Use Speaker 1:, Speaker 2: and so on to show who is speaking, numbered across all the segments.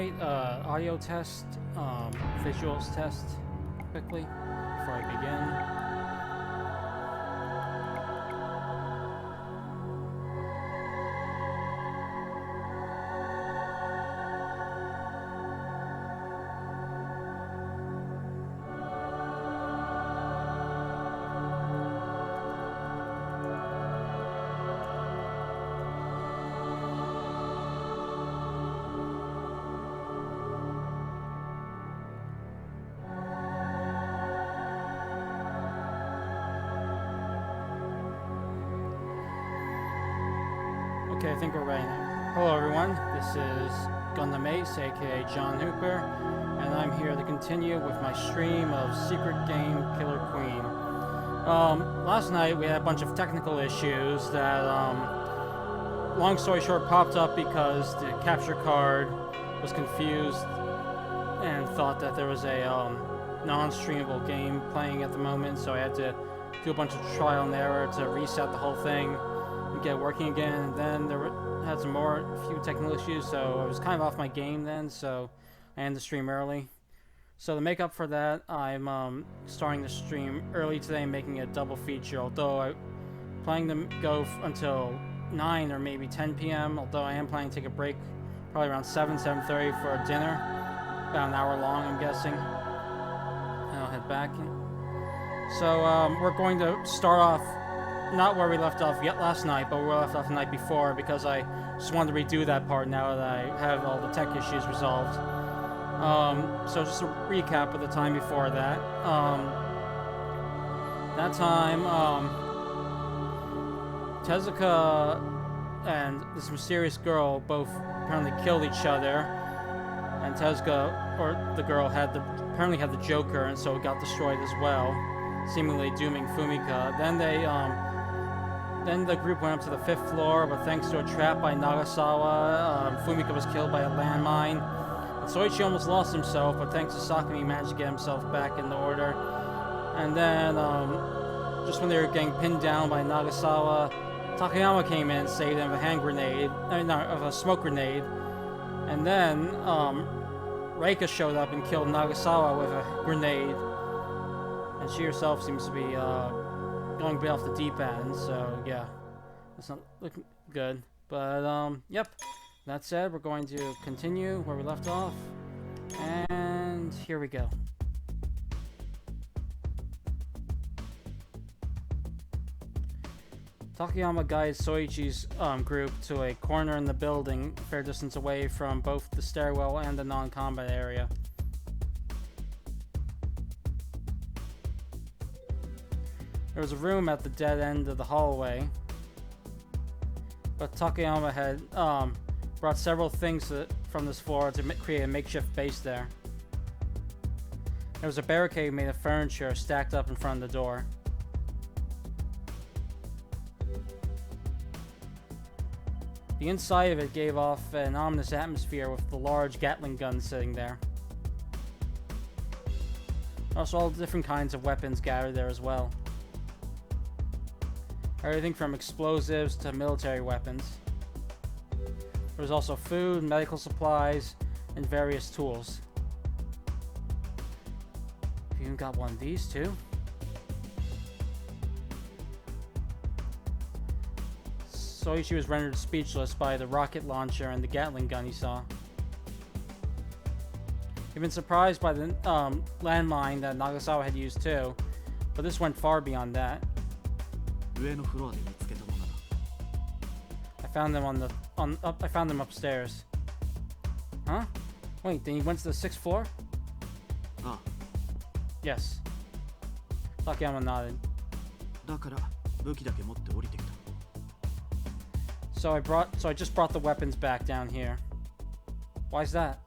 Speaker 1: wait, audio test, visuals test quickly before I begin. Okay, I think we're ready now. Hello everyone, this is Gundam Ace, aka John Hooper, and I'm here to continue with my stream of Secret Game Killer Queen. Last night we had a bunch of technical issues that, long story short, popped up because the capture card was confused and thought that there was a non-streamable game playing at the moment, so I had to do a bunch of trial and error to reset the whole thing and get it working again. And then had some few technical issues, so I was kind of off my game then, so I ended the stream early. So to make up for that, I'm starting the stream early today, making a double feature, although I'm planning to go until 9 or maybe 10 p.m., although I am planning to take a break probably around 7:30 for dinner, about an hour long I'm guessing, and I'll head back. So we're going to start off not where we left off yet last night, but where we left off the night before, because I just wanted to redo that part now that I have all the tech issues resolved. So just a recap of the time before that. That time, Tezuka and this mysterious girl both apparently killed each other, and Tezuka, or the girl, apparently had the Joker, and so it got destroyed as well, seemingly dooming Fumika. Then the group went up to the 5th floor, but thanks to a trap by Nagasawa, Fumika was killed by a landmine. And Soichi almost lost himself, but thanks to Sakumi, he managed to get himself back in the order. And then, just when they were getting pinned down by Nagasawa, Takayama came in and saved them of a hand grenade, of a smoke grenade. And then, Reika showed up and killed Nagasawa with a grenade. And she herself seems to be, going a bit off the deep end, so yeah, that's not looking good. But yep, that said, we're going to continue where we left off, and here we go. Takayama guides Soichi's group to a corner in the building, a fair distance away from both the stairwell and the non-combat area. There was a room at the dead end of the hallway, but Takayama had brought several things from this floor to create a makeshift base there. There was a barricade made of furniture stacked up in front of the door. The inside of it gave off an ominous atmosphere with the large Gatling gun sitting there. Also, all different kinds of weapons gathered there as well. Everything from explosives to military weapons. There was also food, medical supplies, and various tools. You even got one of these too. Soichi was rendered speechless by the rocket launcher and the Gatling gun he saw. He'd been surprised by the landmine that Nagasawa had used too, but this went far beyond that. I found them I found them upstairs. Huh? Wait, then he went to the 6th floor?
Speaker 2: Ah.
Speaker 1: Yes. Takayama nodded. So I just brought the weapons back down here. Why is that?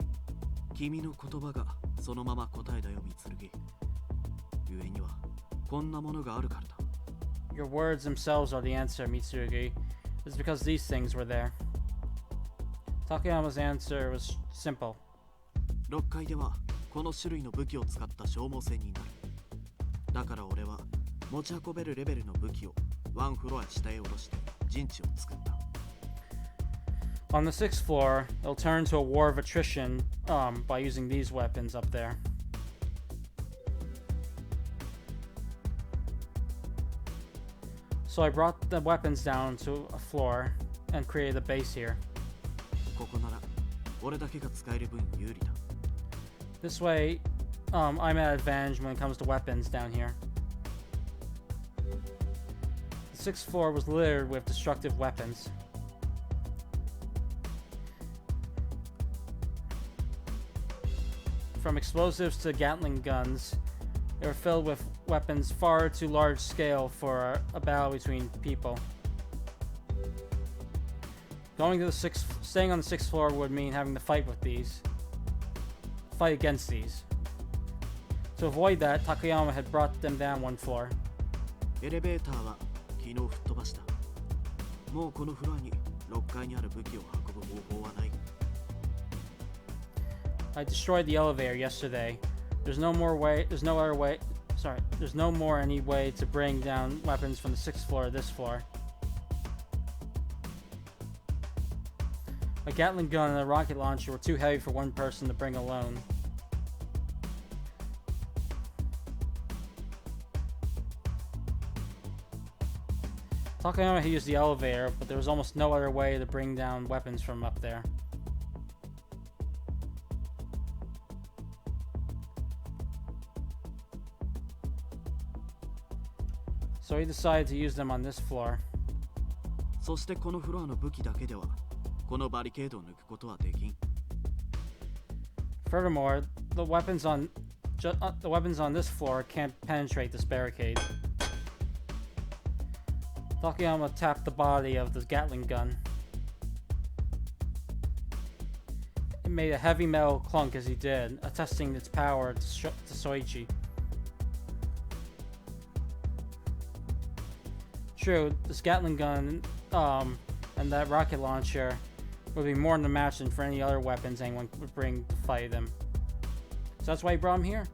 Speaker 1: Your words themselves are the answer, Mitsurugi. It's because these things were there. Takayama's answer was simple.
Speaker 2: 6階ではこの種類の武器を使った消耗戦になる。だから俺は持ち運べるレベルの武器をワンフロア下へ下ろして陣地を作った。
Speaker 1: On the 6th floor, it'll turn to a war of attrition by using these weapons up there. So I brought the weapons down to a floor and created a base here.
Speaker 2: ここなら俺だけが使える分有利だ。
Speaker 1: This way, I'm at advantage when it comes to weapons down here. The 6th floor was littered with destructive weapons. From explosives to Gatling guns, they were filled with weapons far too large scale for a battle between people. Staying on the 6th floor would mean having to fight against these. To avoid that, Takayama had brought them down one floor.
Speaker 2: エレベーターは昨日吹っ飛ばした。もうこのフロアに6階にある武器を運ぶ方法はない。
Speaker 1: I destroyed the elevator yesterday. There's no more any way to bring down weapons from the 6th floor to this floor. A Gatling gun and a rocket launcher were too heavy for one person to bring alone. Takayama had used the elevator, but there was almost no other way to bring down weapons from up there. So he decided to use them on this floor.
Speaker 2: そしてこのフロアの武器だけではこのバリケードを抜くことはできん。
Speaker 1: Furthermore, the weapons on this floor can't penetrate this barricade. Takayama tapped the body of the Gatling gun. It made a heavy metal clunk as he did, attesting its power to Soichi. True, this Gatling gun and that rocket launcher would be more than a match than for any other weapons anyone would bring to fight them. So that's why he brought him here?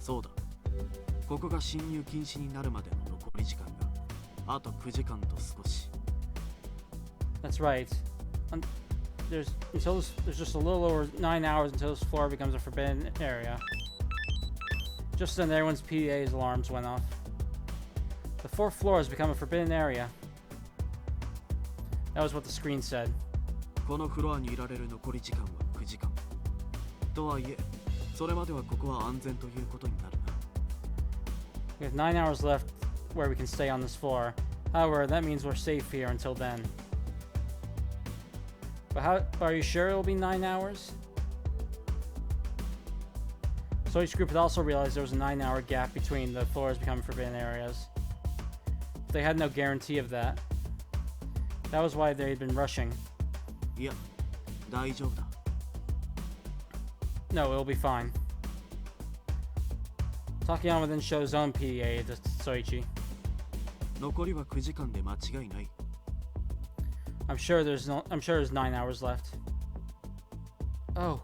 Speaker 2: そうだ。ここが侵入禁止になるまでの残り時間があと9時間と少し。
Speaker 1: That's right. There's just a little over 9 hours until this floor becomes a forbidden area. Just then everyone's PDA's alarms went off. The 4th floor has become a forbidden area. That was what the screen said.
Speaker 2: このフロアにいられる残り時間は9時間。とはいえ、それまではここは安全ということになるな。
Speaker 1: We have 9 hours left where we can stay on this floor. However, that means we're safe here until then. But are you sure it'll be 9 hours? So each group had also realized there was a 9-hour gap between the floors becoming forbidden areas. They had no guarantee of that. That was why they had been rushing.
Speaker 2: いや、大丈夫だ。
Speaker 1: No, it'll be fine. Takayama then showed his own PDA to Soichi.
Speaker 2: 残りは9時間で間違いない。
Speaker 1: I'm sure there's 9 hours left. Oh.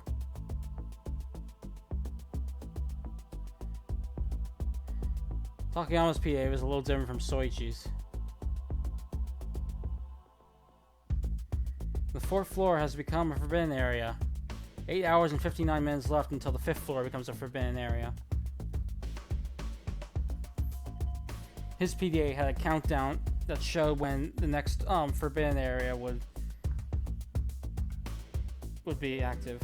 Speaker 1: Takayama's PA was a little different from Soichi's. The 4th floor has become a forbidden area. 8 hours and 59 minutes left until the 5th floor becomes a forbidden area. His PDA had a countdown that showed when the next forbidden area would be active.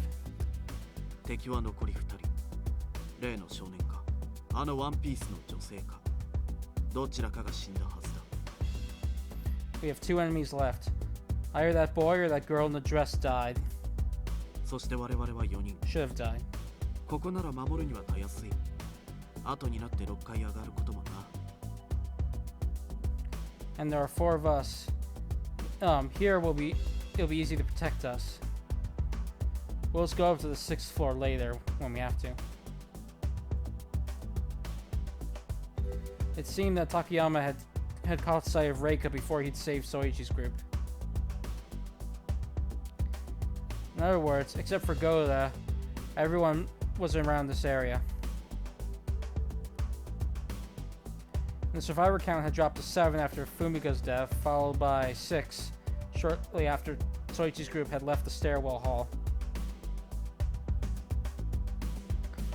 Speaker 2: 敵は残り2人。例の少年か、あのワンピースの女性か。どちらかが死んだはずだ。
Speaker 1: We have 2 enemies left. Either that boy or that girl in the dress died.
Speaker 2: そして我々は4人。
Speaker 1: Should have died.
Speaker 2: ここなら守るにはたやすい。後になって6階上がることもな。
Speaker 1: And there are 4 of us. Here it'll be easy to protect us. We'll just go up to the 6th floor later when we have to. It seemed that Takayama had caught sight of Reika before he'd saved Soichi's group. In other words, except for Goda, everyone was around this area. The survivor count had dropped to 7 after Fumiga's death, followed by 6 shortly after Soichi's group had left the stairwell hall.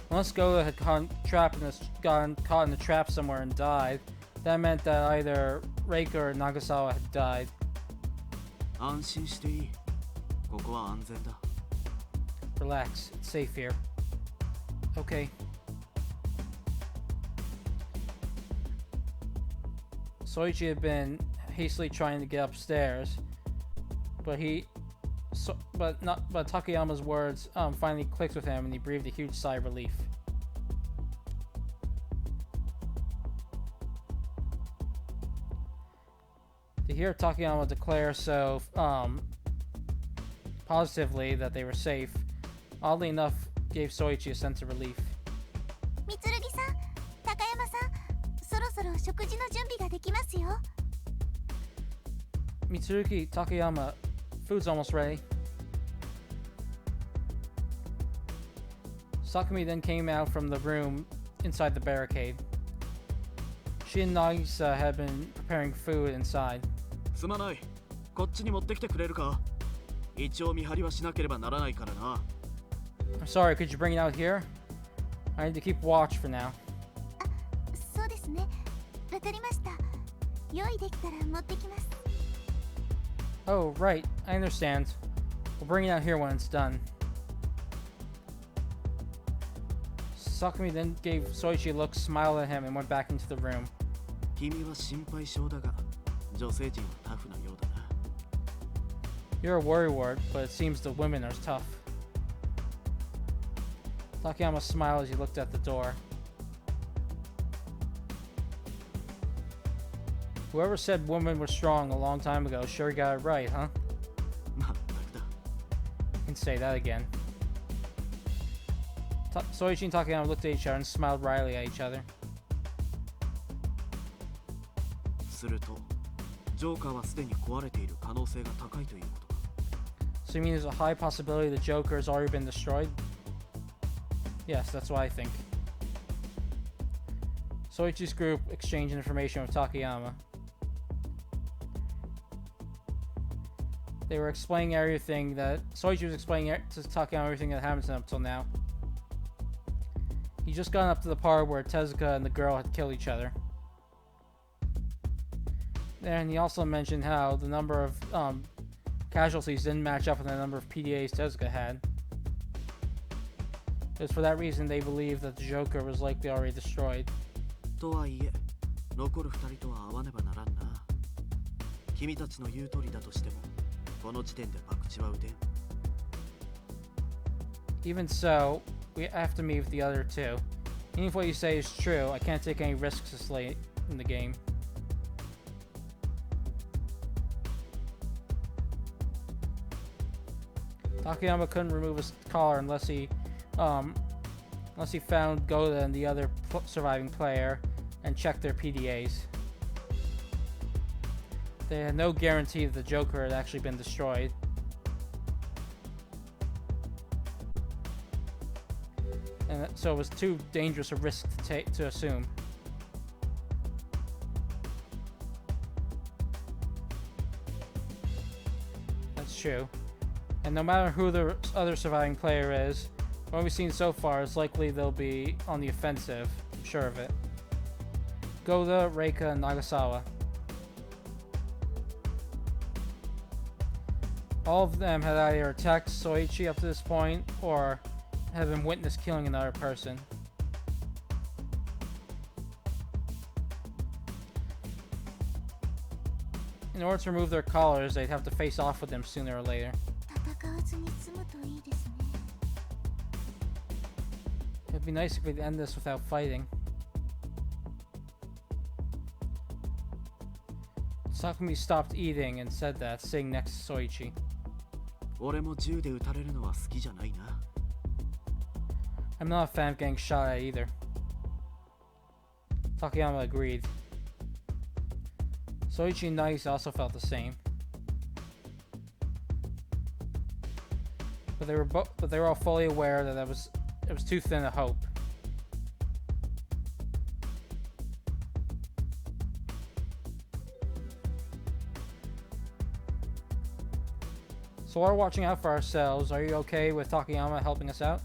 Speaker 1: Unless Goda had gotten caught in a trap somewhere and died, that meant that either Reika or Nagasawa had died.
Speaker 2: 安心していい。ここは安全だ。
Speaker 1: Relax, it's safe here. Okay. Soichi had been hastily trying to get upstairs, but Takayama's words finally clicked with him, and he breathed a huge sigh of relief. To hear Takayama declare so positively that they were safe, oddly enough, gave Soichi a sense of relief.
Speaker 3: みつるぎさん、高山さん、そろそろ食事の準備ができますよ。
Speaker 1: Mitsuruki, Takayama, food's almost ready. Sakumi then came out from the room inside the barricade. She and Nagisa had been preparing food inside.
Speaker 2: すまない。こっちに持ってきてくれるか。一応見張りはしなければならないからな。
Speaker 1: I'm sorry, could you bring it out here? I need to keep watch for now.
Speaker 3: そうですね。わかりました。用意できたら持ってきます。
Speaker 1: Oh, right, I understand. We'll bring it out here when it's done. Sakumi then gave Soichi a look, smiled at him, and went back into the room.
Speaker 2: 君は心配性だが、女性陣はタフなようだな。
Speaker 1: You're a worrywart, but it seems the women are tough. Takayama smiled as he looked at the door. Whoever said women were strong a long time ago sure got it right, huh?
Speaker 2: まったくだ。
Speaker 1: You can say that again. Soichi and Takayama looked at each other and smiled wryly at each other.
Speaker 2: すると、ジョーカーはすでに壊れている可能性が高いということか。
Speaker 1: So you mean there's a high possibility the Joker has already been destroyed? Yes, that's what I think. Soichi's group exchanged information with Takayama. They were explaining everything that... Soichi was explaining to Takayama everything that happened to him up till now. He just got up to the part where Tezuka and the girl had killed each other. And he also mentioned how the number of casualties didn't match up with the number of PDAs Tezuka had. It was for that reason they believed that the Joker was likely already destroyed.
Speaker 2: とはいえ、残る二人とは会わねばならんな。君たちの言う通りだとしても、この時点で博打は打てん。
Speaker 1: Even so, we have to meet with the other two. Even if what you say is true, I can't take any risks this late in the game. Takayama couldn't remove his collar unless he found Goda and the other surviving player and checked their PDAs. They had no guarantee that the Joker had actually been destroyed. And so it was too dangerous a risk to assume. That's true. And no matter who the other surviving player is, what we've seen so far is likely they'll be on the offensive. I'm sure of it. Goda, Reika, and Nagasawa. All of them had either attacked Soichi up to this point, or have been witness killing another person. In order to remove their collars, they'd have to face off with them sooner or later.
Speaker 3: 戦わずに済むといいですね。
Speaker 1: It'd be nice if we'd end this without fighting. Sakumi stopped eating and said that, sitting next to Soichi.
Speaker 2: 俺も銃で撃たれるのは好きじゃないな。
Speaker 1: I'm not a fan of getting shot at either. Takayama agreed. Soichi and Nagisa also felt the same. But they were all fully aware that it was too thin a hope. So while we're watching out for ourselves, are you okay with Takayama helping us out?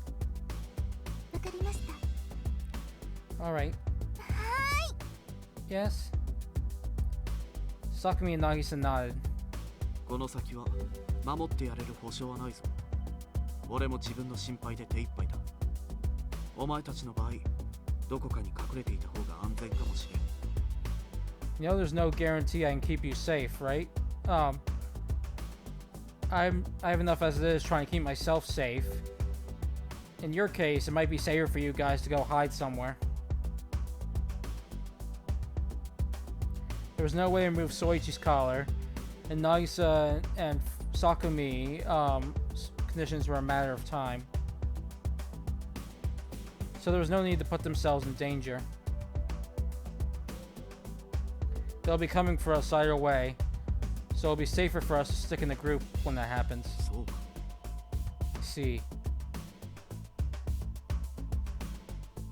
Speaker 3: わかりました。
Speaker 1: Alright.
Speaker 3: は
Speaker 1: Yes? Sakumi and Nagisa nodded.
Speaker 2: この先は守ってやれる保証はないぞ。俺も自分の心配で手一杯だ。お前たちの場合、どこかに隠れていた方が安全かもしれん。
Speaker 1: You know, there's no guarantee I can keep you safe, right? I have enough as it is trying to keep myself safe. In your case, it might be safer for you guys to go hide somewhere. There was no way to remove Soichi's collar, and Nagisa and Sakumi conditions were a matter of time. So there was no need to put themselves in danger. They'll be coming for us either way, so it'll be safer for us to stick in the group when that happens.
Speaker 2: そうか。
Speaker 1: See.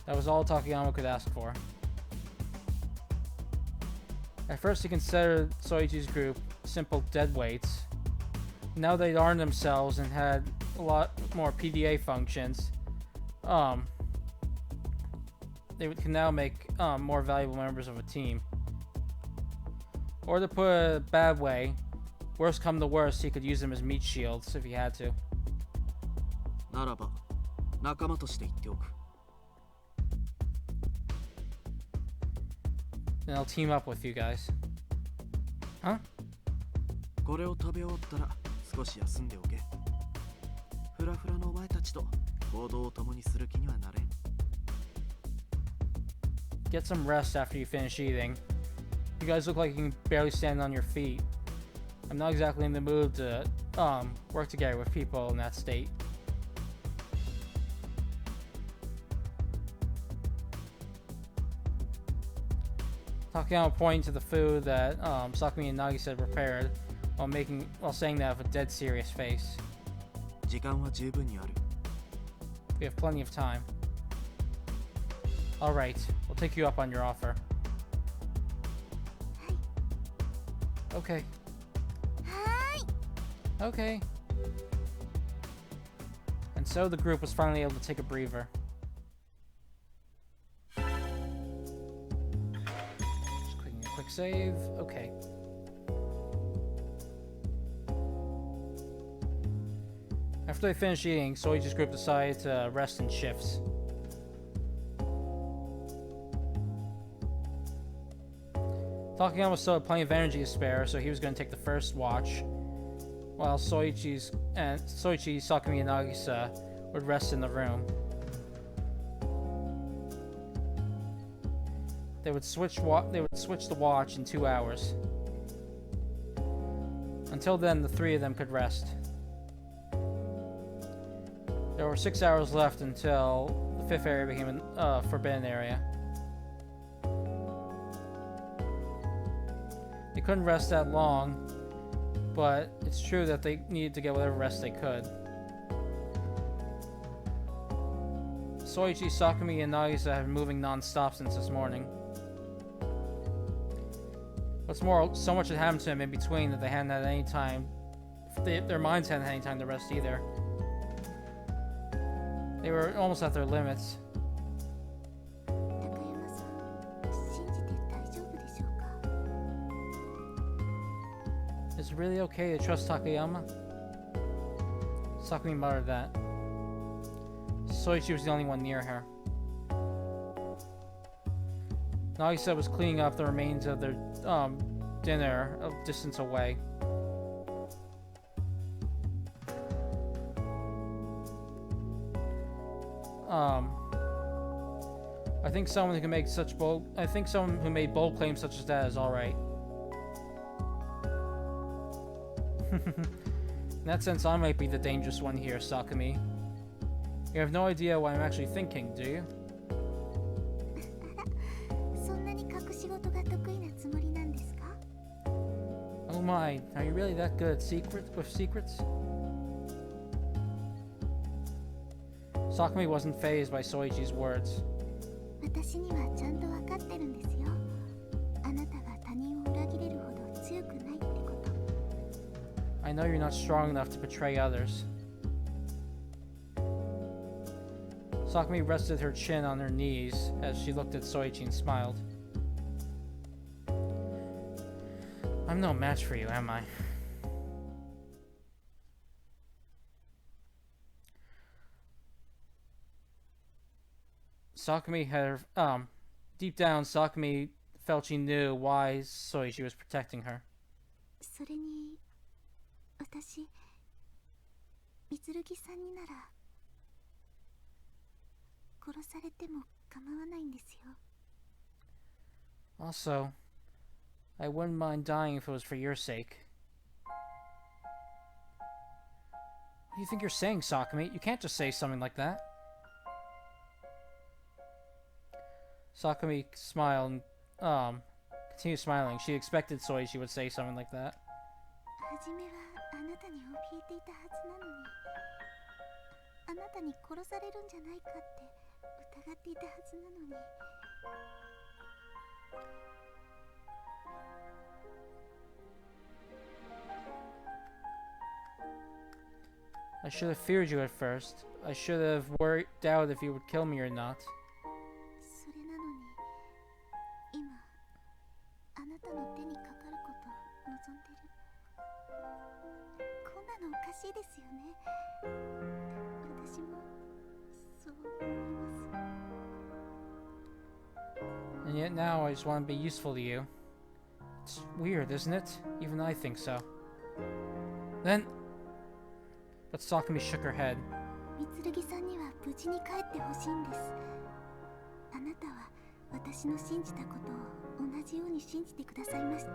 Speaker 1: That was all Takayama could ask for. At first he considered Soichi's group simple deadweights. Now they'd armed themselves and had a lot more PDA functions. They can now make more valuable members of a team. Or to put it a bad way, worst come to worst, he could use them as meat shields if he had to.
Speaker 2: ならば、仲間として言っておく。
Speaker 1: Then I'll team up with you guys. Huh?
Speaker 2: これを食べ終わったら少し休んでおけ。フラフラのお前たちと行動を共にする気にはなれん。
Speaker 1: Get some rest after you finish eating. You guys look like you can barely stand on your feet. I'm not exactly in the mood to work together with people in that state. Takayama pointing to the food that Sakumi and Nagisa had prepared while saying that with a dead serious face.
Speaker 2: 時間は十分にある。
Speaker 1: We have plenty of time. Alright, we'll take you up on your offer. Okay.
Speaker 3: ーい。
Speaker 1: Okay. And so the group was finally able to take a breather. Just clicking a quick save. Okay. After they finished eating, Soichi's group decided to rest in shifts. Takayama still had plenty of energy to spare, so he was going to take the first watch, while Soichi, Sakumi, and Nagisa would rest in the room. They would switch the watch in 2 hours. Until then, the three of them could rest. There were 6 hours left until the fifth area became a forbidden area. They couldn't rest that long, but it's true that they needed to get whatever rest they could. Soichi, Sakumi, and Nagisa have been moving non-stop since this morning. What's more, so much had happened to them in between that they hadn't had any time. Their minds hadn't had any time to rest either. They were almost at their limits.
Speaker 3: 高山さん、信じて大丈夫でしょうか。
Speaker 1: Is it really okay to trust Takayama? Sakumi muttered that. Soichi was the only one near her. Nagisa was cleaning up the remains of their dinner a distance away. I think someone who made bold claims such as that is alright. In that sense, I might be the dangerous one here, Sakumi. You have no idea what I'm actually thinking, do you?
Speaker 3: そんなに隠し事が得意なつもりなんですか？
Speaker 1: Oh my, are you really that good at secrets? Sakumi wasn't fazed by Soichi's words.
Speaker 3: 私にはちゃんと分かってるんですよ。あなたが他人を裏切れるほど強くないってこと。
Speaker 1: I I know you're not strong enough to betray others. Sakumi rested her chin on her knees as she looked at Soichi and smiled. I'm no match for you, am I? Sakumi had her, deep down, Sakumi felt she knew why Soichi was protecting her.
Speaker 3: それに私三剣さんになら殺されても構わないんですよ。
Speaker 1: Also, I wouldn't mind dying if it was for your sake. What do you think you're saying, Sakumi? You can't just say something like that. Sakumi smiled and continued smiling. She expected Soichi would say something like that.
Speaker 3: 初めはあなたに怯えていたはずなのに、あなたに殺されるんじゃないかって疑っていたはずなのに。
Speaker 1: I should have feared you at first. I should have doubted if you would kill me or not.
Speaker 3: それなのに今あなたの手にかかることを望んでる。こんなのおかしいですよね。私もそう思います。
Speaker 1: And yet now I just want to be useful to you. It's weird, isn't it? Even I think so. Then... But Sakumi shook her head.
Speaker 3: 三剣さんには無事に帰ってほしいんです。あなたは私の信じたことを同じように信じてくださいました。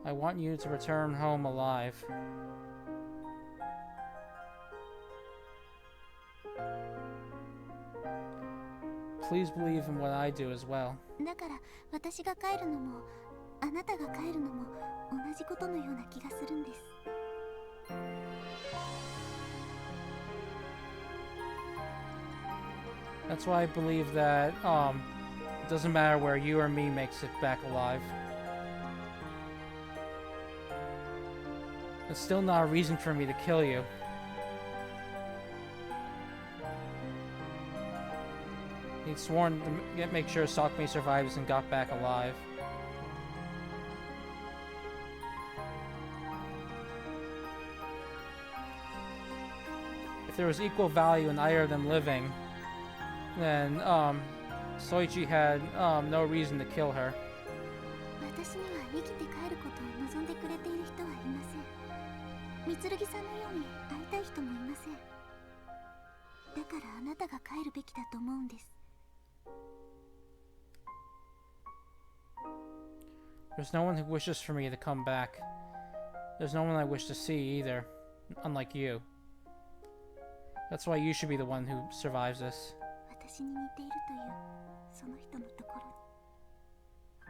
Speaker 1: I want you to return home alive. Please believe in what I do as well.
Speaker 3: だから私が帰るのもあなたが帰るのも同じことのような気がするんです。
Speaker 1: That's why I believe that it doesn't matter where you or me makes it back alive. It's still not a reason for me to kill you. He'd sworn to make sure Sakumi survives and got back alive. If there was equal value in either of them living, then Soichi had no reason to kill her.
Speaker 3: 私には生きて帰ることを望んでくれている人はいません。三剣さんのように会いたい人もいません。だからあなたが帰るべきだと思うんです。
Speaker 1: There's no one who wishes for me to come back. There's no one I wish to see either, unlike you. That's why you should be the one who survives this.
Speaker 3: 私に似ているというその人のところ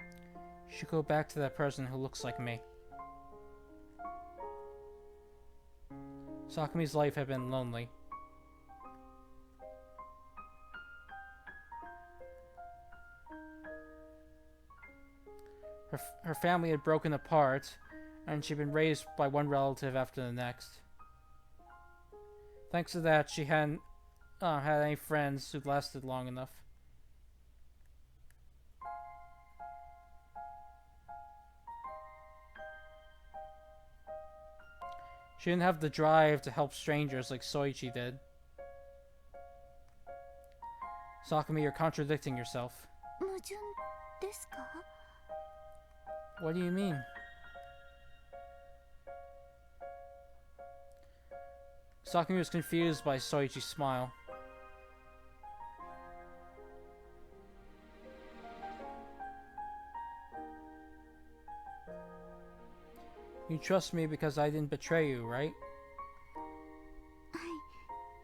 Speaker 3: に。
Speaker 1: You should go back to that person who looks like me. Sakumi's life had been lonely. Her family had broken apart, and she'd been raised by one relative after the next. Thanks to that, she hadn't had any friends who'd lasted long enough. She didn't have the drive to help strangers like Soichi did. Sakumi, you're contradicting yourself.
Speaker 3: 矛盾ですか？
Speaker 1: What do you mean? Sakumi was confused by Soichi's smile. You trust me because I didn't betray you, right?
Speaker 3: はい、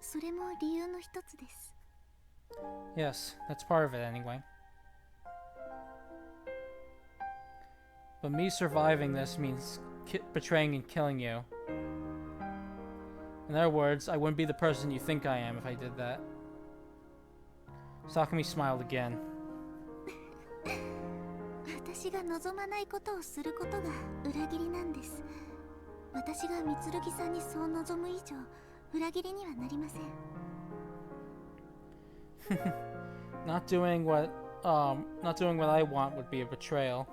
Speaker 3: それも理由の一つです。
Speaker 1: Yes, that's part of it anyway. But me surviving this means betraying and killing you. In other words, I wouldn't be the person you think I am if I did that. Sakumi smiled again.
Speaker 3: 私が望まないことをすることが裏切りなんです。私がみつるぎさんにそう望む以上、裏切りにはなりません。
Speaker 1: Not doing what I want would be a betrayal.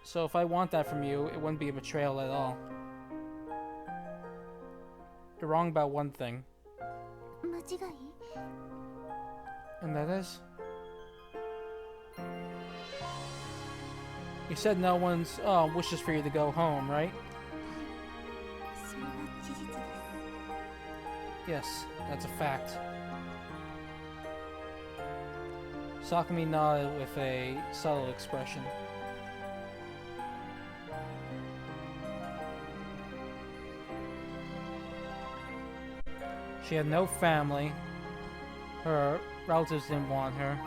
Speaker 1: So if I want that from you, it wouldn't be a betrayal at all. You're wrong about one thing.
Speaker 3: 間違い？
Speaker 1: And that is? You said no one's wishes for you to go home, right?
Speaker 3: それは事実です。
Speaker 1: Yes, that's a fact. Sakumi nodded with a subtle expression. She had no family. Her relatives didn't want her.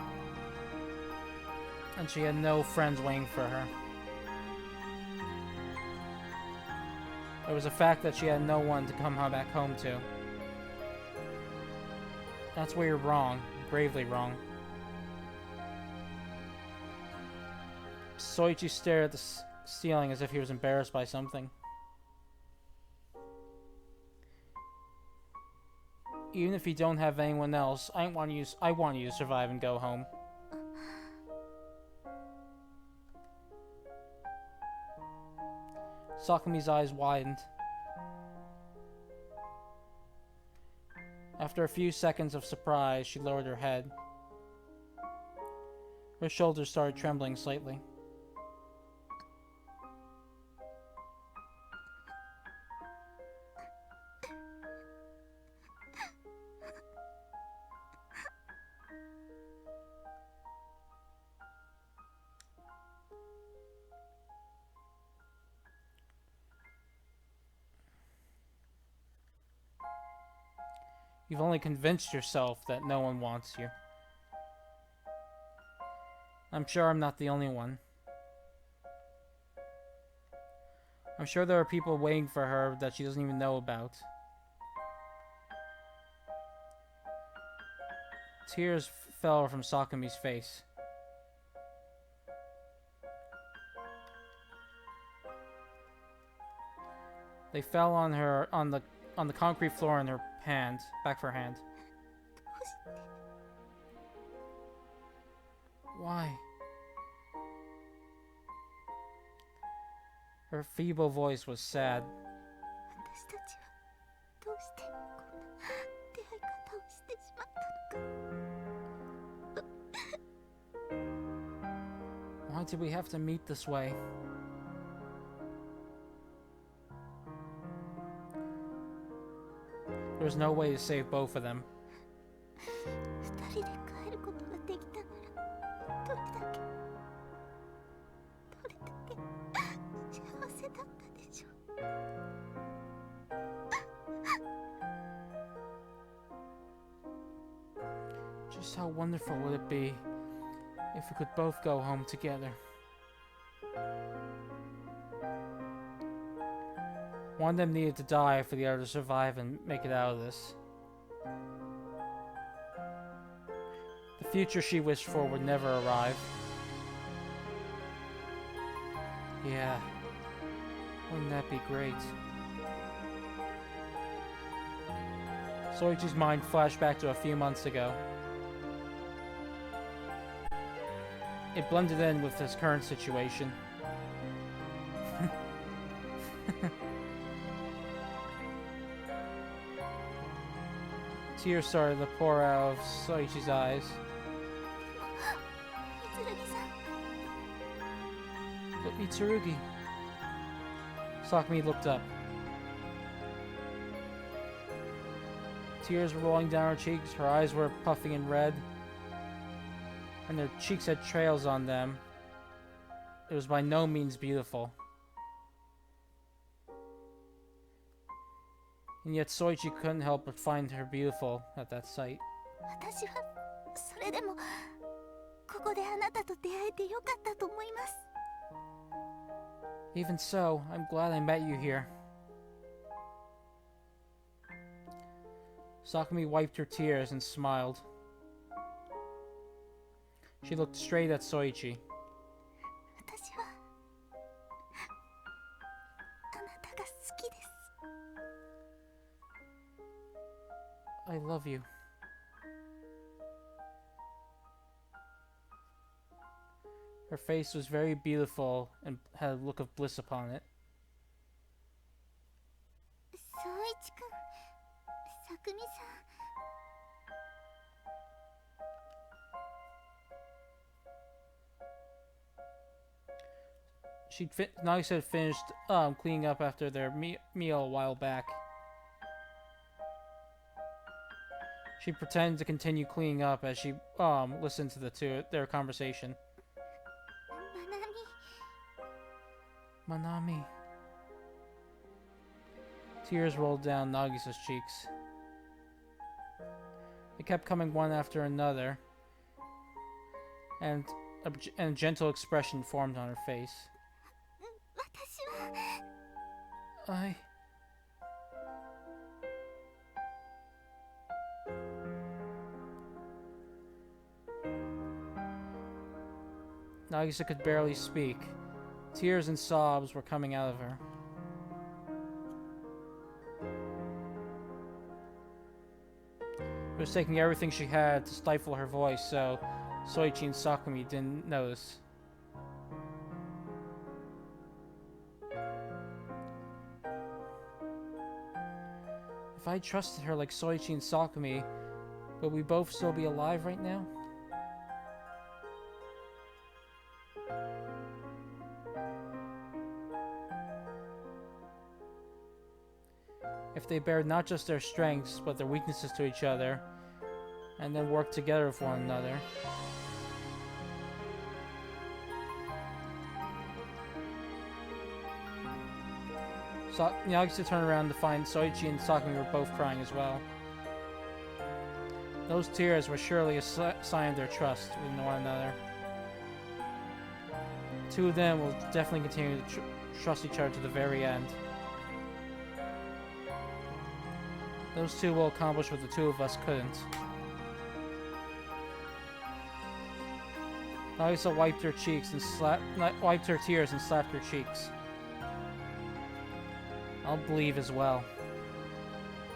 Speaker 1: And she had no friends waiting for her. It was a fact that she had no one to come back home to. That's where you're wrong. Gravely wrong. Soichi stared at the ceiling as if he was embarrassed by something. Even if you don't have anyone else, I want you to survive and go home. Sakumi's eyes widened. After a few seconds of surprise, she lowered her head. Her shoulders started trembling slightly. You've only convinced yourself that no one wants you. I'm sure I'm not the only one. I'm sure there are people waiting for her that she doesn't even know about. Tears fell from Sakumi's face. They fell on her on the concrete floor in her hand, back of her hand. Why? Her feeble voice was sad.
Speaker 3: 私たちはどうしてこんな出会い方をしてしまったのか。
Speaker 1: Why did we have to meet this way? There was no way to save both of them.
Speaker 3: 二人で帰ることができたならどれだけ幸せだったでしょう。
Speaker 1: Just how wonderful would it be if we could both go home together? One of them needed to die for the other to survive and make it out of this. The future she wished for would never arrive. Yeah. Wouldn't that be great? Soichi's mind flashed back to a few months ago. It blended in with his current situation. Tears started to pour out of Soichi's eyes.
Speaker 3: みつるぎさん、
Speaker 1: But Mitsurugi. Sakumi looked up. Tears were rolling down her cheeks, her eyes were puffing and red, and their cheeks had trails on them. It was by no means beautiful. And yet Soichi couldn't help but find her beautiful at that sight.
Speaker 3: 私はそれでもここであなたと出会えてよかったと思います。
Speaker 1: Even so, I'm glad I met you here. Sakumi wiped her tears and smiled. She looked straight at Soichi.
Speaker 3: 私はあなたが好きです。
Speaker 1: I love you. Her face was very beautiful and had a look of bliss upon it.
Speaker 3: 宗一くん、さくみさん。
Speaker 1: Nagisa had finished cleaning up after their meal a while back. She pretended to continue cleaning up as she listened to their conversation. Manami. Tears rolled down Nagisa's cheeks. They kept coming one after another, and a gentle expression formed on her face.
Speaker 3: 私は
Speaker 1: Nagisa could barely speak. Tears and sobs were coming out of her. It was taking everything she had to stifle her voice, so Soichi and Sakumi didn't notice. If I trusted her like Soichi and Sakumi, would we both still be alive right now? If they bared not just their strengths, but their weaknesses to each other, and then worked together with one another. Nagisa turned around to find Soichi and Sakumi were both crying as well. Those tears were surely a sign of their trust in one another. The two of them will definitely continue to trust each other to the very end. Those two will accomplish what the two of us couldn't. Nagisa wiped her cheeks and wiped her tears and slapped her cheeks. I'll believe as well.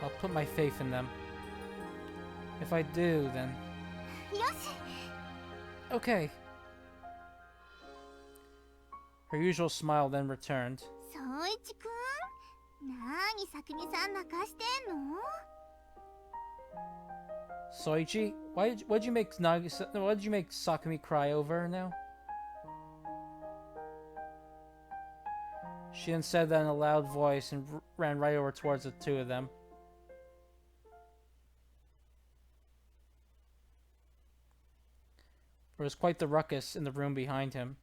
Speaker 1: I'll put my faith in them. If I do, then...
Speaker 3: よし
Speaker 1: Okay. Her usual smile then returned.
Speaker 3: 宗一くん、なーにさくみさん泣かしてんの？
Speaker 1: Soichi, why'd you make Sakumi cry over now? She then said that in a loud voice and ran right over towards the two of them. There was quite the ruckus in the room behind him.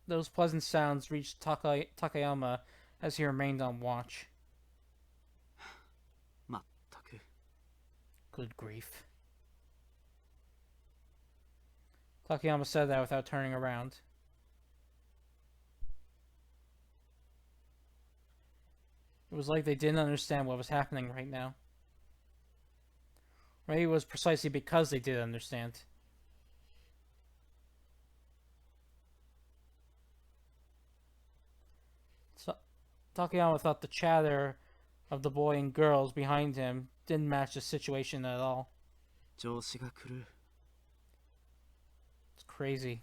Speaker 1: Those pleasant sounds reached Takayama as he remained on watch.
Speaker 2: まったく
Speaker 1: Good grief. Takayama said that without turning around. It was like they didn't understand what was happening right now. Maybe it was precisely because they did understand. Takayama thought the chatter of the boy and girls behind him didn't match the situation at all.
Speaker 2: 調子が狂う
Speaker 1: It's crazy.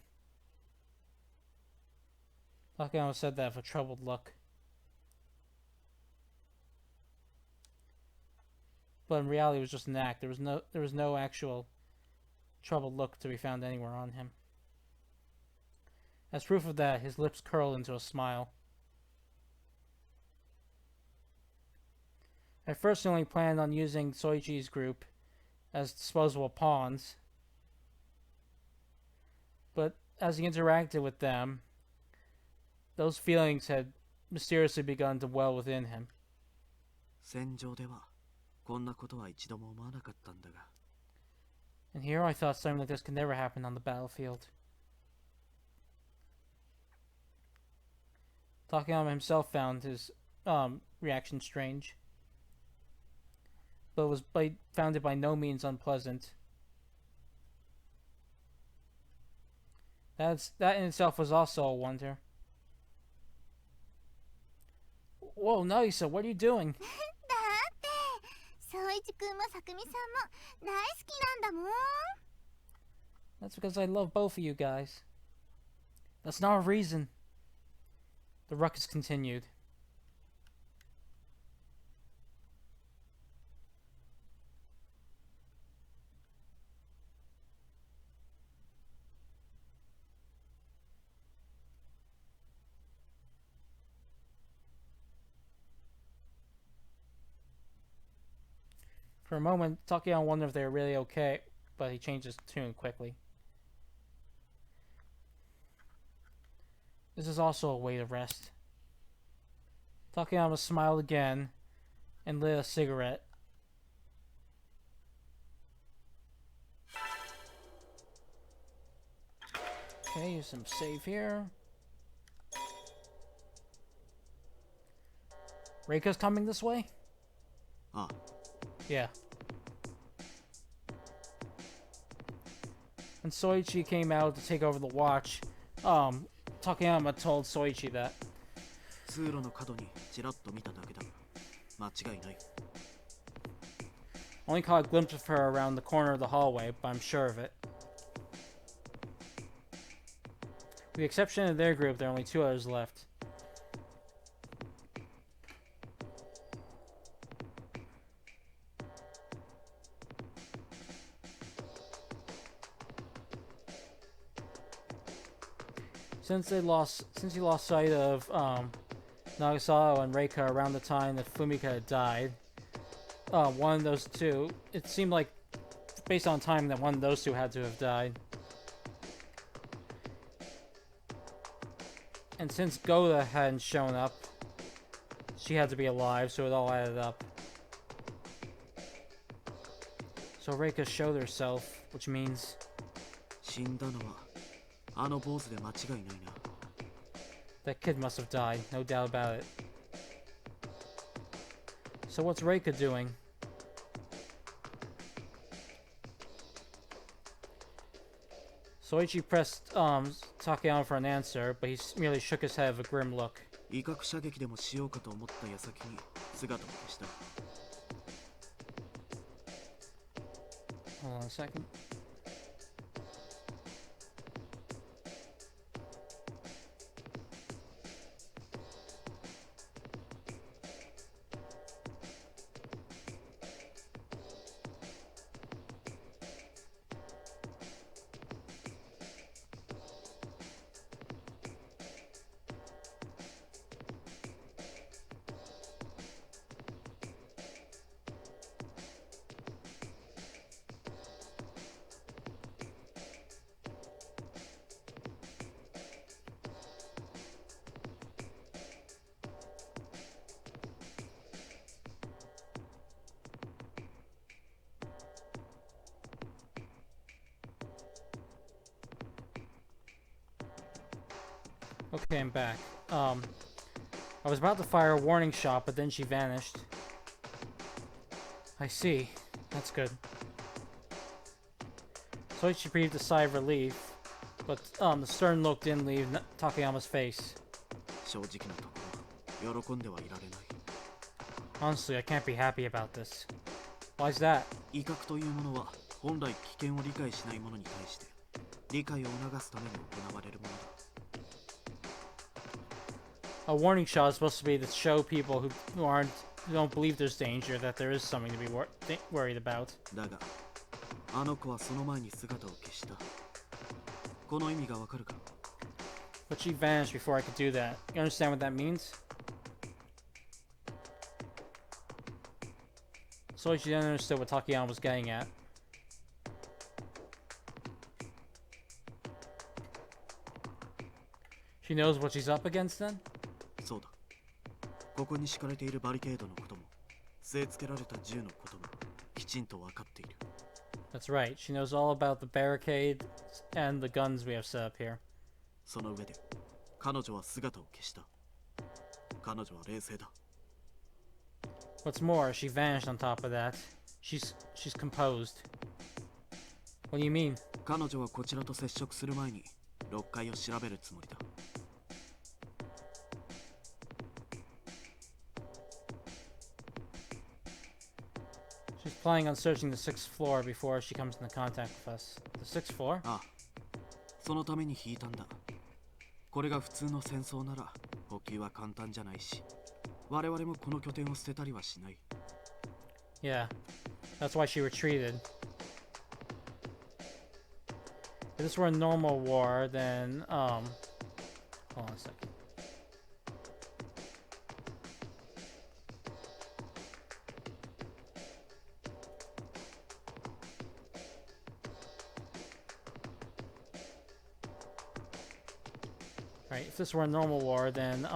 Speaker 1: Takayama said that with a troubled look. But in reality, it was just an act. There was no actual troubled look to be found anywhere on him. As proof of that, his lips curled into a smile. At first, he only planned on using Soichi's group as disposable pawns. But as he interacted with them, those feelings had mysteriously begun to well within him.
Speaker 2: 戦場ではこんなことは一度も思わなかったんだが
Speaker 1: And here I thought something like this could never happen on the battlefield. Takayama himself found his reaction strange, but found it by no means unpleasant. That in itself was also a wonder. Whoa, Nagisa, what are you doing?
Speaker 3: だって宗一くんもさくみさんも大好きなんだもん。
Speaker 1: That's because I love both of you guys. That's not a reason. The ruckus continued. For a moment, Takayama wondered if they were really okay, but he changed his tune quickly. This is also a way to rest. Takayama smiled again and lit a cigarette. Okay, some save here. Reika's coming this way?
Speaker 2: Ah,
Speaker 1: Yeah. When Soichi came out to take over the watch, Takayama told Soichi that.
Speaker 2: 通路の角にちらっと見ただけだ。間違いない。
Speaker 1: Only caught a glimpse of her around the corner of the hallway, but I'm sure of it. With the exception of their group, there are only 2 others left. Since he lost sight of Nagasawa and Reika around the time that Fumika had died, one of those two, it seemed like, based on time, that one of those two had to have died. And since Goda hadn't shown up, she had to be alive, so it all added up. So Reika showed herself, which means
Speaker 2: 死んだのはあの坊主で間違いないな。
Speaker 1: that kid must have died, no doubt about it. So what's Reika doing? Soichi pressed Takayama for an answer, but he merely shook his head with a grim look.
Speaker 2: 威嚇射撃でもしようかと思った矢先に姿を消した。
Speaker 1: Hold on a second. Okay, I'm back. I was about to fire a warning shot, but then she vanished. I see. That's good. Soichi breathed a sigh of relief, but the stern look didn't leave Takayama's face.
Speaker 2: 正直なところ喜んではいられない。
Speaker 1: Honestly, I can't be happy about this. Why's that?
Speaker 2: 威嚇というものは本来危険を理解しない者に対して理解を促すために行われるものだ。
Speaker 1: A warning shot is supposed to be to show people who don't believe there's danger that there is something to be worried about.
Speaker 2: だが、あの子はその前に姿を消した。この意味がわかるか？
Speaker 1: But she vanished before I could do that. You understand what that means? Soichi then understood what Takayama was getting at. She knows what she's up against then?
Speaker 2: そうだ。ここに敷かれているバリケードのことも、据え付けられた銃のこともきちんと分かっている。
Speaker 1: That's right. She knows all about the barricade and the guns we have set up here.
Speaker 2: その上で、彼女は姿を消した。彼女は冷静だ。
Speaker 1: What's more, she vanished on top of that. She's composed. What do you mean?
Speaker 2: 彼女はこちらと接触する前に6階を調べるつもりだ。
Speaker 1: She's planning on searching the 6th floor before she comes into contact with us. The 6th floor?
Speaker 2: ああ、そのために引いたんだ。これが普通の戦争なら補給は簡単じゃないし、我々もこの拠点を捨てたりはしない。
Speaker 1: Yeah, that's why she retreated. If this were a normal war, then, hold on a second. Right, if this were a normal war, then,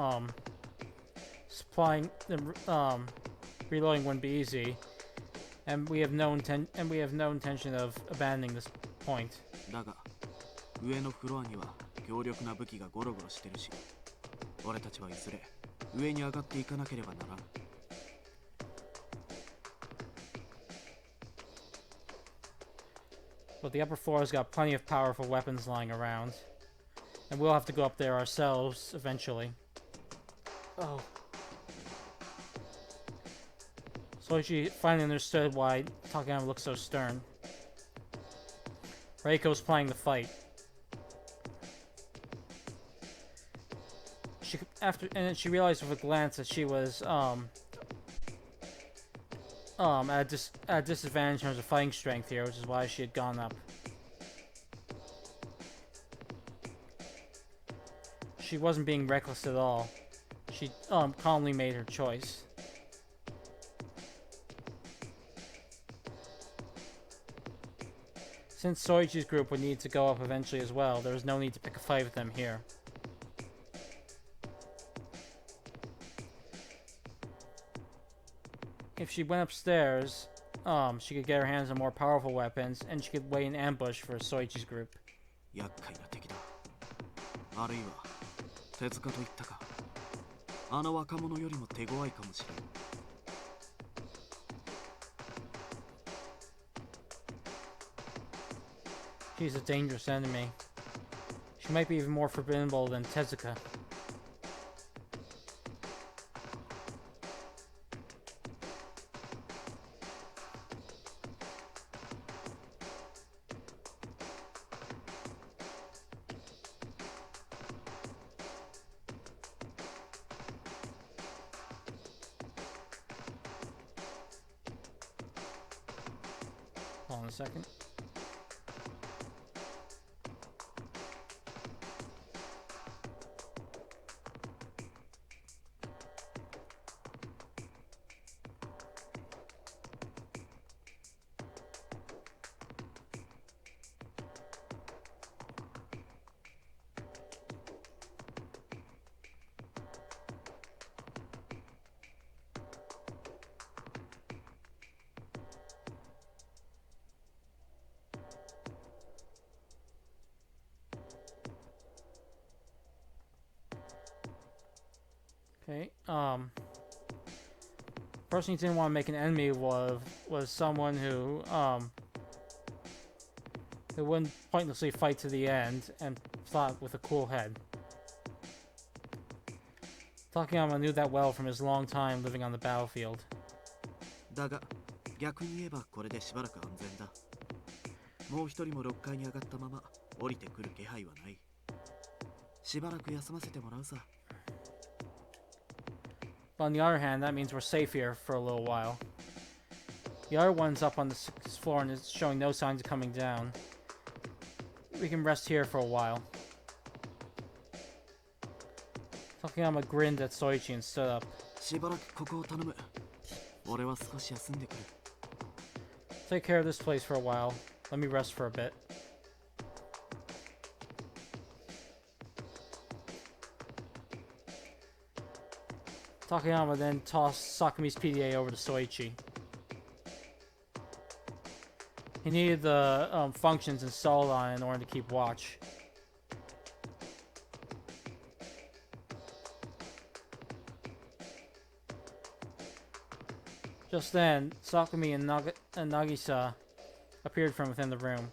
Speaker 1: reloading wouldn't be easy. And we have no intention of abandoning this point.
Speaker 2: だが、上のフロアには強力な武器がゴロゴロしてるし、俺たちはいずれ上に上がっていかなければならん。
Speaker 1: But the upper floor's got plenty of powerful weapons lying around. And we'll have to go up there ourselves eventually. Oh. So she finally understood why Takayama looks so stern. Reiko's playing the fight. And then she realized with a glance that she was at a disadvantage in terms of fighting strength here, which is why she had gone up. She wasn't being reckless at all. She calmly made her choice. Since Soichi's group would need to go up eventually as well, there was no need to pick a fight with them here. If she went upstairs, she could get her hands on more powerful weapons, and she could wait in ambush for Soichi's group.
Speaker 2: 厄介な敵だ。あるいは手塚と言ったか。あの若者よりも手強いかもしれん。
Speaker 1: She's a dangerous enemy. She might be even more formidable than Tezuka. Hold on a second. Okay, person he didn't want to make an enemy of was someone who wouldn't pointlessly fight to the end and fought with a cool head. Takayama knew that well from his long time living on the battlefield.
Speaker 2: だが、逆に言えばこれでしばらく安全だ。もう一人も6階に上がったまま降りてくる気配はない。しばらく休ませてもらうさ。
Speaker 1: But on the other hand, that means we're safe here for a little while. The other one's up on the 6th floor and is showing no signs of coming down. We can rest here for a while. Takayama grinned at Soichi and stood up.
Speaker 2: しばらくここを頼む。俺は少し休んでくる。
Speaker 1: Take care of this place for a while. Let me rest for a bit. Takayama then tossed Sakami's PDA over to Soichi. He needed the functions installed on it in order to keep watch. Just then, Sakumi and Nagisa appeared from within the room.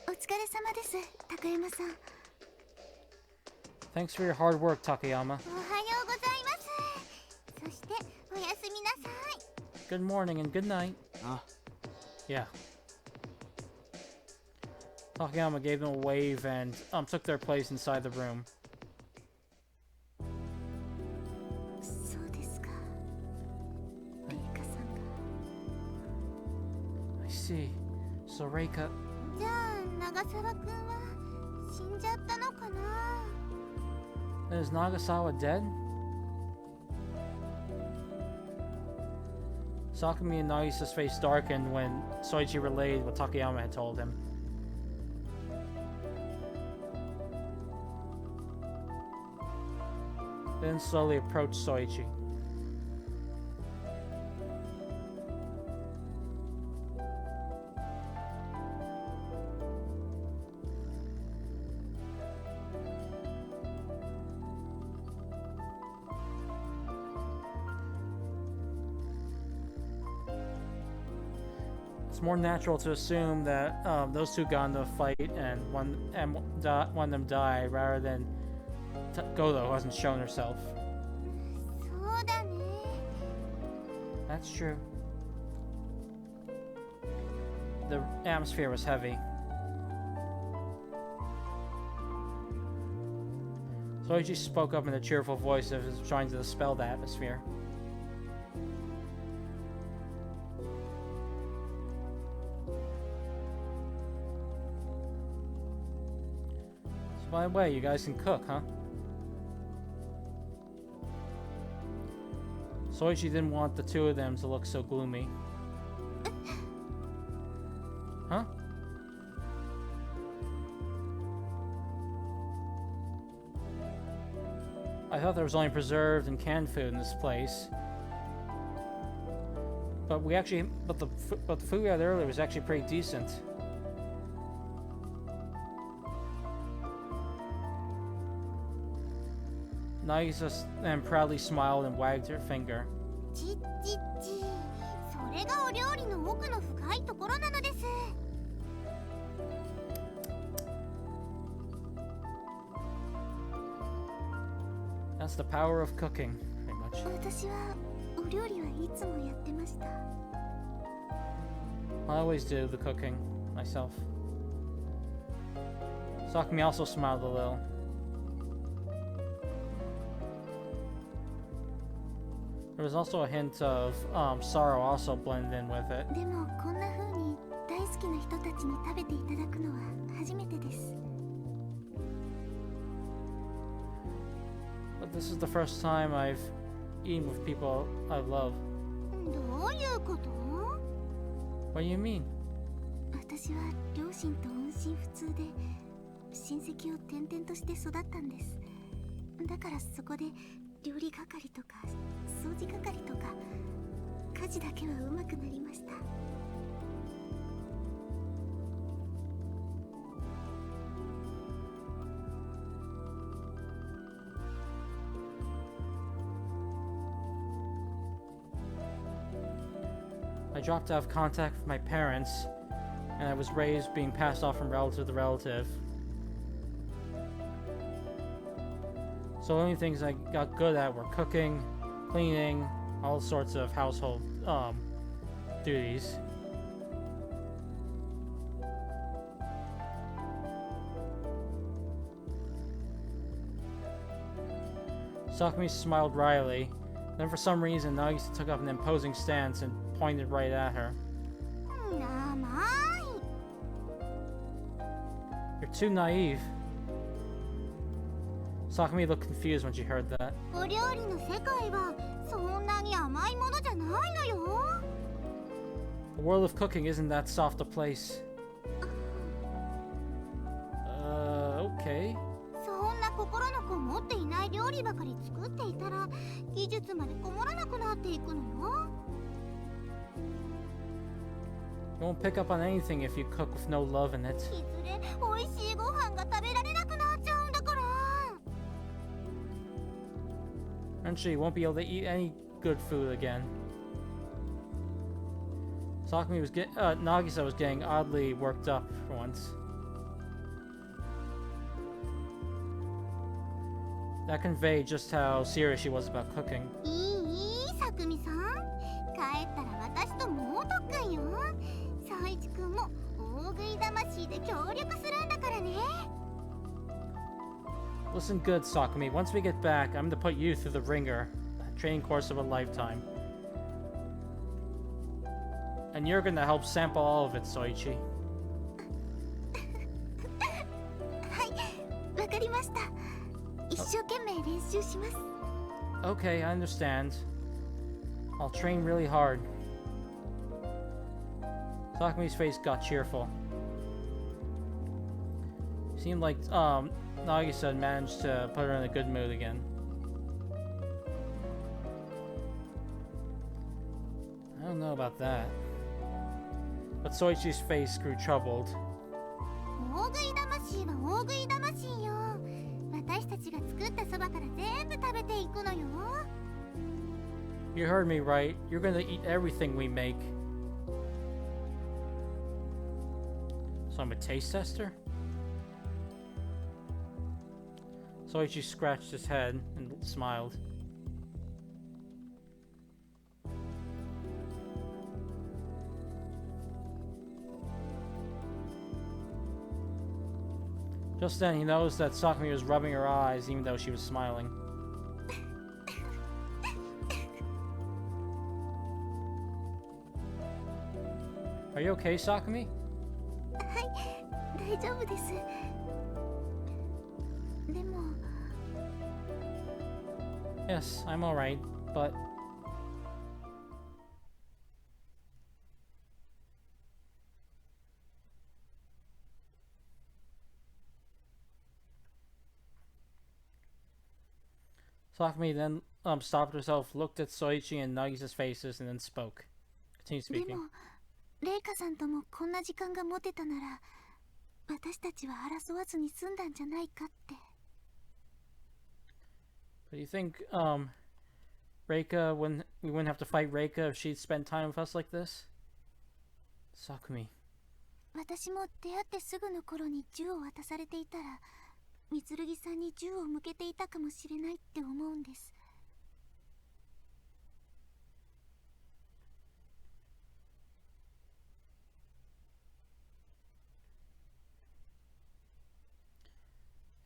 Speaker 3: お疲れ様です、高山さん。
Speaker 1: Thanks for your hard work, Takayama.
Speaker 3: おはようございます。そしておやすみなさい。
Speaker 1: Good morning and good night.
Speaker 2: あ
Speaker 1: Yeah. Takayama gave them a wave and took their place inside the room.
Speaker 3: そうですか。レイカさんが。
Speaker 1: I see. So Reika...
Speaker 3: じゃあ長澤くんは死んじゃったのかな。
Speaker 1: Is Nagasawa dead? Sakumi and Nagisa's face darkened when Soichi relayed what Takayama had told him. Then slowly approached Soichi. It's more natural to assume that those two got into a fight and one of them died rather than Godo, who hasn't shown herself.
Speaker 3: そうだね。
Speaker 1: That's true. The atmosphere was heavy. Soichi spoke up in a cheerful voice as if he was trying to dispel the atmosphere. So by the way, you guys can cook, huh? Soichi didn't want the two of them to look so gloomy. Huh? I thought there was only preserved and canned food in this place. But the food we had earlier was actually pretty decent. Nagisa then proudly smiled and wagged her finger.
Speaker 3: ちっちっち。それがお料理の奥の深いところなのです。
Speaker 1: That's the power of cooking, pretty much.
Speaker 3: 私はお料理はいつもやってました。
Speaker 1: I always do the cooking myself. Sakumi also smiled a little. There was also a hint of sorrow also blended in with it.
Speaker 3: でもこんな風に大好きな人たちに食べていただくのは初めてです。
Speaker 1: But this is the first time I've eaten with people I love.
Speaker 3: どういうこと？
Speaker 1: What do you mean?
Speaker 3: 私は両親と音信不通で親戚を転々として育ったんです。だからそこで料理係とか掃除係とか家事だけは上手くなりました。
Speaker 1: I dropped out of contact with my parents, and I was raised being passed off from relative to relative. So the only things I got good at were cooking, cleaning, all sorts of household duties. Sakumi smiled wryly. Then for some reason, Nagisa took up an imposing stance and pointed right at her.
Speaker 3: 甘い。
Speaker 1: You're too naive. Sakumi looked confused when she heard that.
Speaker 3: お料理の世界はそんなに甘いものじゃないのよ。
Speaker 1: The world of cooking isn't that soft a place. Okay.
Speaker 3: そんな心のこもっていない料理ばかり作っていたら技術までこもらなくなっていくのよ。
Speaker 1: You won't pick up on anything if you cook with no love in it.
Speaker 3: いずれ美味しいご飯が食べられなくなっちゃうんだから。
Speaker 1: Eventually, you won't be able to eat any good food again. Nagisa was getting oddly worked up for once. That conveyed just how serious she was about cooking.
Speaker 3: いいさくみさん、帰ったら私と猛特訓よ。宗一くんも大食い魂で協力するんだからね。
Speaker 1: Listen good, Sakumi. Once we get back, I'm going to put you through the ringer, a training course of a lifetime. And you're going to help sample all of it, Soichi.
Speaker 3: はい、わかりました。一生懸命練習します。
Speaker 1: Okay, I understand. I'll train really hard. Sakumi's face got cheerful. Seemed like Nagisa had managed to put her in a good mood again. I don't know about that. But Soichi's face grew troubled.
Speaker 3: 大食い魂は大食い魂よ。私たちが作ったそばから全部食べていくのよ。
Speaker 1: You heard me right. You're gonna eat everything we make. So I'm a taste tester? Soichi scratched his head and smiled. Just then, he noticed that Sakumi was rubbing her eyes even though she was smiling. Are you okay, Sakumi?
Speaker 3: はい、大丈夫です。でも
Speaker 1: Yes, I'm alright, but... Sakumi then stopped herself, looked at Soichi and Nagisa's faces, and then spoke. Continue
Speaker 3: で
Speaker 1: speaking.
Speaker 3: もレイカさんともこんな時間が持てたなら私たちは争わずに済んだんじゃないかって。
Speaker 1: But you think, we wouldn't have to fight Reika if she'd spent time with us like this? Sakumi.
Speaker 3: 私も出会ってすぐの頃に銃を渡されていたら三剣さんに銃を向けていたかもしれないって思うんです。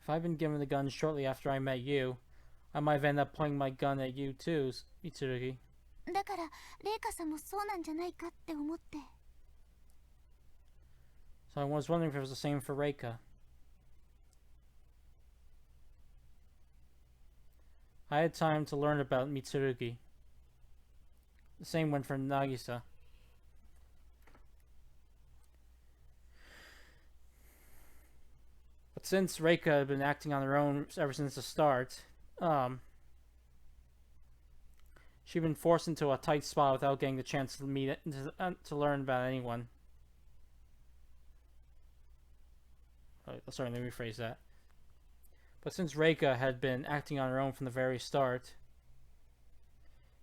Speaker 1: If I'd been given the gun shortly after I met you, I might have ended up pointing my gun at you too, Mitsurugi.
Speaker 3: だからレイカさんもそうなんじゃないかって思って。
Speaker 1: So I was wondering if it was the same for Reika. I had time to learn about Mitsurugi. The same went for Nagisa. But since Reika had been acting on her own ever since the start, she'd been forced into a tight spot without getting the chance to meet to learn about anyone. Sorry, let me rephrase that. But since Reika had been acting on her own from the very start,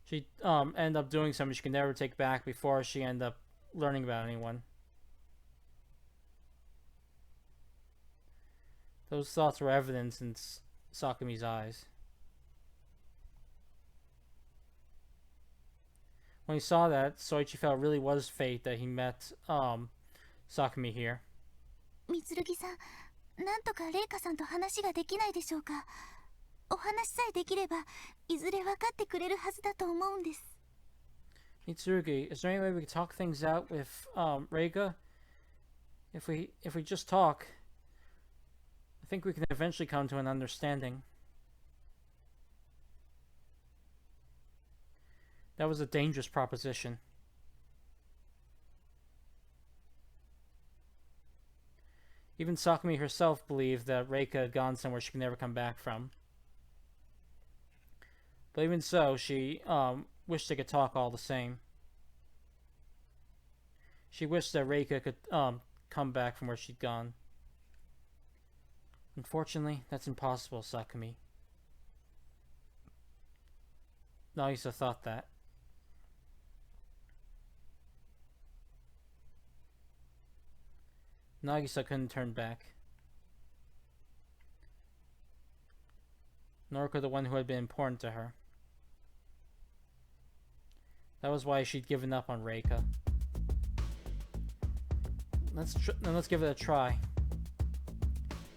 Speaker 1: she ended up doing something she could never take back before she ended up learning about anyone. Those thoughts were evident in Sakumi's eyes. When he saw that, Soichi felt it really was fate that he met Sakumi here.
Speaker 3: 三剣さん、なんとかレイカさんと話ができないでしょうか。お話さえできればいずれ分かってくれるはずだと思うんです。
Speaker 1: Mitsurugi, is there any way we could talk things out with Reika? If we just talk, I think we can eventually come to an understanding. That was a dangerous proposition. Even Sakumi herself believed that Reika had gone somewhere she could never come back from. But even so, she wished they could talk all the same. She wished that Reika could come back from where she'd gone. Unfortunately, that's impossible, Sakumi. Nagisa thought that. Nagisa couldn't turn back. Nor could the one who had been important to her. That was why she'd given up on Reika. Let's give it a try.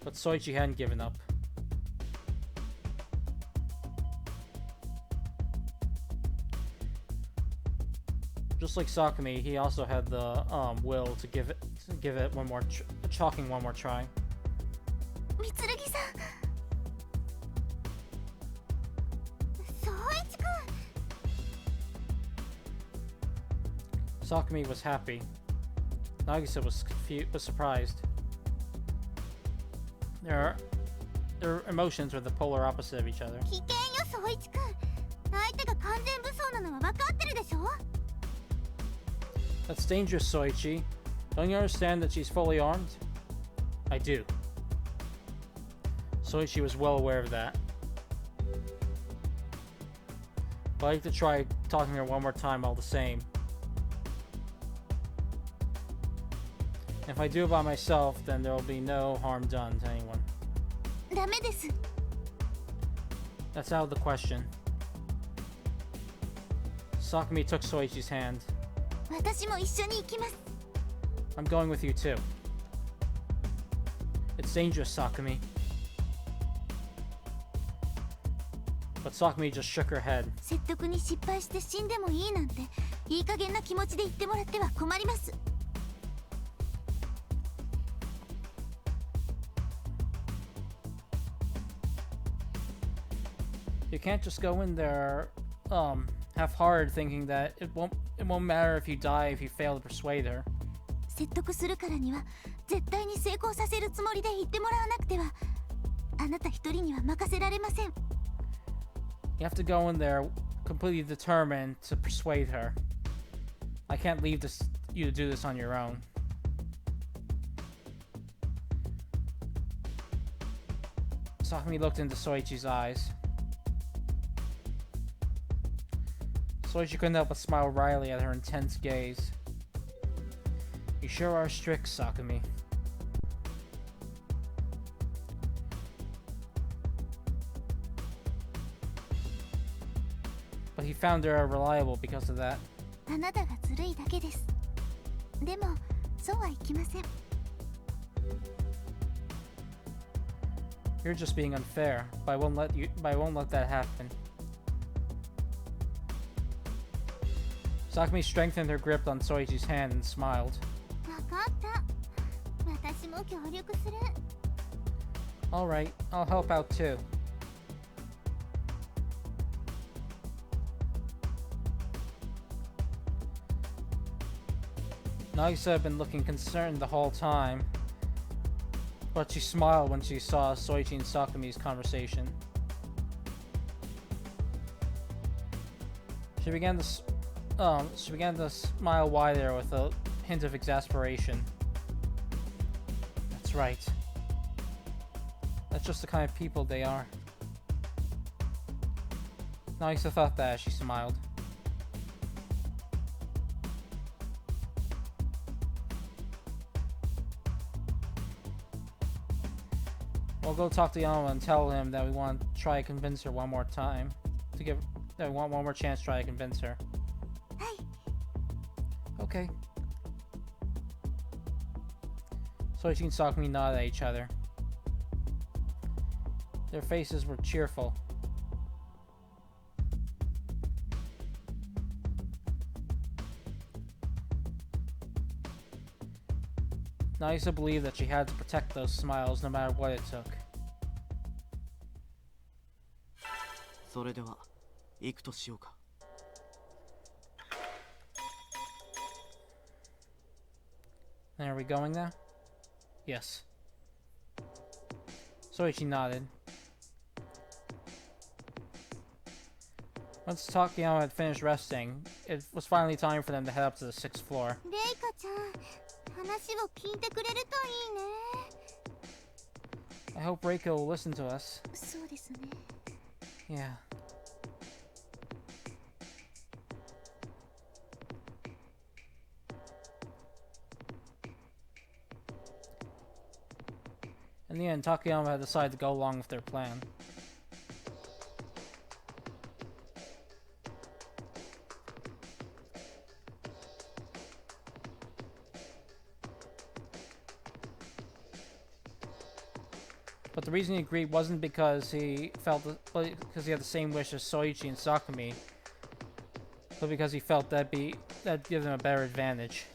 Speaker 1: But Soichi hadn't given up. Just like Sakumi, he also had the will to give it one more chalking one more try.
Speaker 3: Mitsurugi-san. Soichi-kun.
Speaker 1: Sakumi was happy. Nagisa was surprised. Their emotions were the polar opposite of each other.
Speaker 3: 危険よ、ソイチ君。相手が完全武装なのは分かってるでしょ?
Speaker 1: That's dangerous, Soichi. Don't you understand that she's fully armed? I do. Soichi was well aware of that. But I'd like to try talking to her one more time all the same. If I do it by myself, then there will be no harm done to anyone.
Speaker 3: ダメです。
Speaker 1: That's out of the question. Sakumi took Soichi's hand.
Speaker 3: 私も一緒に行きます。
Speaker 1: I'm going with you too. It's dangerous, Sakumi. But Sakumi just shook her head.
Speaker 3: 説得に失敗して死んでもいいなんて、いい加減な気持ちで言ってもらっては困ります。
Speaker 1: You can't just go in there half-hearted thinking that it won't matter if you die if you fail to persuade her.
Speaker 3: 説得するからには絶対に成功させるつもりで言ってもらわなくてはあなた一人には任せられません。
Speaker 1: You have to go in there completely determined to persuade her. I can't leave you to do this on your own. Sakumi looked into Soichi's eyes. Soichi couldn't help but smile wryly at her intense gaze. You sure are strict, Sakumi. But he found her reliable because of that.
Speaker 3: あなたがずるいだけです。でもそうはいきません。
Speaker 1: You're just being unfair, but I won't let that happen. Sakumi strengthened her grip on Soichi's hand and smiled.
Speaker 3: わかった。私も協力する。
Speaker 1: Alright, I'll help out too. Nagisa had been looking concerned the whole time, but she smiled when she saw Soichi and Sakumi's conversation. She began to smile wider with a hint of exasperation. That's right. That's just the kind of people they are. Nagisa thought that as she smiled. We'll go talk to Yama and tell him that we want to try to convince her one more time. That we want one more chance to try to convince her.
Speaker 3: はい。
Speaker 1: Okay. Soichi and Sakumi nodded at each other. Their faces were cheerful. Nagisa believed that she had to protect those smiles no matter what it took.
Speaker 2: それでは行くとしようか。
Speaker 1: And are we going now? Yes. Soichi nodded. Once Takayama had finished resting, it was finally time for them to head up to the 6th floor.
Speaker 3: レイカちゃん、話を聞いてくれるといいね。
Speaker 1: I hope Reiko will listen to us.
Speaker 3: そうですね。
Speaker 1: Yeah. In the end, Takayama had decided to go along with their plan. But the reason he agreed wasn't because he because he had the same wish as Soichi and Sakumi, but because he felt that'd give them a better advantage.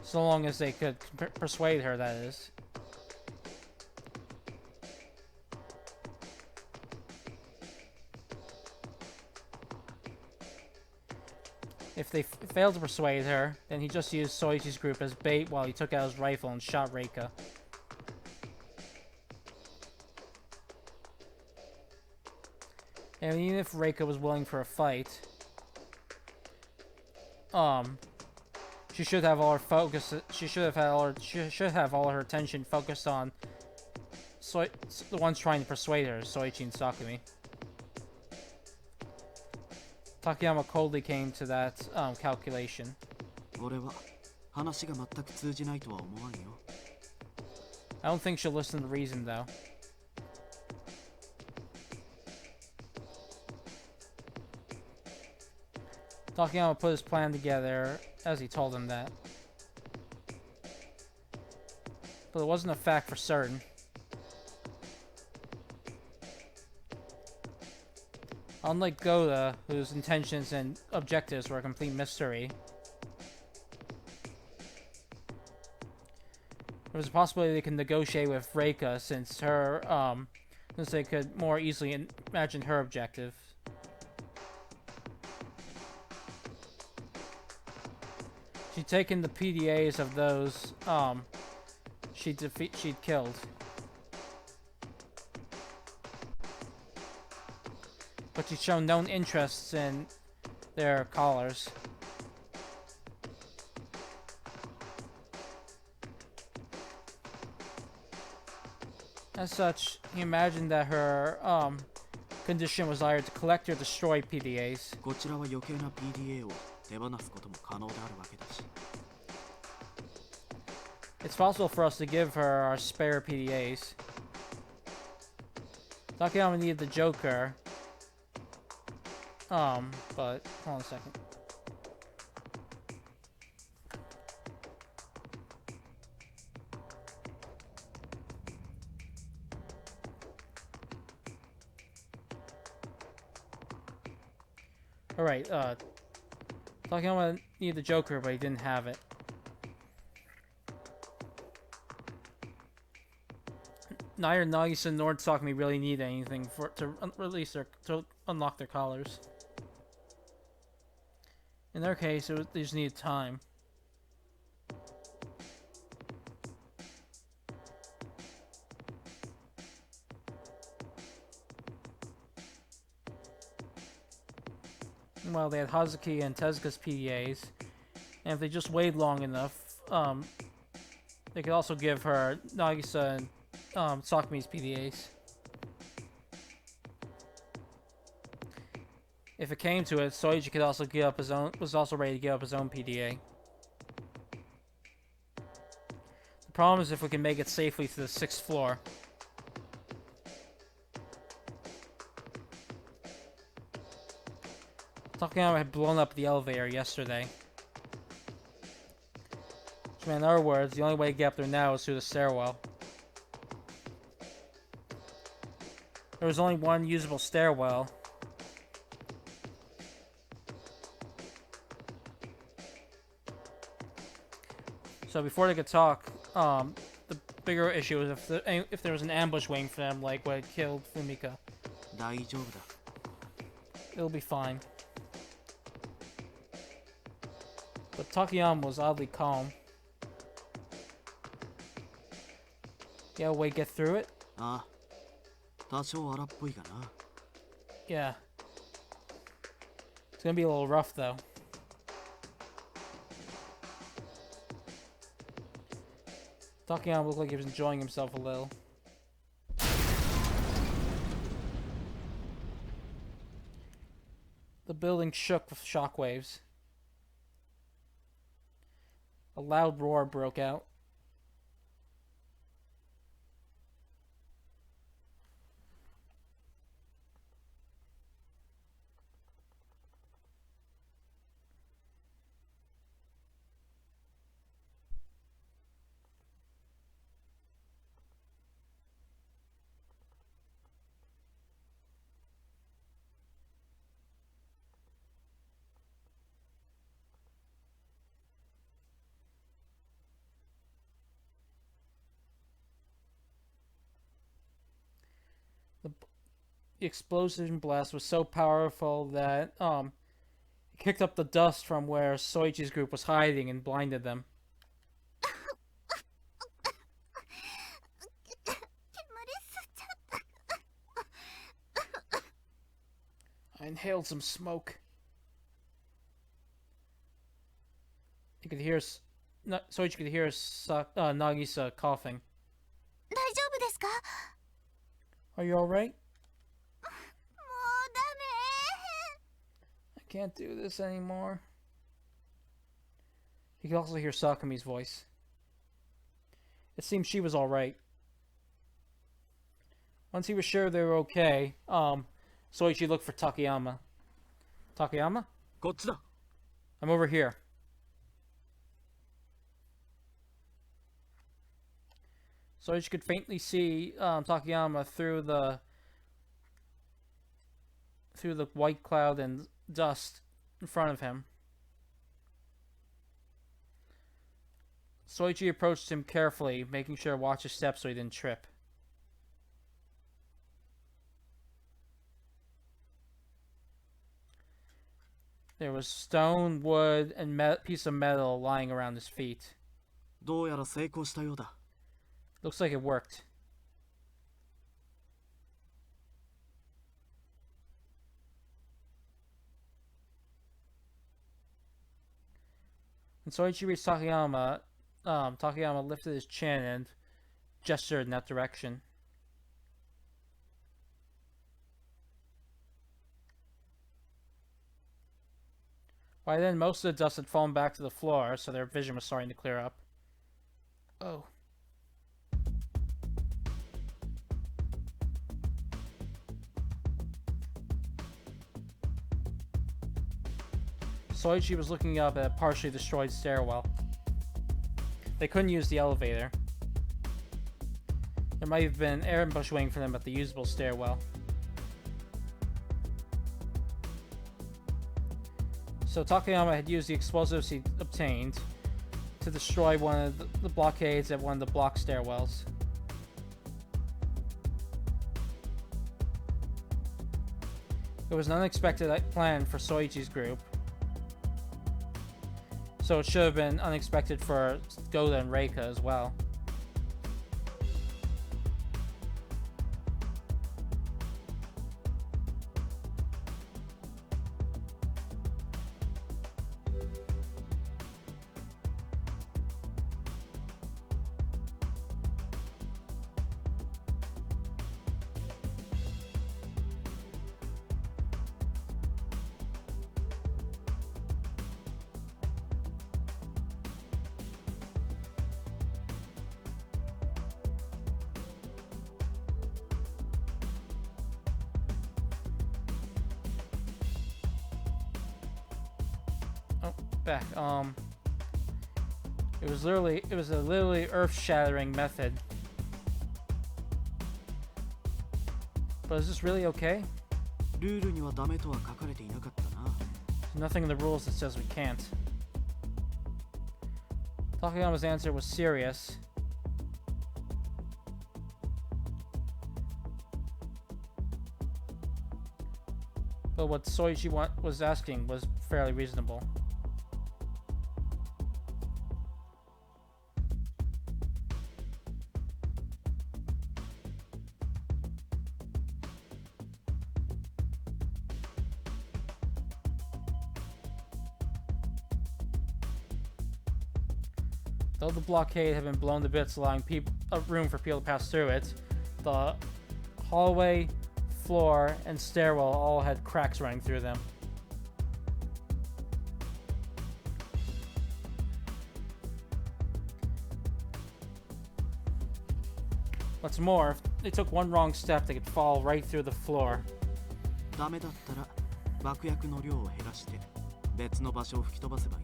Speaker 1: So long as they could persuade her, that is. If they failed to persuade her, then he just used Soichi's group as bait while he took out his rifle and shot Reika. And even if Reika was willing for a fight, she should have all her focus. She should have all her attention focused on the ones trying to persuade her, Soichi and Sakumi. Takayama coldly came to that calculation.
Speaker 2: 俺は話が全く通じないとは思わんよ。
Speaker 1: I don't think she'll listen to reason, though. Takayama put his plan together as he told him that. But it wasn't a fact for certain. Unlike Goda, whose intentions and objectives were a complete mystery, there was a possibility they could negotiate with Reika since they could more easily imagine her objective. She'd taken the PDAs of those she'd killed. But she'd shown no interests in their collars. As such, he imagined that her condition was either to collect or destroy PDAs.
Speaker 2: こちらは余計な PDA を手放すことも可能であるわけだし。
Speaker 1: It's possible for us to give her our spare PDAs. Takayama needed the Joker. But hold on a second. Alright, Takayama needed the Joker, but he didn't have it. Neither Nagisa nor Sakumi really need anything to unlock their collars. In their case, they just needed time. Meanwhile, they had Hazuki and Tezuka's PDAs, and if they just waited long enough, they could also give her Nagisa and Sakumi's PDAs. If it came to it, Soichi could also was also ready to give up his own PDA. The problem is if we can make it safely to the 6th floor. Takayama had blown up the elevator yesterday. Which meant, in other words, the only way to get up there now is through the stairwell. There was only one usable stairwell. So before they could talk, the bigger issue was if there was an ambush waiting for them, like what had killed Fumika.
Speaker 2: 大丈夫だ。
Speaker 1: It'll be fine. But Takayama was oddly calm. You have a way to get through it?
Speaker 2: ああ、多少荒っぽいかな。
Speaker 1: Yeah. It's gonna be a little rough, though. Takayama looked like he was enjoying himself a little. The building shook with shockwaves. A loud roar broke out. The explosion blast was so powerful that it kicked up the dust from where Soichi's group was hiding and blinded them. I inhaled some smoke. You could hear Soichi could hear Nagisa coughing.
Speaker 3: 大丈夫ですか？
Speaker 1: Are you alright?
Speaker 3: もうダ
Speaker 1: I can't do this anymore. You could also hear Sakami's voice. It seemed she was alright. Once he was sure they were okay, Soichi looked for Takayama. Takayama?
Speaker 2: こっちだ。
Speaker 1: I'm over here. Soichi could faintly see Takayama through the white cloud and dust in front of him. Soichi approached him carefully, making sure to watch his steps so he didn't trip. There was stone, wood, and piece of metal lying around his feet.
Speaker 2: どうやら成功したようだ。
Speaker 1: Looks like it worked. When Soichi reached Takayama, Takayama lifted his chin and gestured in that direction. By then, most of the dust had fallen back to the floor, so their vision was starting to clear up. Oh. Soichi was looking up at a partially destroyed stairwell. They couldn't use the elevator. There might have been ambush waiting for them at the usable stairwell. So Takayama had used the explosives he obtained to destroy one of the blockades at one of the block stairwells. It was an unexpected plan for Soichi's group, so it should have been unexpected for Goda and Reika as well. Back. It was a literally earth-shattering method. But is this really okay?
Speaker 2: ルールにはダメとは書かれていなかったな。
Speaker 1: There's nothing in the rules that says we can't. Takayama's answer was serious. But what Soichi was asking was fairly reasonable. Though the blockade had been blown to bits, allowing room for people to pass through it, the hallway, floor, and stairwell all had cracks running through them. What's more, if they took one wrong step, they could fall right through the floor.
Speaker 2: ダメだったら爆薬の量を減らして別の場所を吹き飛ばせばいい。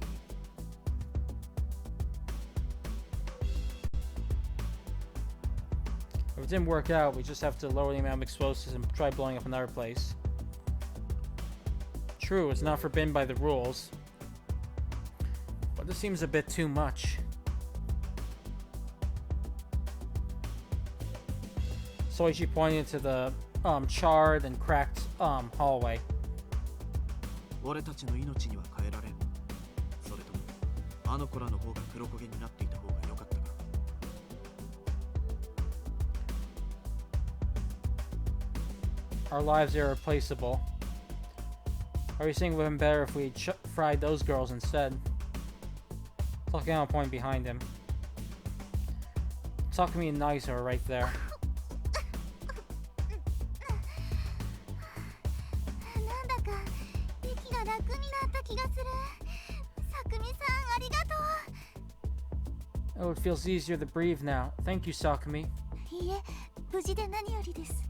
Speaker 1: If it didn't work out, we just have to lower the amount of explosives and try blowing up another place. True, it's not forbidden by the rules, but this seems a bit too much. Soichi pointed to the charred and cracked hallway.
Speaker 2: 俺たちの命には変えられん。それともあの子らの方が黒焦げになっていた方が良かったか。
Speaker 1: Our lives are irreplaceable. Are you saying it would have been better if we fried those girls instead? Talking on a point behind him. Takumi and Nagisa are right there.
Speaker 3: なんだか息が楽になった気がする。さくみさん、ありがとう。
Speaker 1: Oh, it feels easier to breathe now. Thank you, Sakumi.
Speaker 3: いいえ、無事で何よりです。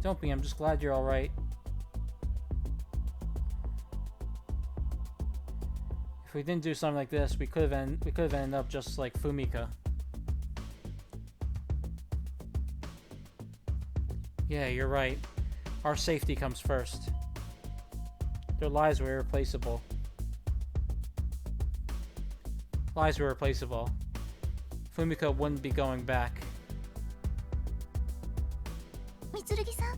Speaker 1: Don't be, I'm just glad you're alright. If we didn't do something like this, we could have ended up just like Fumika. Yeah, you're right. Our safety comes first. Their lives were irreplaceable. Lives were irreplaceable. Fumika wouldn't be going back.
Speaker 3: みつるぎさん、ど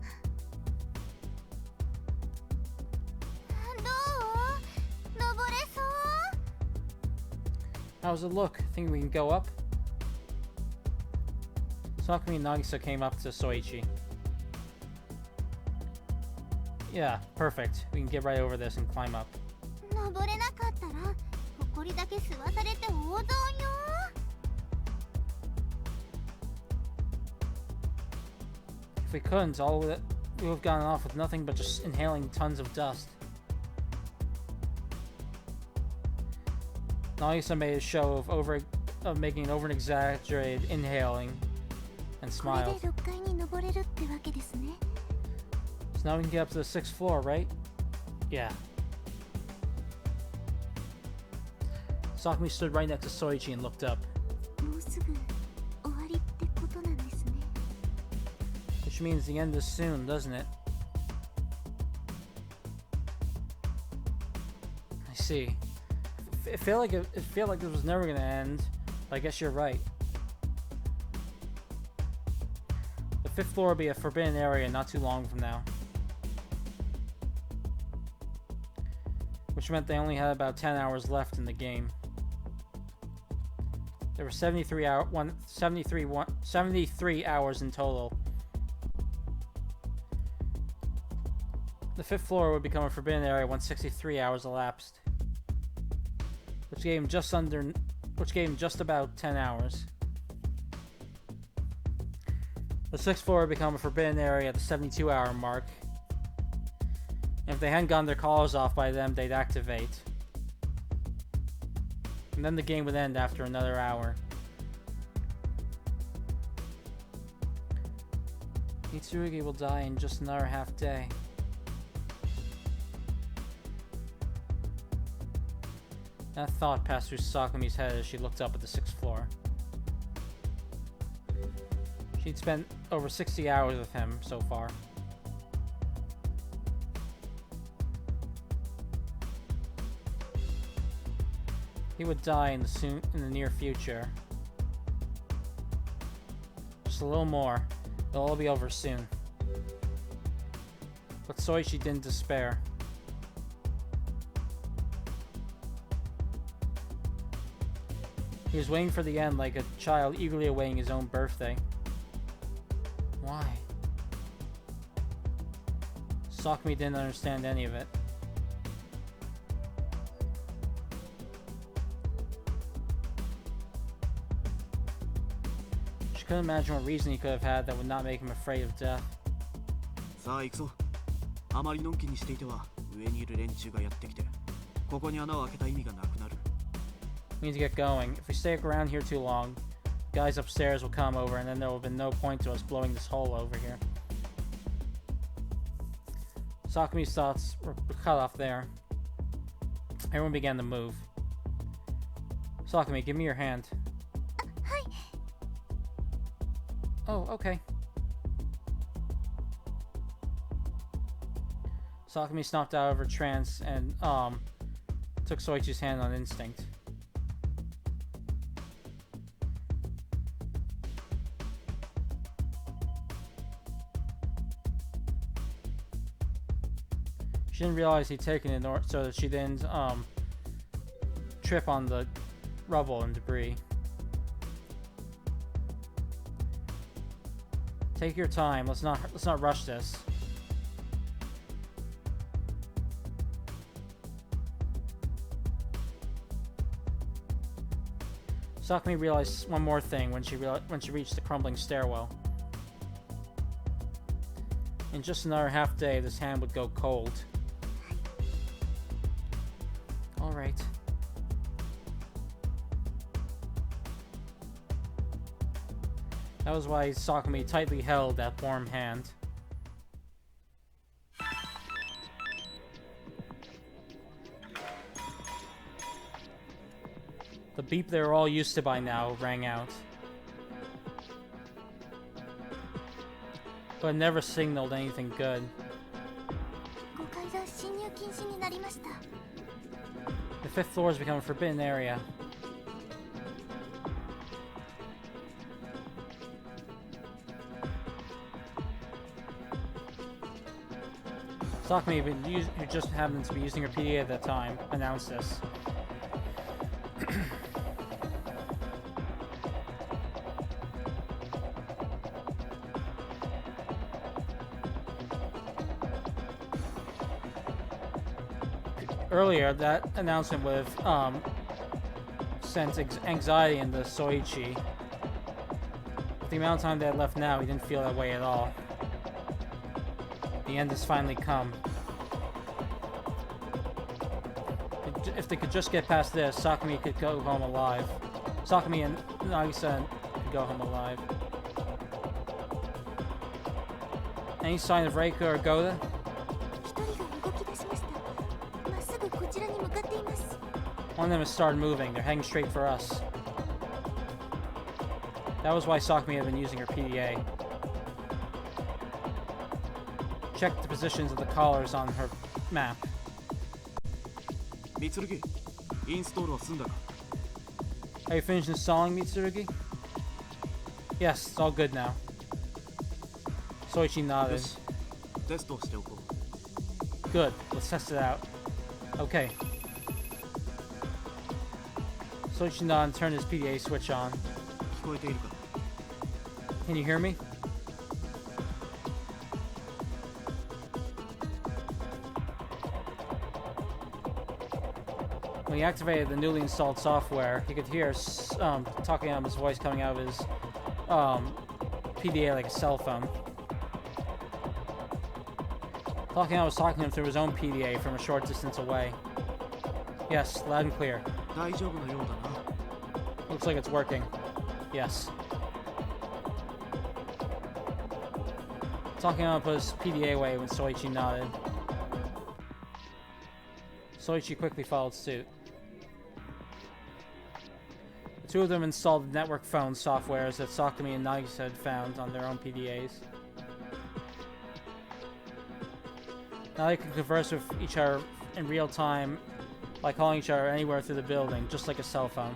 Speaker 3: う？登れそう？
Speaker 1: How's it look? Think we can go up? Sakumi and Nagisa came up to Soichi. Yeah, perfect. We can get right over this and climb up.
Speaker 3: 登れなかったら、埃だけ吸わされて大損よ。
Speaker 1: If we couldn't, all we would have gotten off with nothing but just inhaling tons of dust. Nagisa made a show of making over an exaggerated inhaling and
Speaker 3: これ
Speaker 1: smiled.
Speaker 3: で6階に登れるってわけですね。
Speaker 1: So now we can get up to the 6th floor, right? Yeah. Sakumi stood right next to Soichi and looked up,
Speaker 3: もうすぐ終わりってことなんですね。
Speaker 1: which means the end is soon, doesn't it? I see. It felt like this was never gonna end, but I guess you're right. The 5th floor will be a forbidden area not too long from now. Which meant they only had about 10 hours left in the game. There were 73 hours in total. The 5th floor would become a forbidden area once 63 hours elapsed, which gave him just about 10 hours. The 6th floor would become a forbidden area at the 72-hour mark. And if they hadn't gotten their collars off by then, they'd activate. And then the game would end after another hour. Mitsurugi will die in just another half day. That thought passed through Sakumi's head as she looked up at the 6th floor. She'd spent over 60 hours with him so far. He would die in the near future. Just a little more. It'll all be over soon. But Soichi didn't despair. He was waiting for the end like a child eagerly awaiting his own birthday. Why? Sakumi didn't understand any of it. She couldn't imagine what reason he could have had that would not make him afraid of death.
Speaker 2: さあ行くぞ。あまりのんきにしていては上にいる連中がやってきて、ここに穴を開けた意味がなくなる。
Speaker 1: We need to get going. If we stay around here too long, guys upstairs will come over and then there will have been no point to us blowing this hole over here. Sakumi's thoughts were cut off there. Everyone began to move. Sakumi, give me your hand.
Speaker 3: Hi.
Speaker 1: Oh, okay. Sakumi snapped out of her trance and took Soichi's hand on instinct. She didn't realize he'd taken it so that she didn't trip on the rubble and debris. Take your time. Let's not rush this. Sakumi realized one more thing when she reached the crumbling stairwell. In just another half day, this hand would go cold. All right. That was why Sakumi tightly held that warm hand. The beep they were all used to by now rang out. But it never signaled anything good. The 5th floor has become a forbidden area. Sakumi, who just happened to be using her PDA at that time, announced this. Earlier, that announcement would have sent anxiety into Soichi. With the amount of time they had left now, he didn't feel that way at all. The end has finally come. If they could just get past this, Sakumi could go home alive. Sakumi and Nagisa could go home alive. Any sign of Reiko or Goda? One of them has started moving. They're heading straight for us. That was why Sakumi had been using her PDA. Check the positions of the collars on her map.
Speaker 2: Mitsurugi, install は済んだか?
Speaker 1: Are you finished installing, Mitsurugi? Yes, it's all good now. Soichi nodded.
Speaker 2: よし、テストをしておこう。
Speaker 1: Good, let's test it out. Okay. Soichi nodded and turned his PDA switch on.
Speaker 2: 聞こえているか?
Speaker 1: Can you hear me? When he activated the newly installed software, he could hear Takayama's voice coming out of his PDA like a cell phone. Takayama was talking to him through his own PDA from a short distance away. Yes, loud and clear.
Speaker 2: 大丈夫のようだな。
Speaker 1: Looks like it's working. Yes. Takayama put his PDA away when Soichi nodded. Soichi quickly followed suit. The two of them installed the network phone softwares that Sakumi and Nagisa had found on their own PDAs. Now they can converse with each other in real time by calling each other anywhere through the building, just like a cell phone.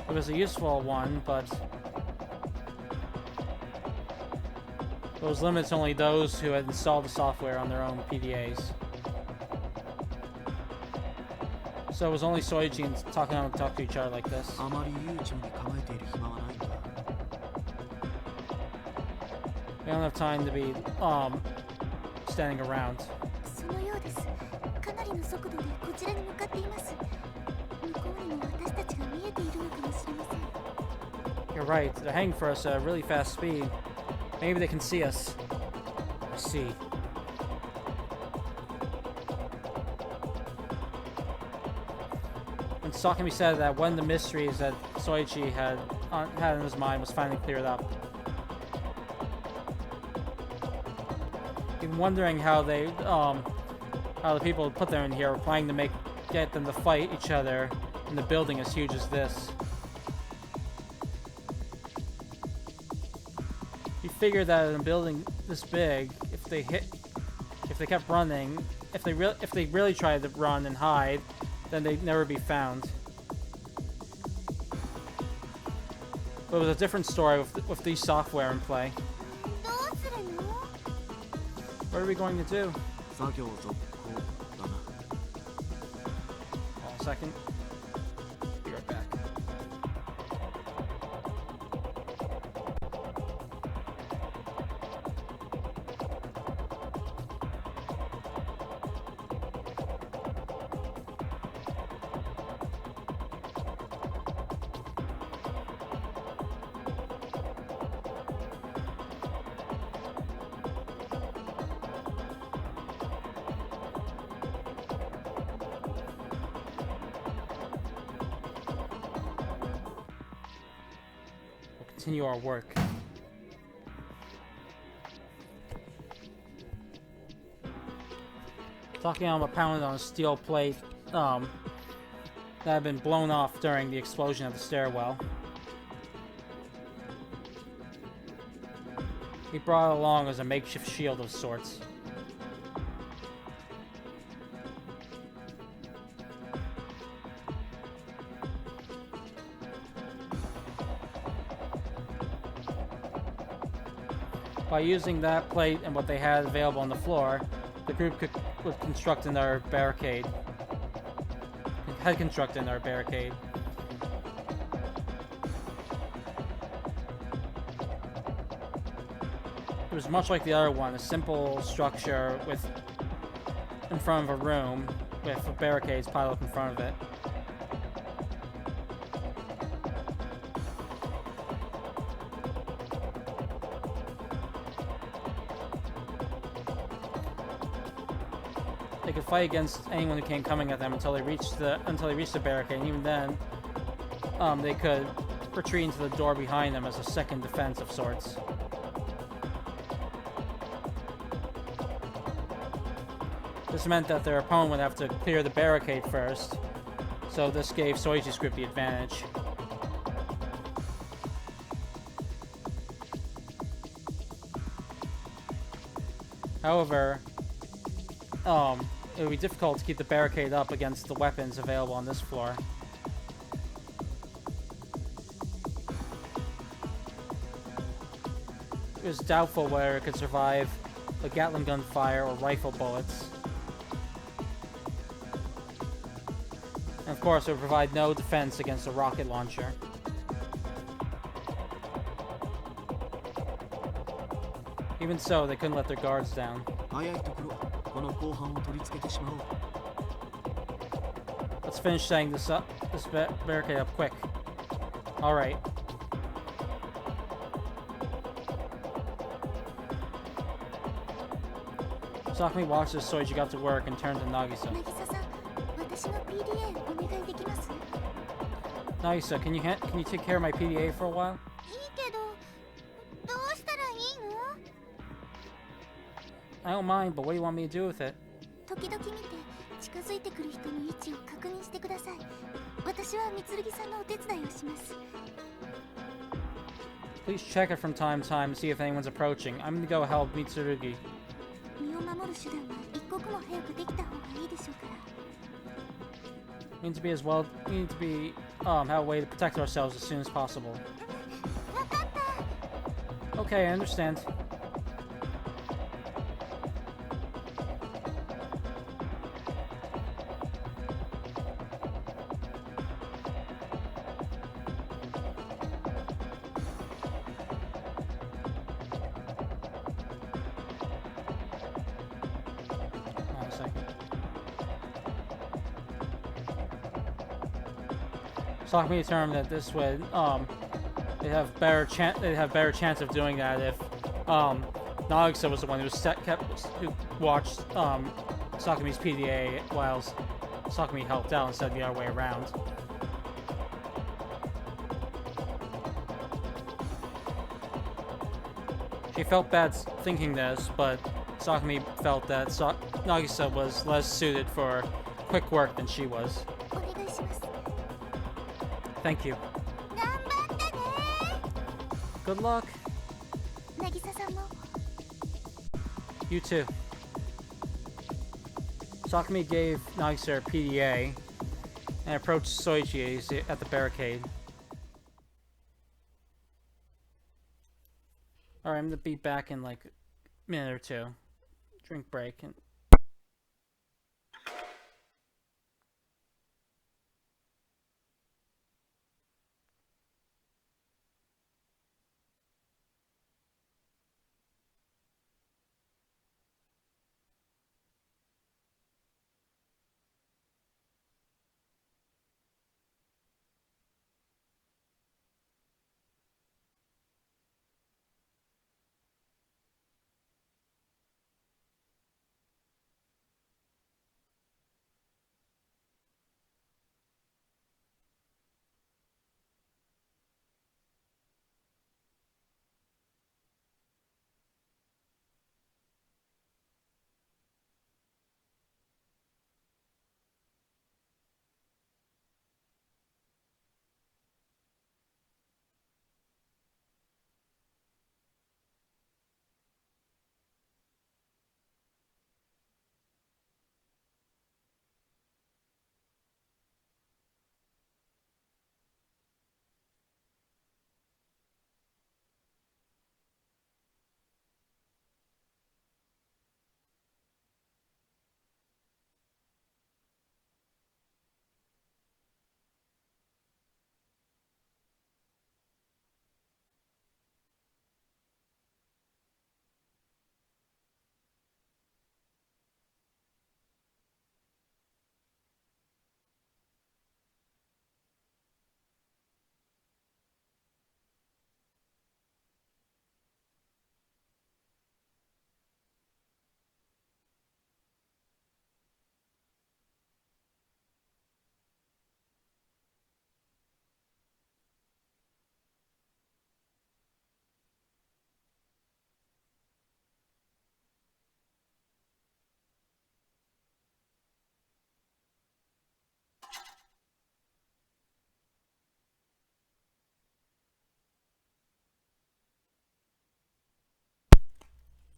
Speaker 1: It was a useful one, but it was limited to only those who had installed the software on their own PDAs. So it was only Soichi and Takayama to talk to each other like this.
Speaker 2: あまり悠長に構えている暇はないんだ。
Speaker 1: We don't have time to be standing around.
Speaker 3: そのようです。かなりの速度でこちらに向かっています。向こうにも私たちが見えているのかもしれません。
Speaker 1: You're right. They're heading for us at a really fast speed. Maybe they can see us. I see. And Sakumi said that one of the mysteries that Soichi had in his mind was finally cleared up. He'd been wondering how the people who put them in here were planning to get them to fight each other in a building as huge as this. He figured that in a building this big, if they kept running, if they really tried to run and hide, then they'd never be found. But it was a different story with the software in play.
Speaker 3: どうするの？
Speaker 1: What are we going to do?
Speaker 2: 作業続行だな。
Speaker 1: Hold on a second. Be right back. Continue our work. Talking on a pounded on a steel plate that had been blown off during the explosion at the stairwell. He brought it along as a makeshift shield of sorts. By using that plate and what they had available on the floor, the group would construct another barricade. Had constructed another barricade. It was much like the other one, a simple structure in front of a room with barricades piled up in front of it. They could fight against anyone who came coming at them until they reached the barricade, and even then, they could retreat into the door behind them as a second defense of sorts. This meant that their opponent would have to clear the barricade first, so this gave Soichi's group the advantage. However, it would be difficult to keep the barricade up against the weapons available on this floor. It was doubtful whether it could survive a Gatling gun fire or rifle bullets. And of course, it would provide no defense against a rocket launcher. Even so, they couldn't let their guards down.
Speaker 2: 早いところこの後半を取り付けてしまおう。
Speaker 1: Let's finish setting this barricade up quick. Alright. Sakumi watched as Soichi got to work and turned to Nagisa.
Speaker 3: 渚さん、私の PDA お願いできます？
Speaker 1: Nagisa, can you take care of my PDA for a while?
Speaker 3: いいけど、どうしたらいいの？
Speaker 1: I don't mind, but what do you want me to do with it?
Speaker 3: 時々見て、近づいてくる人の位置を確認してください。私は三剣さんのお手伝いをします。
Speaker 1: Please check it from time to time to see if anyone's approaching. I'm gonna go help Mitsurugi.
Speaker 3: 身を守る手段は一刻も早くできた方がいいでしょうから。
Speaker 1: We need to have a way to protect ourselves as soon as possible.
Speaker 3: わかった。
Speaker 1: Okay, I understand. Hold on a second. Sakumi determined that this would they'd have better chance of doing that if Nagisa was the one who watched Sakumi's PDA while Sakumi helped out instead of the other way around. She felt bad thinking this, but Sakumi felt that Nagisa was less suited for quick work than she was.
Speaker 3: お願いします。
Speaker 1: Thank you.
Speaker 3: 頑張ってね。
Speaker 1: Good luck.
Speaker 3: 渚さんも。
Speaker 1: You too. Sakumi gave Nagisa her PDA and approached Soichi at the barricade. I'm gonna be back in like a minute or two. Drink break and.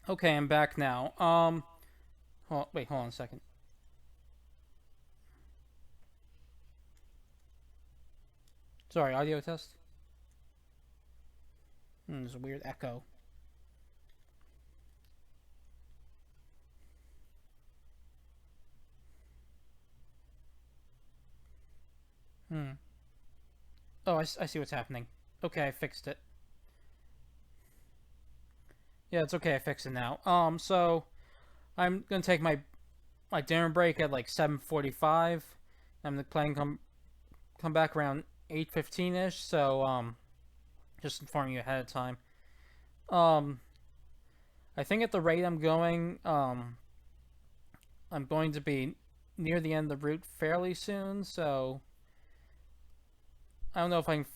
Speaker 1: Okay, I'm back now. Wait, hold on a second. Sorry, audio test. There's a weird echo. Oh, I see what's happening. Okay, I fixed it. Yeah, it's okay. I fixed it now. So I'm gonna take my dinner break at like 7:45. I'm gonna plan come back around 8:15 ish. So just informing you ahead of time. I think at the rate I'm going, I'm going to be near the end of the route fairly soon. So I don't know if I'm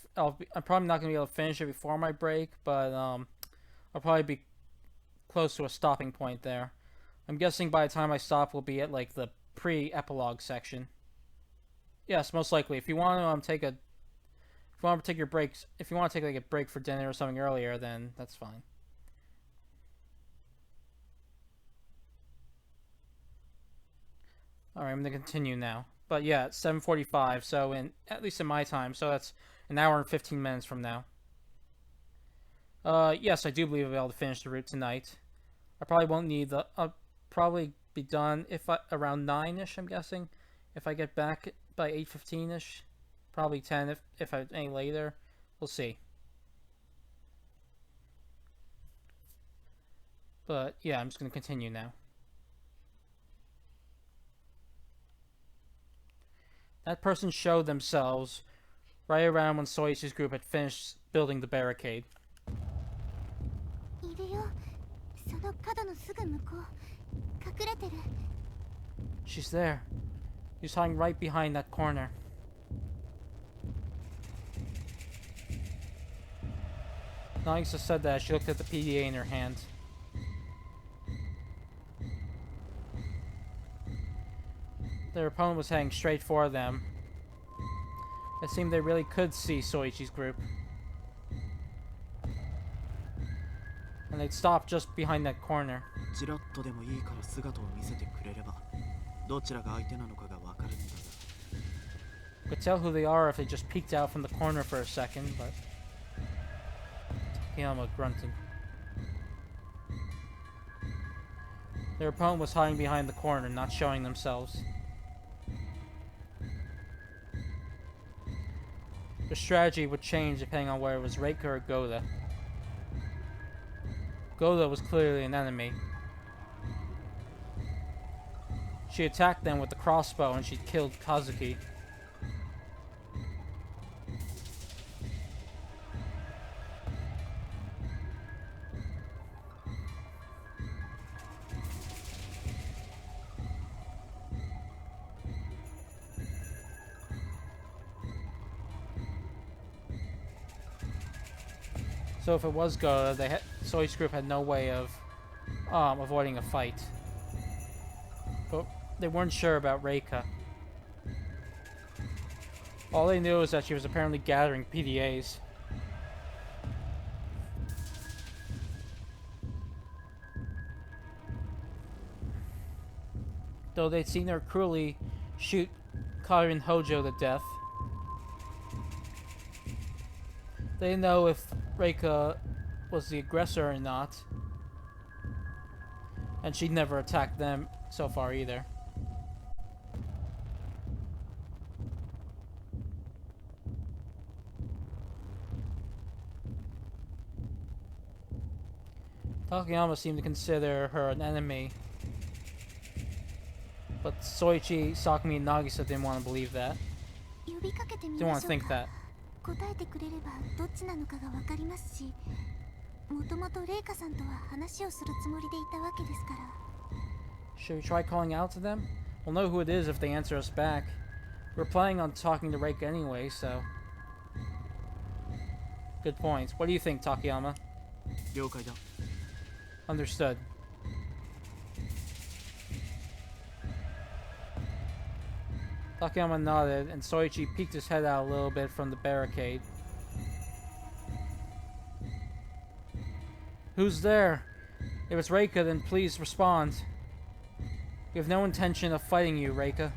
Speaker 1: probably not gonna be able to finish it before my break, but I'll probably be close to a stopping point there. I'm guessing by the time I stop, we'll be at like the pre-epilogue section. Yes, most likely. If you want to take your breaks, if you want to take like a break for dinner or something earlier, then that's fine. All right, I'm gonna continue now. But yeah, it's 7:45, so at least in my time, so that's an hour and 15 minutes from now. Yes, I do believe I'll be able to finish the route tonight. I probably won't need I'll probably be done around 9ish. I'm guessing, if I get back by 8:15ish, probably 10 if any later. We'll see. But yeah, I'm just gonna continue now. That person showed themselves right around when Soichi's group had finished building the barricade. She's there. She's hiding right behind that corner. Nagisa said that as she looked at the PDA in her hand. Their opponent was heading straight for them. It seemed they really could see Soichi's group. And they'd stop just behind that corner.
Speaker 2: ちらっとでもいいから姿を見せてくれれば、どちらが相手なのかがわかるんだが。
Speaker 1: Could tell who they are if they just peeked out from the corner for a second, but Takeyama grunted. Their opponent was hiding behind the corner, not showing themselves. Their strategy would change depending on whether it was Reika or Goda. Goda was clearly an enemy. She attacked them with the crossbow and she killed Kazuki. So if it was Goda, Soichi's group had no way of avoiding a fight. But they weren't sure about Reika. All they knew is that she was apparently gathering PDAs. Though they'd seen her cruelly shoot Karin Hojo to death, they didn't know if Reika was the aggressor or not. And she'd never attacked them so far either. Takayama seemed to consider her an enemy. But Soichi, Sakumi, and Nagisa didn't want to believe that. Didn't want to think that.
Speaker 3: 答えてくれればどっちなのかがわかりますし、もともとレイカさんとは話をするつもりでいたわけですから。
Speaker 1: Should we try calling out to them? We'll know who it is if they answer us back. We're planning on talking to Reika anyway, so... Good point. What do you think, Takayama?
Speaker 2: 了解だ。
Speaker 1: Understood. Takayama nodded, and Soichi peeked his head out a little bit from the barricade. Who's there? If it's Reika, then please respond. We have no intention of fighting you, Reika.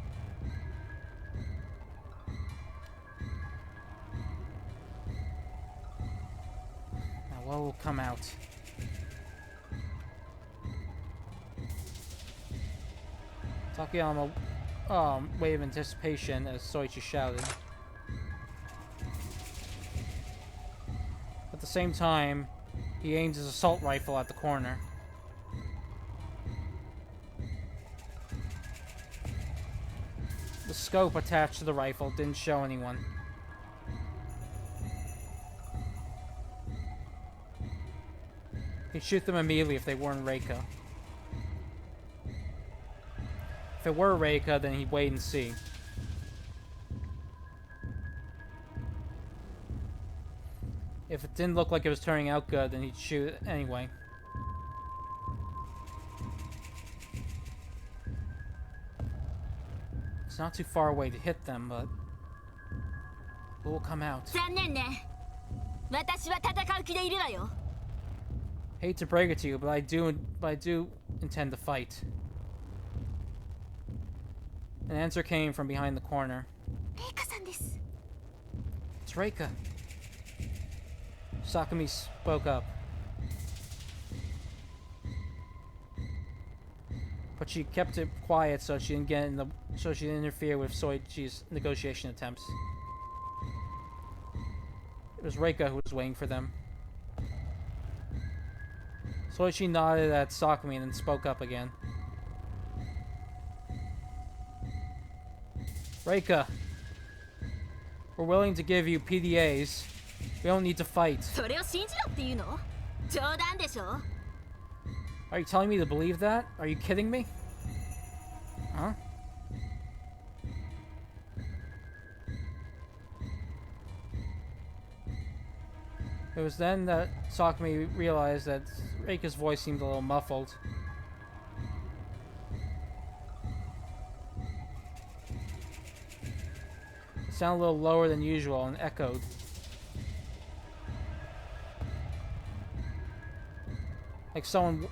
Speaker 1: Now what will come out? Takayama wave of anticipation as Soichi shouted. At the same time, he aimed his assault rifle at the corner. The scope attached to the rifle didn't show anyone. He'd shoot them immediately if they weren't Reika. If it were Reika, then he'd wait and see. If it didn't look like it was turning out good, then he'd shoot it anyway. It's not too far away to hit them, but what will come out?
Speaker 4: 残念ね。私は戦う気でいるわよ。
Speaker 1: Hate to break it to you, but I do intend to fight. An answer came from behind the corner.
Speaker 3: レイカさんです。
Speaker 1: It's Reika. Sakumi spoke up. But she kept it quiet so she didn't interfere with Soichi's negotiation attempts. It was Reika who was waiting for them. Soichi nodded at Sakumi and then spoke up again. Reika, we're willing to give you PDAs. We don't need to fight.
Speaker 4: それを信じろっていうの？冗談でしょ？
Speaker 1: Are you telling me to believe that? Are you kidding me? Huh? It was then that Sakumi realized that Reika's voice seemed a little muffled. It sounded a little lower than usual and echoed. Like someone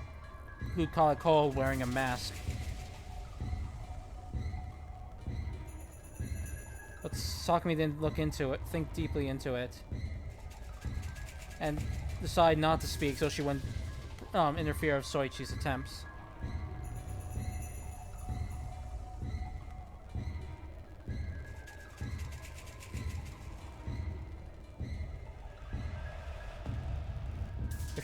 Speaker 1: who'd call it cold wearing a mask. But Sakumi didn't think deeply into it. And decided not to speak, so she wouldn't interfere with Soichi's attempts.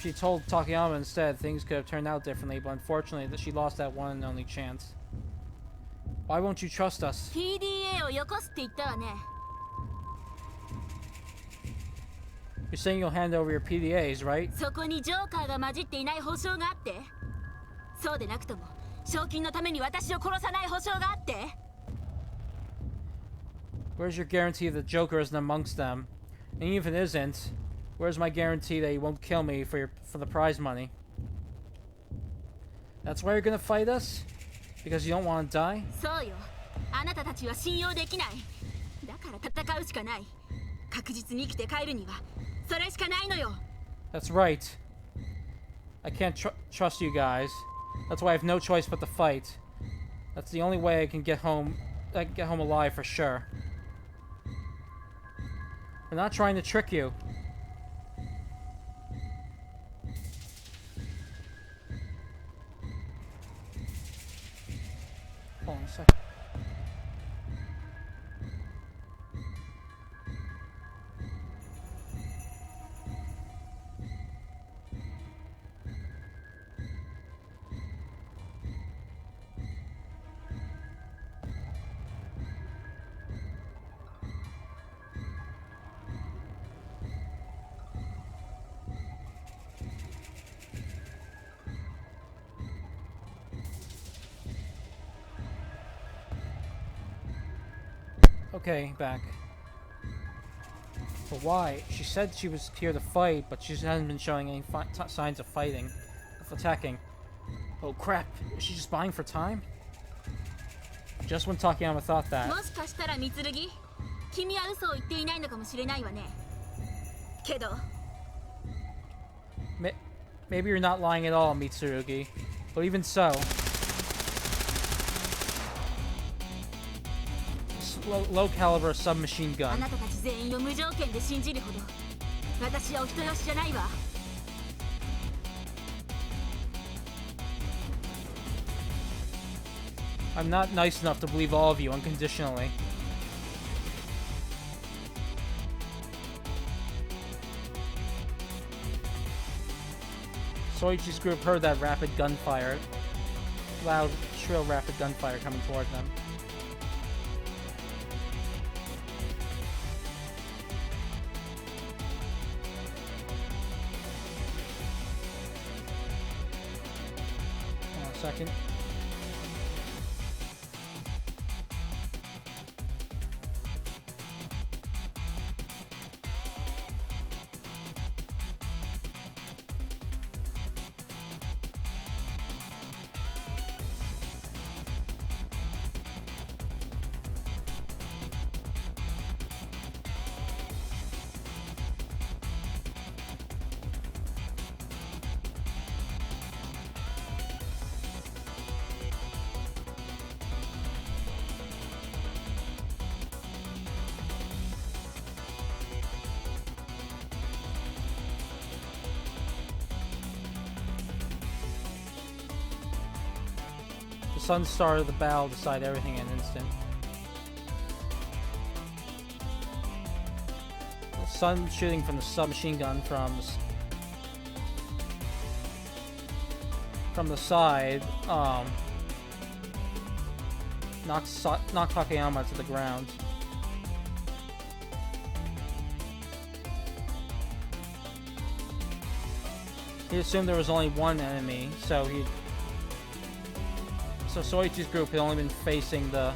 Speaker 1: If she told Takayama instead, things could have turned out differently, but unfortunately that she lost that one and only chance. Why won't you trust us?
Speaker 4: PDA をよこすって言ったわね。
Speaker 1: You're saying you'll hand over your PDAs, right?
Speaker 4: そこにジョーカーが混じっていない保証があって。そうでなくとも賞金のために私を殺さない保証があって。
Speaker 1: Where's your guarantee that Joker isn't amongst them? And even if it isn't, where's my guarantee that he won't kill me for the prize money? That's why you're gonna fight us? Because you don't want to die?
Speaker 4: そうよ。あなたたちは信用できない。だから戦うしかない。確実に生きて帰るにはそれしかないのよ。
Speaker 1: That's right. I can't trust you guys. That's why I have no choice but to fight. That's the only way I can get home alive for sure. We're not trying to trick you. Hold on a second. Okay, back. But why? She said she was here to fight, but she hasn't been showing any signs of fighting, of attacking. Oh crap, is she just buying for time? Just when Takayama thought that.
Speaker 4: もしかしたら三剣、君は嘘を言っていないのかもしれないわね。けど、
Speaker 1: Maybe you're not lying at all, Mitsurugi. But even so... Low caliber submachine
Speaker 4: あ
Speaker 1: gun.
Speaker 4: なたたち全員を無条件で信じるほど、私はお人よしじゃないわ。
Speaker 1: I'm not nice enough to believe all of you unconditionally. Soichi's group heard that rapid gunfire. Loud, shrill rapid gunfire coming toward them. Hold on a second. The sun star of the bow decide everything in an instant. The sun shooting from the submachine gun from the side knocks Takayama to the ground. He assumed there was only one enemy, so Soichi's group had only been facing the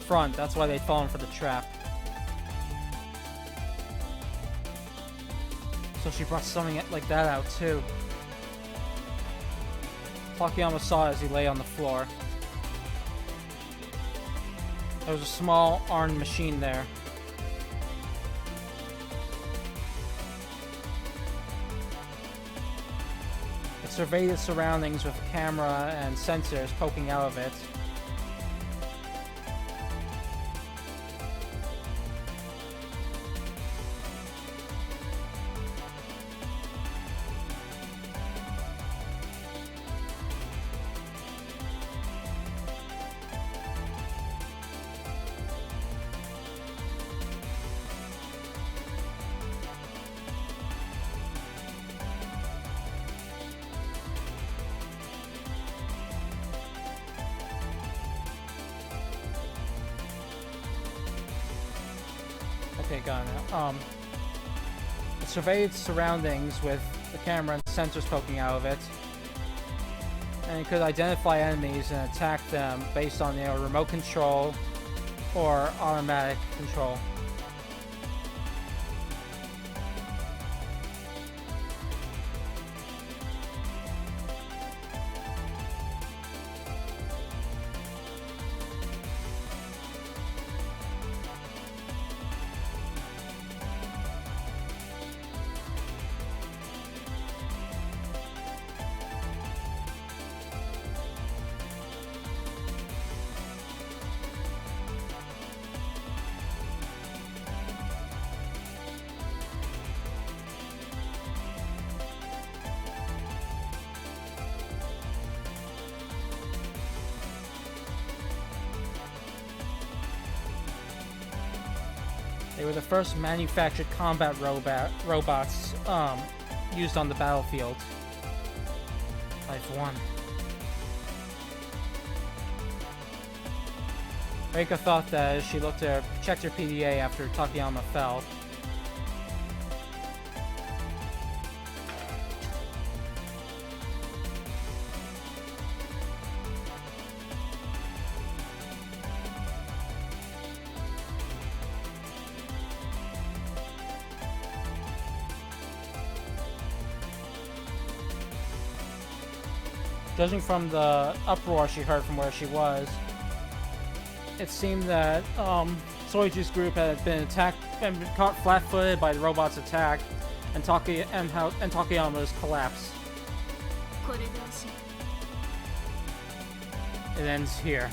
Speaker 1: front. That's why they'd fallen for the trap. So she brought something like that out too. Takayama saw it as he lay on the floor. There was a small armed machine there. It surveyed its surroundings with a camera and sensors poking out of it. Okay, got it. It surveyed its surroundings with the camera and sensors poking out of it, and it could identify enemies and attack them based on their remote control or automatic control. They were the first manufactured combat robots used on the battlefield. Life 1. Reika thought that as she checked her PDA after Takayama fell. Judging from the uproar she heard from where she was, it seemed that Soichi's group had been attacked and been caught flat-footed by the robot's attack, and Takayama's collapse. It ends here.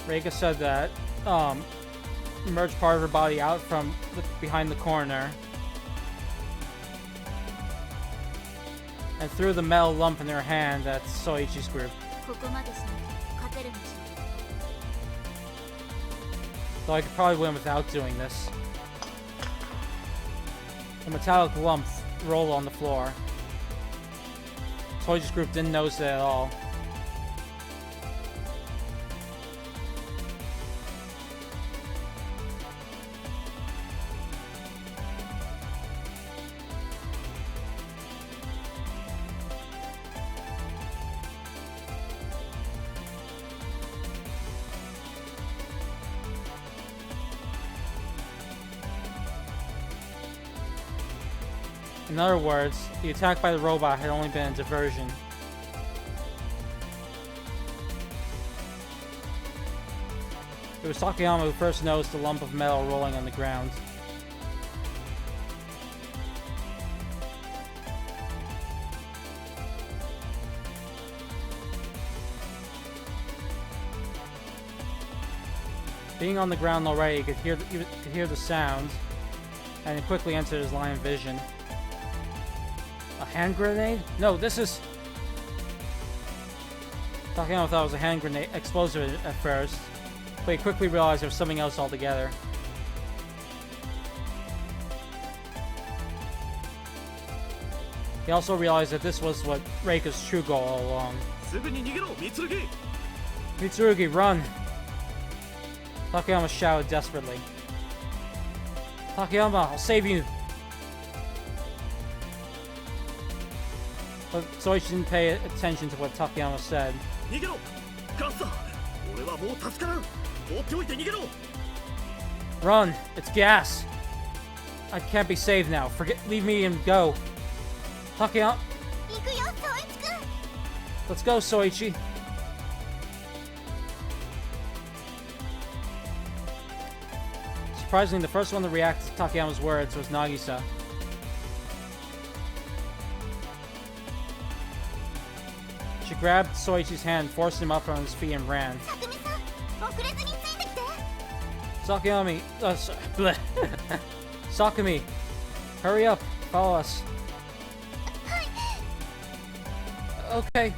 Speaker 1: Reika said that emerged part of her body out from behind the corner and threw the metal lump in her hand at Soichi's group. Though I could probably win without doing this. The metallic lump rolled on the floor. Soichi's group didn't notice it at all. In other words, the attack by the robot had only been a diversion. It was Takayama who first noticed the lump of metal rolling on the ground. Being on the ground already, he could hear the sound, and it quickly entered his line of vision. A hand grenade? No, this is... Takayama thought it was a hand grenade explosive at first, but he quickly realized there was something else altogether. He also realized that this was what Reika's true goal all along. Mitsurugi, run! Takayama shouted desperately. Takayama, I'll save you! But Soichi didn't pay attention to what Takayama said. Run! It's gas! I can't be saved now. Leave me and go. Takayama! Let's go, Soichi! Surprisingly, the first one to react to Takayama's words was Nagisa. She grabbed Soichi's hand, forced him up on his feet, and ran. Sakami, Sakami, hurry up, follow us. Okay.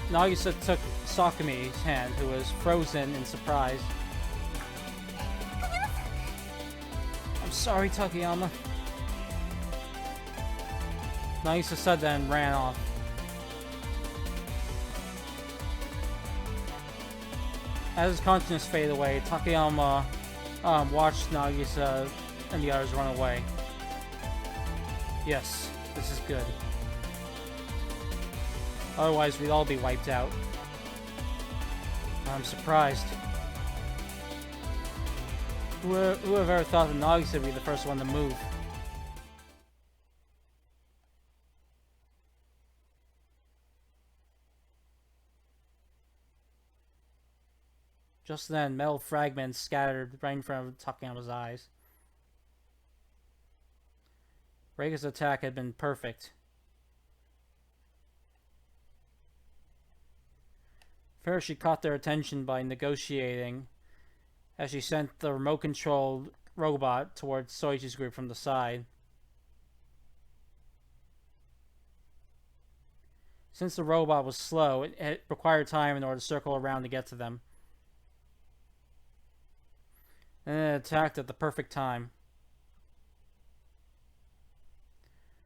Speaker 1: Nagisa took Sakami's hand, who was frozen in surprise. I'm sorry, Takayama. Nagisa said that and ran off. As his consciousness faded away, Takayama watched Nagisa and the others run away. Yes, this is good. Otherwise, we'd all be wiped out. I'm surprised. Who would have ever thought that Nagisa would be the first one to move? Just then, metal fragments scattered right in front of Takayama's eyes. Reika's attack had been perfect. First, she caught their attention by negotiating as she sent the remote-controlled robot towards Soichi's group from the side. Since the robot was slow, it required time in order to circle around to get to them. And it attacked at the perfect time.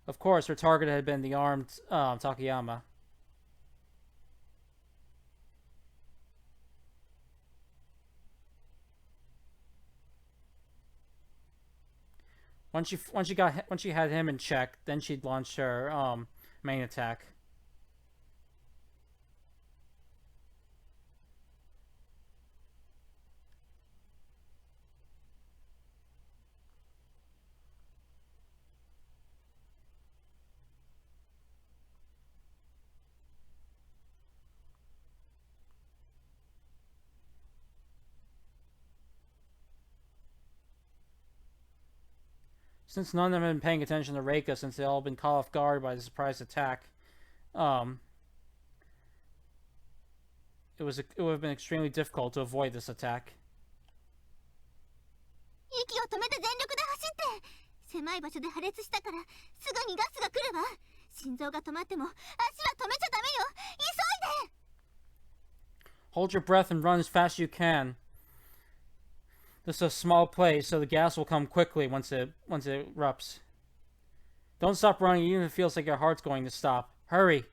Speaker 1: Of course, her target had been the armed Takayama. Once she had him in check, then she'd launch her main attack. Since none of them had been paying attention to Reika since they all been caught off guard by the surprise attack, it would have been extremely difficult to avoid this attack.
Speaker 3: 息を止めて全力で走って。狭い場所で破裂したからすぐにガスが来るわ。心臓が止まっても足は止めちゃダメよ。急いで。
Speaker 1: Hold your breath and run as fast as you can. This is a small place, so the gas will come quickly once it erupts. Don't stop running even if it feels like your heart's going to stop. Hurry!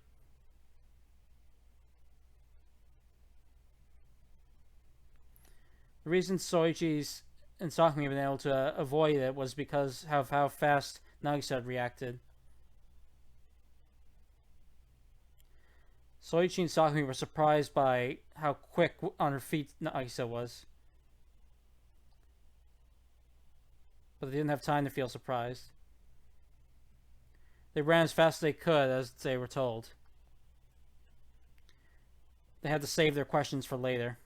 Speaker 1: The reason Soichi's and Sakumi have been able to avoid it was because of how fast Nagisa had reacted. Soichi and Sakumi were surprised by how quick on her feet Nagisa was. But they didn't have time to feel surprised. They ran as fast as they could, as they were told. They had to save their questions for later.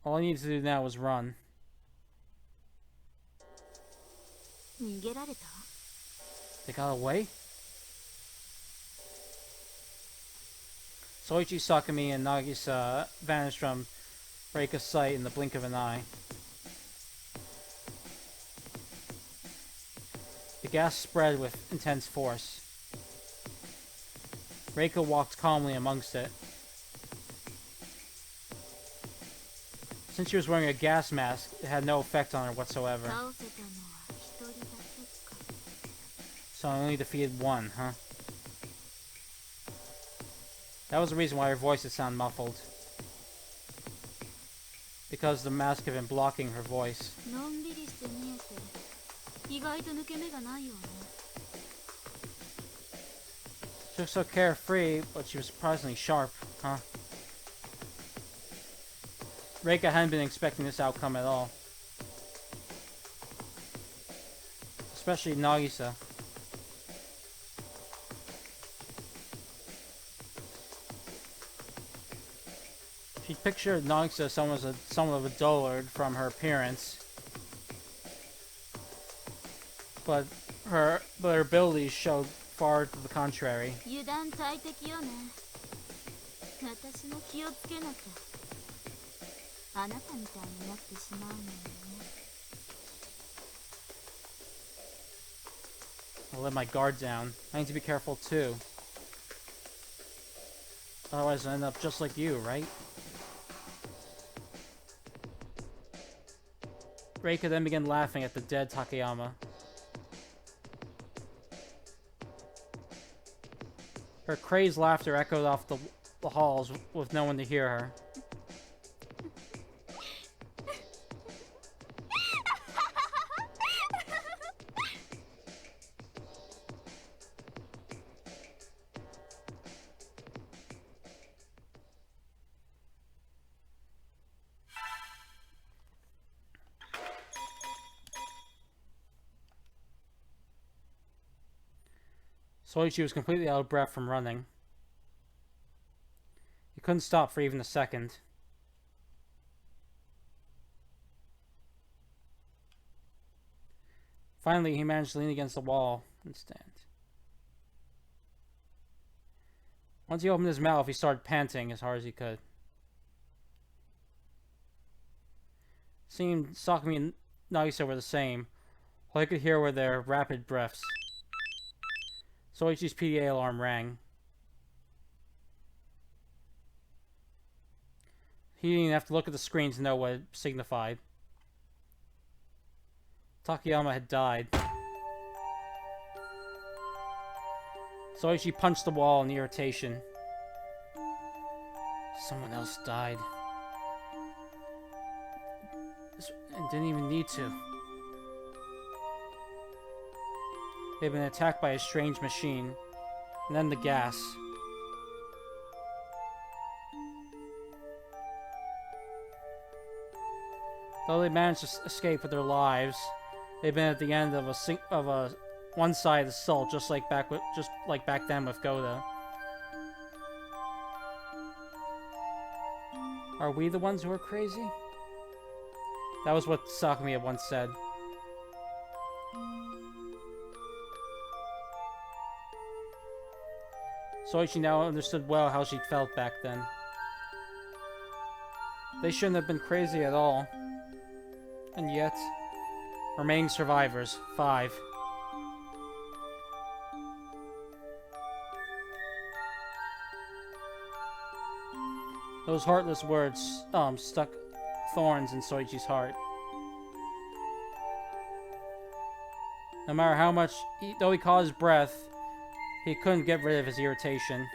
Speaker 1: All I needed to do now was run. They got away? Soichi, Sakumi, and Nagisa vanished from Reika's sight in the blink of an eye. The gas spread with intense force. Reika walked calmly amongst it. Since she was wearing a gas mask, it had no effect on her whatsoever. So I only defeated one, huh? That was the reason why her voice would sound muffled. Because the mask had been blocking her voice. She was so carefree, but she was surprisingly sharp, huh? Reika hadn't been expecting this outcome at all. Especially Nagisa. She pictured Nagisa as somewhat of a dullard from her appearance. But her abilities showed far to the contrary. I let my guard down. I need to be careful too. Otherwise I'll end up just like you, right? Reika then began laughing at the dead Takayama. Her crazed laughter echoed off the halls with no one to hear her. Soichi was completely out of breath from running. He couldn't stop for even a second. Finally, he managed to lean against the wall and stand. Once he opened his mouth, he started panting as hard as he could. Seemed Sakumi and Nagisa were the same. All I could hear were their rapid breaths. Soichi's PDA alarm rang. He didn't even have to look at the screen to know what it signified. Takayama had died. Soichi punched the wall in irritation. Someone else died. And didn't even need to. They've been attacked by a strange machine. And then the gas. Though they managed to escape with their lives, they've been at the end of a one-sided assault, just like back then with Goda. Are we the ones who are crazy? That was what Sakumi had once said. Soichi now understood well how she felt back then. They shouldn't have been crazy at all. And yet, remaining survivors, 5. Those heartless words stuck thorns in Soichi's heart. No matter how much, though he caught his breath, he couldn't get rid of his irritation.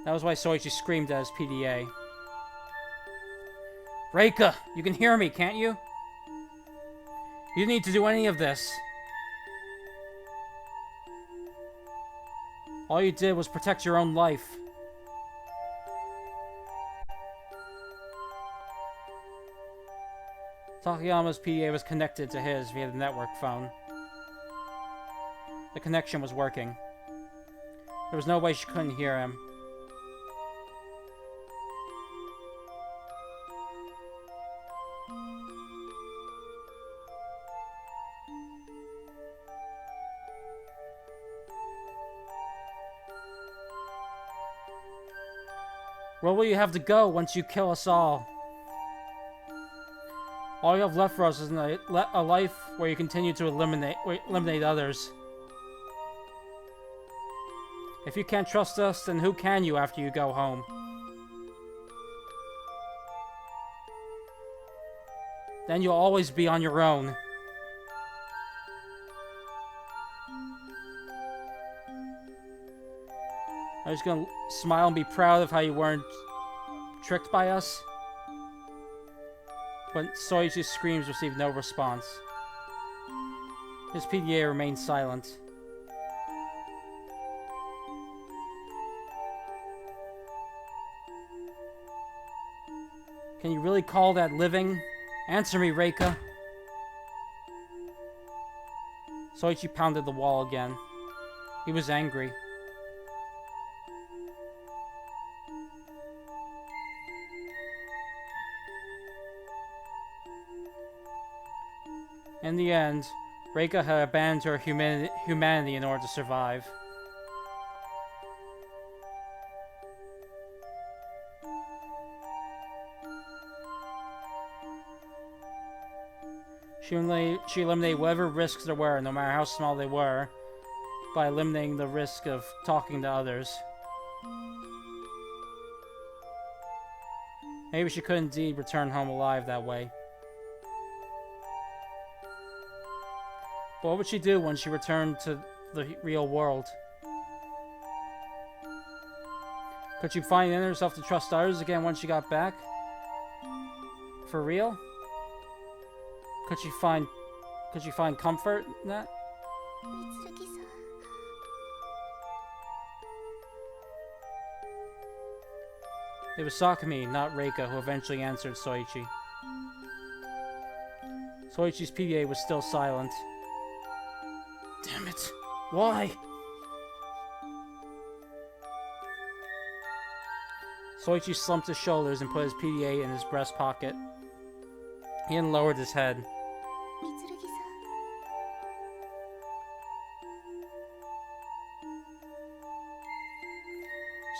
Speaker 1: That was why Soichi screamed at his PDA. Reika, you can hear me, can't you? You didn't need to do any of this. All you did was protect your own life. Takayama's PDA was connected to his via the network phone. The connection was working. There was no way she couldn't hear him. Where will you have to go once you kill us all? All you have left for us is a life where you continue to eliminate others. If you can't trust us, then who can you after you go home? Then you'll always be on your own. I was gonna smile and be proud of how you weren't tricked by us. But Soichi's screams received no response. His PDA remained silent. Can you really call that living? Answer me, Reika. Soichi pounded the wall again. He was angry. In the end, Reika had abandoned her humanity in order to survive. She eliminated whatever risks there were, no matter how small they were, by eliminating the risk of talking to others. Maybe she could indeed return home alive that way. But what would she do when she returned to the real world. Could she find in herself to trust others again once she got back? For real? Could she find comfort in that?
Speaker 3: 三剣さん
Speaker 1: It was Sakami, not Reika, who eventually answered Soichi. Soichi's PDA was still silent. Damn it! Why? Soichi slumped his shoulders and put his PDA in his breast pocket. He then lowered his head.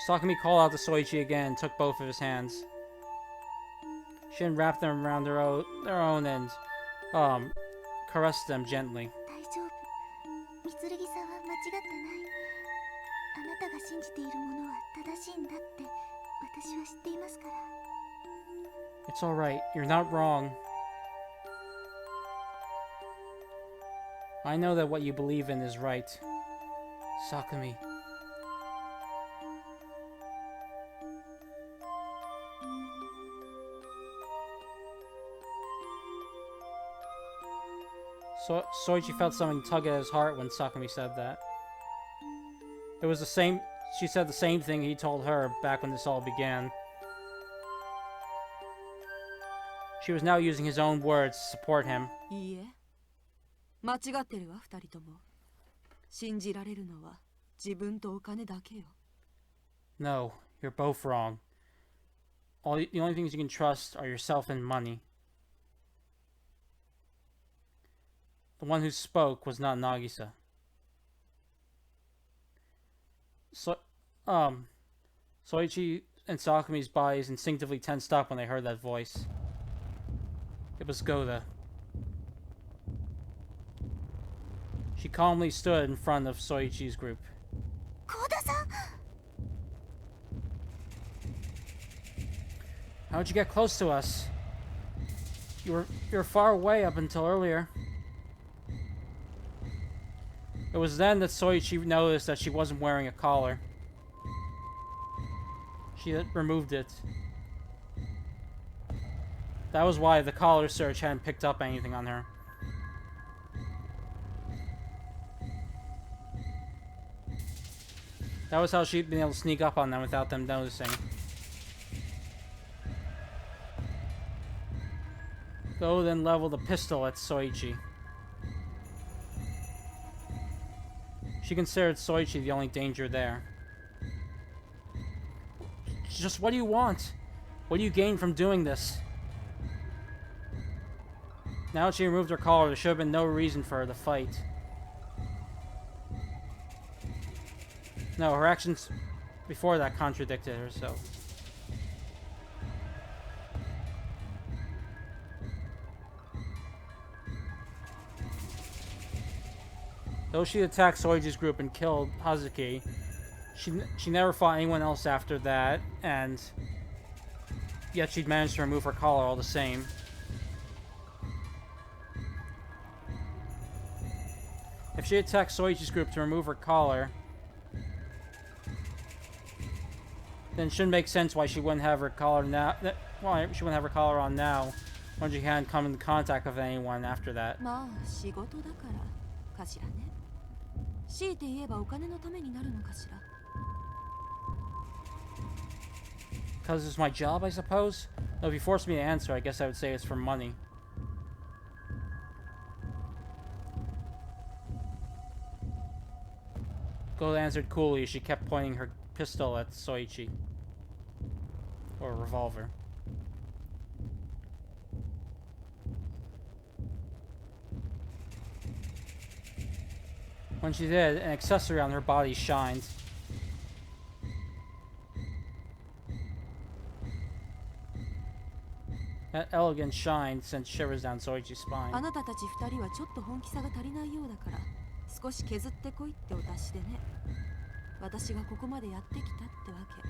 Speaker 3: 三剣さん
Speaker 1: Sakami called out to Soichi again and took both of his hands. She then wrapped them around their own and caressed them gently.
Speaker 3: 大丈夫三剣さんは間違ってないあなたが信じているものは正しいんだって私は知っていますから
Speaker 1: It's alright, you're not wrong. I know that what you believe in is right. Sakami. Soichi felt something tug at his heart when Sakami said that. It was the same. She said the same thing he told her back when this all began. She was now using his own words to support him.
Speaker 5: いいえ間違ってるわ二人とも信じられるのは自分とお金だけよ
Speaker 1: No, you're both wrong. The only things you can trust are yourself and money. The one who spoke was not Nagisa. Soichi and Sakami's bodies instinctively tensed up when they heard that voice. It was Goda. She calmly stood in front of Soichi's group.
Speaker 3: 幸田さん
Speaker 1: How'd you get close to us? You were far away up until earlier. It was then that Soichi noticed that she wasn't wearing a collar. She had removed it. That was why the collar search hadn't picked up anything on her. That was how she'd been able to sneak up on them without them noticing. Go then leveled a pistol at Soichi. She considered Soichi the only danger there. Just what do you want? What do you gain from doing this? Now that she removed her collar, there should have been no reason for her to fight. No, her actions before that contradicted herself. Though she attacked Soichi's group and killed Hazuki, she never fought anyone else after that, and yet she'd managed to remove her collar all the same. If she attacked Soichi's group to remove her collar, then it shouldn't make sense why she wouldn't have her collar now. Why she wouldn't have her collar on now, when she hadn't come into contact with anyone after that.
Speaker 5: まあ仕事だからかしらね強いて言えばお金のためになるのかしら
Speaker 1: Because it's my job, I suppose? No, if you forced me to answer, I guess I would say it's for money. Gold answered coolly as she kept pointing her pistol at Soichi. Or a revolver. When she did, an accessory on her body shined. That elegant shine sent shivers down Soichi's
Speaker 5: あ
Speaker 1: spine.
Speaker 5: なたたち二人はちょっと本気さが足りないようだから少し削ってこいってお達しでね私がここまでやってきたってわけ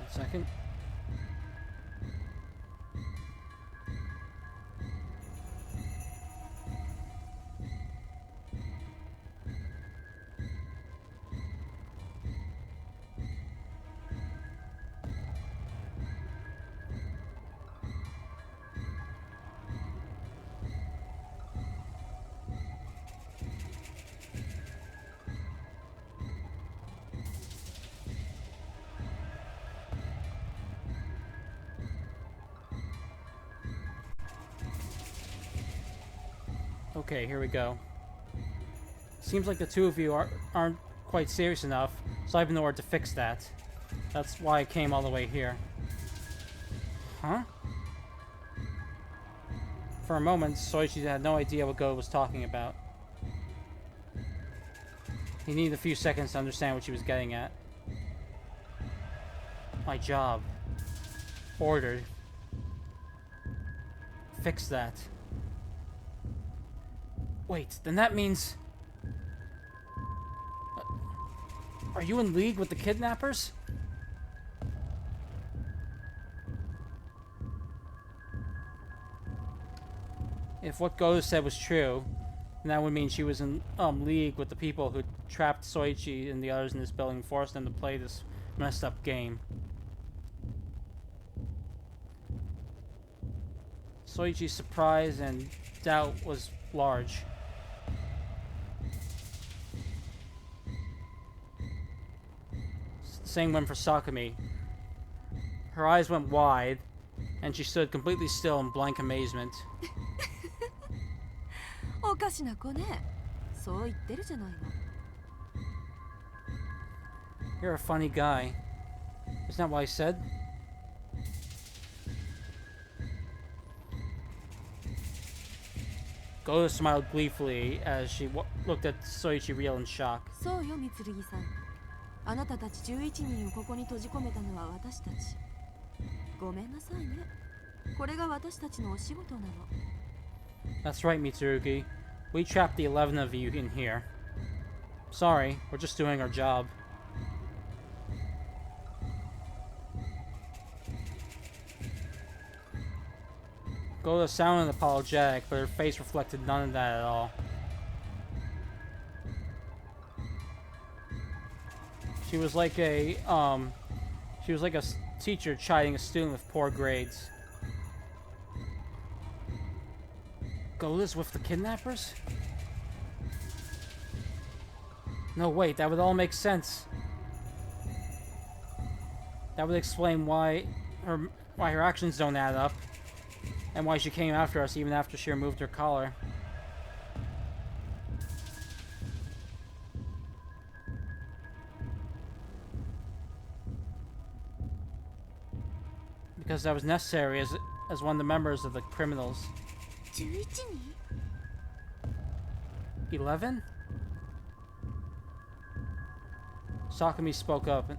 Speaker 1: It's second. Okay, here we go. Seems like the two of you aren't quite serious enough, so I've been ordered to fix that. That's why I came all the way here. Huh? For a moment, Soichi had no idea what Go was talking about. He needed a few seconds to understand what she was getting at. My job. Ordered. Fix that. Wait, then that means... Are you in league with the kidnappers? If what Go said was true, then that would mean she was in league with the people who trapped Soichi and the others in this building and forced them to play this messed up game. Soichi's surprise and doubt was large. Same went for Sakumi. Her eyes went wide, and she stood completely still in blank amazement.
Speaker 5: おかしな子ね。そう言ってるじゃないの。
Speaker 1: You're a funny guy. Isn't that what I said? Go smiled gleefully as she looked at Soichi real in shock.
Speaker 5: そうよ、三剣さん。あなたたち11人をここに閉じ込めたのは私たち。ごめんなさいね。これが私たちのお仕事なの。
Speaker 1: That's right, Mitsurugi. We trapped the 11 of you in here. Sorry, we're just doing our job. Goda sounded apologetic, but her face reflected none of that at all. She was like a teacher chiding a student with poor grades. Goda's with the kidnappers? No, wait, that would all make sense. That would explain why her actions don't add up, and why she came after us even after she removed her collar. Because that was necessary as one of the members of the criminals.
Speaker 3: 11人
Speaker 1: 11? Sakumi spoke up.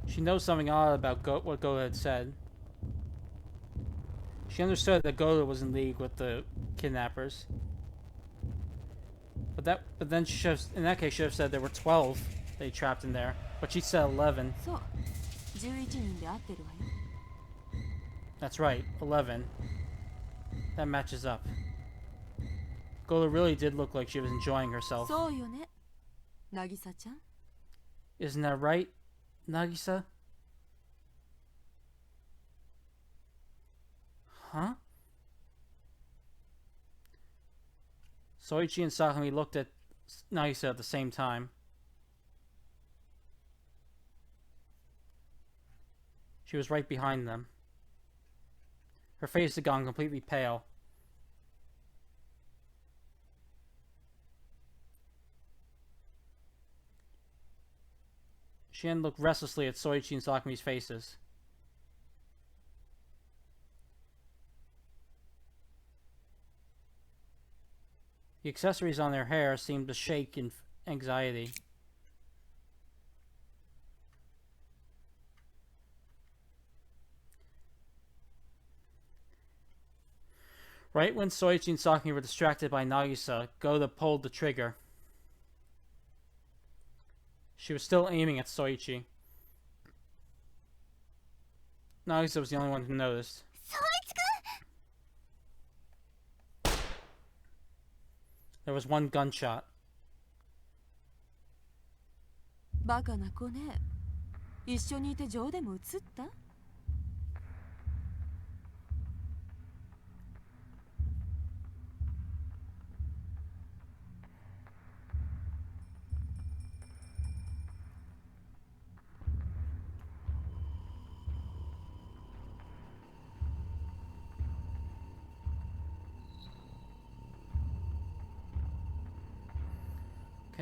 Speaker 1: She knows something odd about what Goda had said. She understood that Goda was in league with the kidnappers. But then she should have, in that case, should have said there were 12 they trapped in there. But she said 11.
Speaker 5: そう、11人で合ってるわよ。
Speaker 1: That's right, 11. That matches up. Goda really did look like she was enjoying herself.
Speaker 5: そうよね、渚ちゃん。
Speaker 1: Isn't that right, Nagisa? Huh? Soichi and Sakumi looked at Nagisa at the same time. She was right behind them. Her face had gone completely pale. She then looked restlessly at Soichi and Sakumi's faces. The accessories on their hair seemed to shake in anxiety. Right when Soichi and Sakumi were distracted by Nagisa, Goda pulled the trigger. She was still aiming at Soichi. Nagisa was the only one who noticed.
Speaker 3: 宗一君
Speaker 1: There was one gunshot.
Speaker 5: バカな子ね。一緒にいて情でも移った？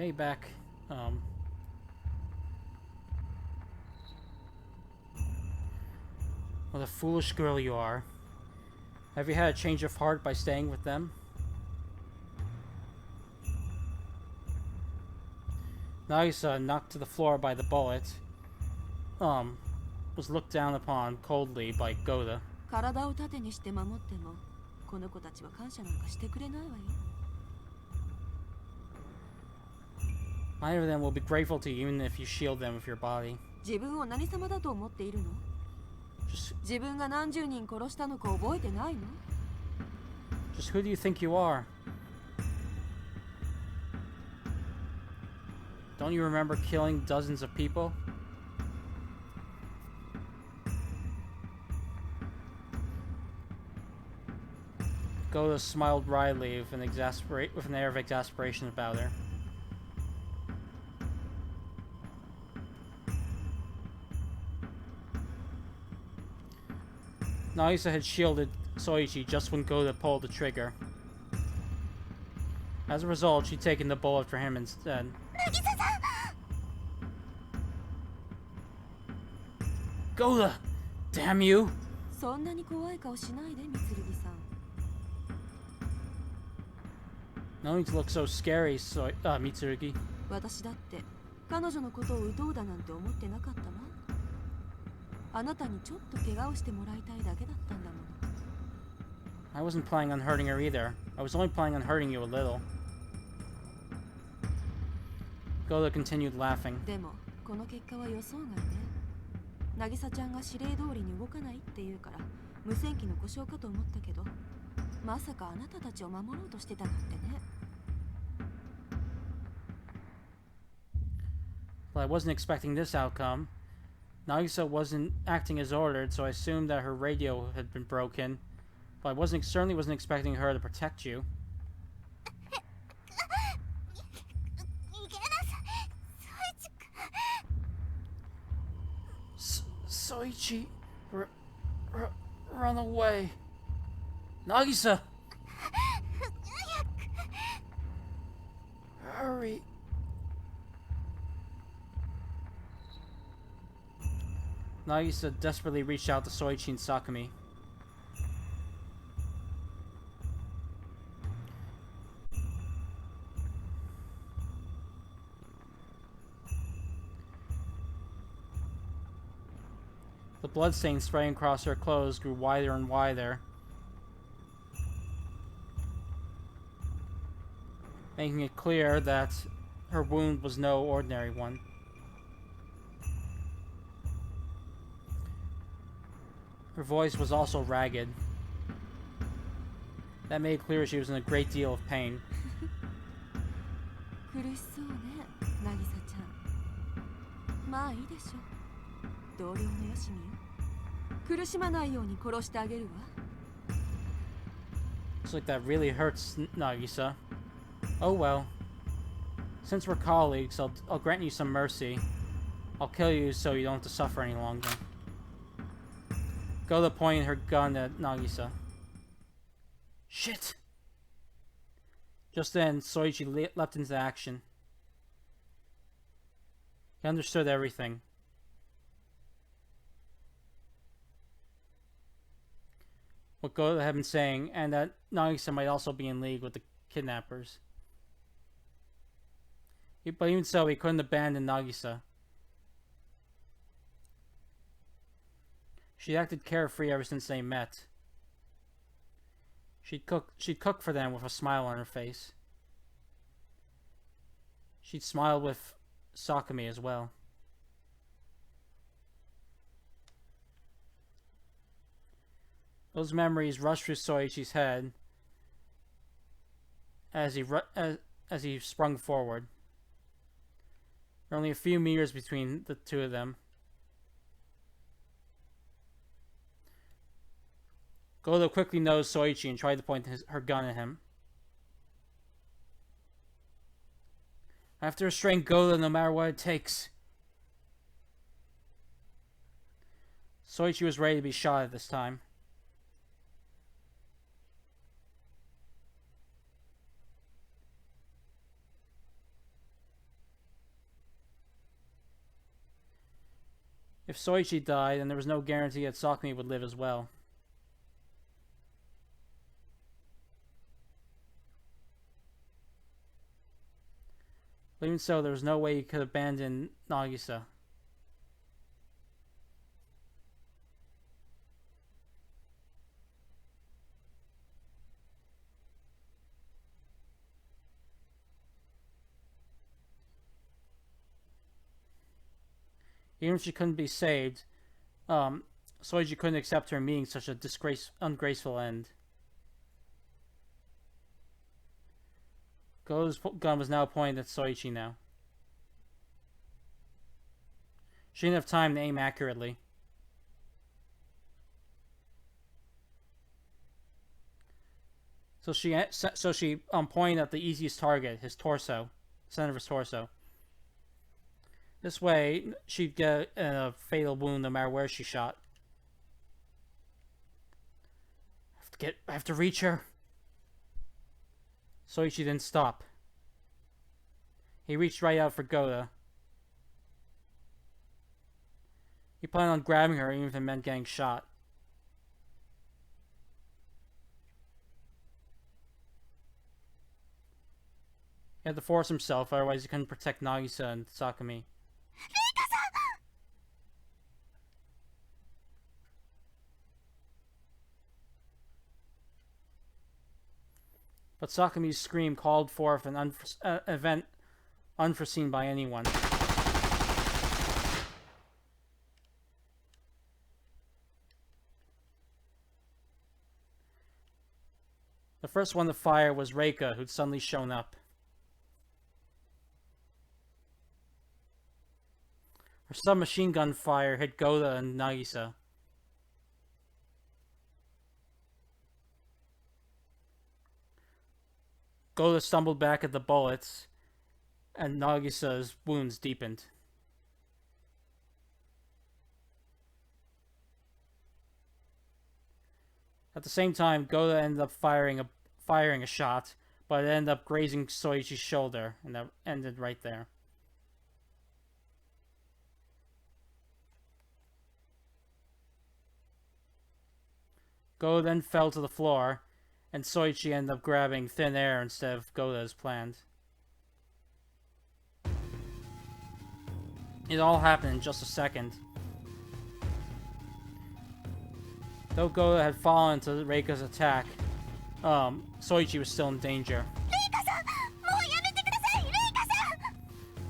Speaker 1: Okay, back. What a foolish girl you are. Have you had a change of heart by staying with them? Nagisa, knocked to the floor by the bullet, was looked down upon coldly by Goda.
Speaker 5: 体を盾にして守っても、この子たちは感謝なんかしてくれないわよ。
Speaker 1: Neither of them will be grateful to you even if you shield them with your body.
Speaker 5: 自分を何様だと思っているの？
Speaker 1: Just
Speaker 5: 自分が何十人殺したのか覚えてないの？
Speaker 1: who do you think you are? Don't you remember killing dozens of people? Goda smiled wryly with an air of exasperation about her. Nagisa had shielded Soichi just when Goda pulled the trigger. As a result, she'd taken the bullet for him instead.
Speaker 3: 渚さん
Speaker 1: Goda! Damn you!
Speaker 5: そんなに怖い顔しないで、三剣さん。
Speaker 1: No need to look so scary, Mitsurugi.
Speaker 5: 私だって彼女のことを撃とうだなんて思ってなかったわ。あなたにちょっと怪我をしてもらいたいだけだったんだもの。
Speaker 1: I wasn't planning on hurting her either. I was only planning on hurting you a little. Goda continued laughing.
Speaker 5: でもこの結果は予想外ね。渚ちゃんが指令通りに動かないって言うから無線機の故障かと思ったけど、まさかあなたたちを守ろうとしてたなんてね。
Speaker 1: Well, I wasn't expecting this outcome. Nagisa wasn't acting as ordered, so I assumed that her radio had been broken. But I certainly wasn't expecting her to protect you.
Speaker 3: 逃げなさい宗一君
Speaker 1: Soichi, run away. Nagisa! Hurry. Nagisa desperately reached out to Soichi and Sakumi. The bloodstains spraying across her clothes grew wider and wider, making it clear that her wound was no ordinary one. Her voice was also ragged. That made it clear she was in a great deal of pain.
Speaker 5: 苦しそうね、渚ちゃん。まあいいでしょ。同僚のよしみよ。苦しまないように殺してあげるわ。
Speaker 1: Looks like that really hurts, Nagisa. Oh well. Since we're colleagues, I'll grant you some mercy. I'll kill you so you don't have to suffer any longer. Goda pointed her gun at Nagisa. Shit! Just then, Soichi leapt into action. He understood everything. What Goda had been saying, and that Nagisa might also be in league with the kidnappers. But even so, he couldn't abandon Nagisa. She acted carefree ever since they met. She'd cook for them with a smile on her face. She'd smiled with Sakami as well. Those memories rushed through Soichi's head as he sprung forward. There were only a few meters between the two of them. Godo quickly nosed Soichi and tried to point her gun at him. I have to restrain Godo no matter what it takes. Soichi was ready to be shot at this time. If Soichi died, then there was no guarantee that Sakami would live as well. But even so, there was no way he could abandon Nagisa. Even if she couldn't be saved, Soichi couldn't accept her meeting such a ungraceful end. Godo's gun was now pointed at Soichi now. She didn't have time to aim accurately. So she pointed at the easiest target, his torso, center of his torso. This way, she'd get a fatal wound no matter where she shot. I have to reach her. Soichi didn't stop. He reached right out for Godo. He planned on grabbing her even if it meant getting shot. He had to force himself, otherwise he couldn't protect Nagisa and Sakami. But Sakami's scream called forth an event unforeseen by anyone. The first one to fire was Reika, who'd suddenly shown up. Her submachine gun fire hit Godo and Nagisa. Godo stumbled back at the bullets, and Nagisa's wounds deepened. At the same time, Godo ended up firing a shot, but it ended up grazing Soichi's shoulder, and that ended right there. Godo then fell to the floor, and Soichi ended up grabbing thin air instead of Godo as planned. It all happened in just a second. Though Godo had fallen to Reika's attack, Soichi was still in danger.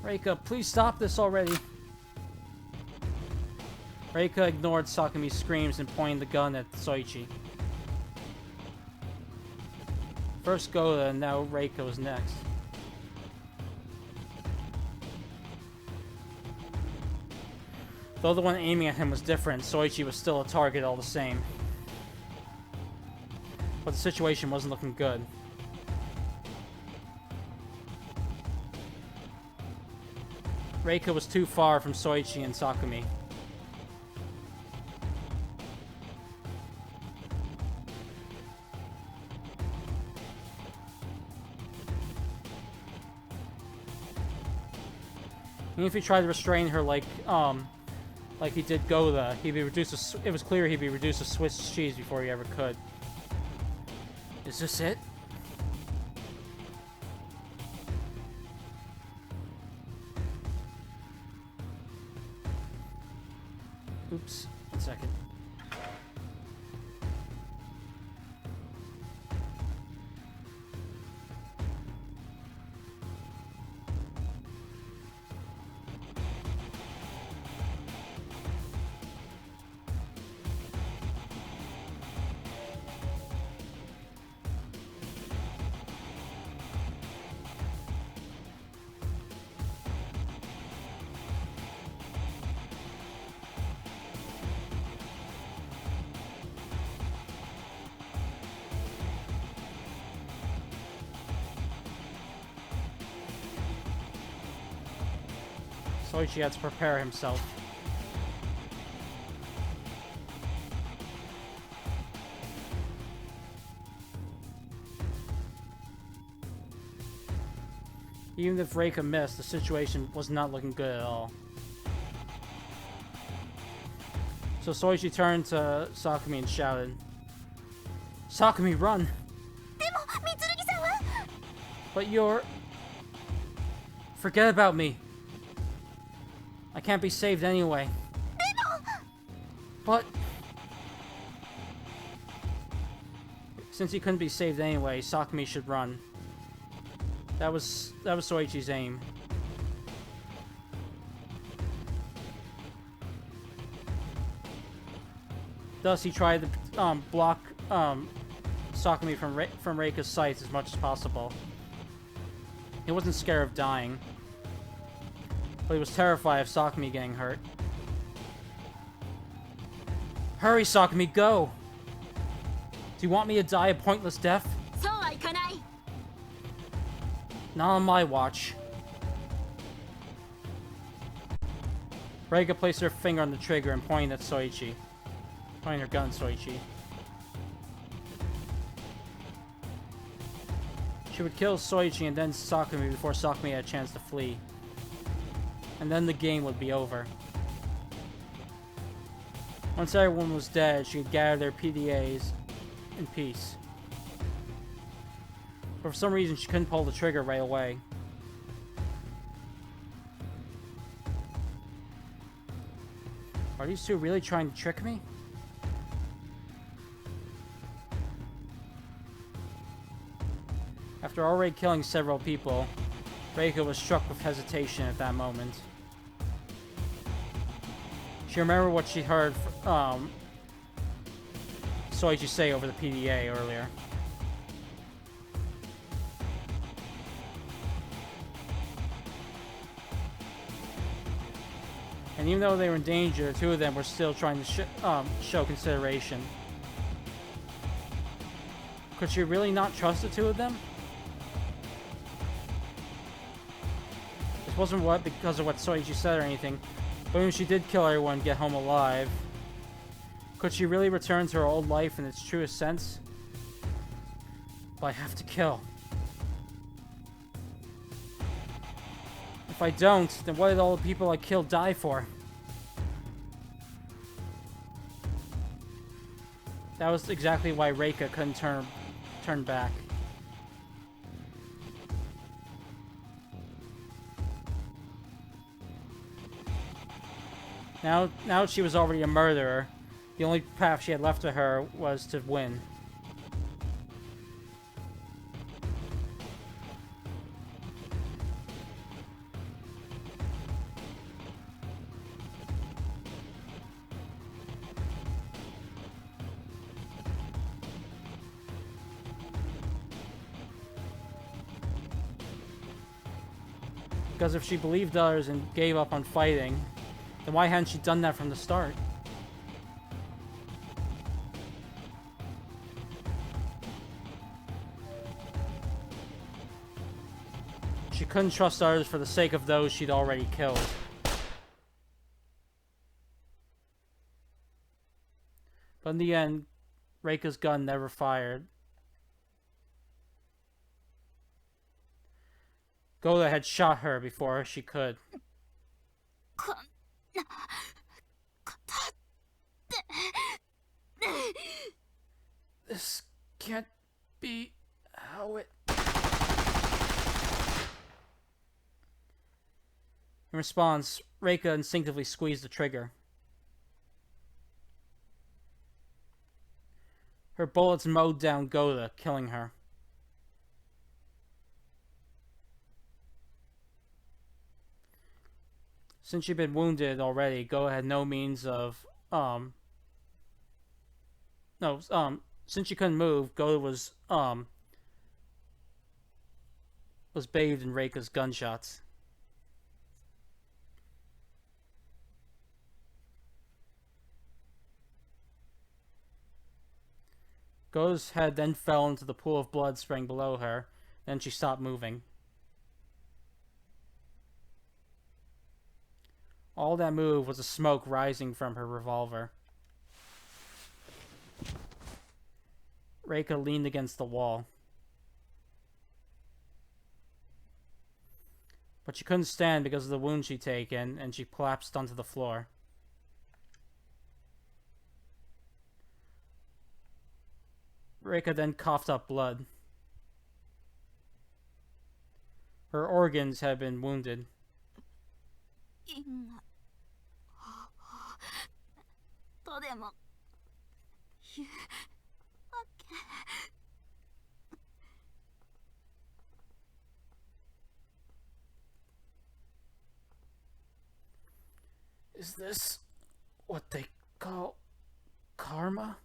Speaker 1: Reika, please stop this already. Reika ignored Sakami's screams and pointed the gun at Soichi. First Godo, and now Reika was next. Though the one aiming at him was different, Soichi was still a target all the same. But the situation wasn't looking good. Reika was too far from Soichi and Sakami. Even if he tried to restrain her like he did Godo, it was clear he'd be reduced to Swiss cheese before he ever could. Is this it? Oops, 1 second. Soichi had to prepare himself. Even if Reika missed, the situation was not looking good at all. So Soichi turned to Sakumi and shouted, "Sakumi, run!"
Speaker 3: でもMitsurugi-sanは
Speaker 1: But you're... Forget about me. I can't be saved anyway. But... Since he couldn't be saved anyway, Sakumi should run. That was Soichi's aim. Thus, he tried to block Sakumi from Reika's sights as much as possible. He wasn't scared of dying, but he was terrified of Sakumi getting hurt. Hurry, Sakumi, go! Do you want me to die a pointless death?
Speaker 4: そうはいかない。
Speaker 1: Not on my watch. Reika placed her finger on the trigger and pointed at Soichi. Pointing her gun at Soichi. She would kill Soichi and then Sakumi before Sakumi had a chance to flee. And then the game would be over. Once everyone was dead, she could gather their PDAs in peace. But for some reason, she couldn't pull the trigger right away. Are these two really trying to trick me? After already killing several people, Reika was struck with hesitation at that moment. She remembered what she heard Soichi say over the PDA earlier. And even though they were in danger, the two of them were still trying to show consideration. Could she really not trust the two of them? This wasn't because of what Soichi said or anything, but when she did kill everyone and get home alive, could she really return to her old life in its truest sense? But I have to kill. If I don't, then what did all the people I killed die for? That was exactly why Reika couldn't turn back. Now she was already a murderer. The only path she had left to her was to win. Because if she believed others and gave up on fighting, then why hadn't she done that from the start? She couldn't trust others for the sake of those she'd already killed. But in the end, Reika's gun never fired. Goda had shot her before she could. This can't be how it... In response, Reika instinctively squeezed the trigger. Her bullets mowed down Goda, killing her. Since she'd been wounded already, Goda had no means of, since she couldn't move, Goda was bathed in Reika's gunshots. Goda's head then fell into the pool of blood spraying below her, then she stopped moving. All that moved was the smoke rising from her revolver. Reika leaned against the wall. But she couldn't stand because of the wound she'd taken, and she collapsed onto the floor. Reika then coughed up blood. Her organs had been wounded.
Speaker 4: 今とでも言うわけ
Speaker 1: Is this what they call karma?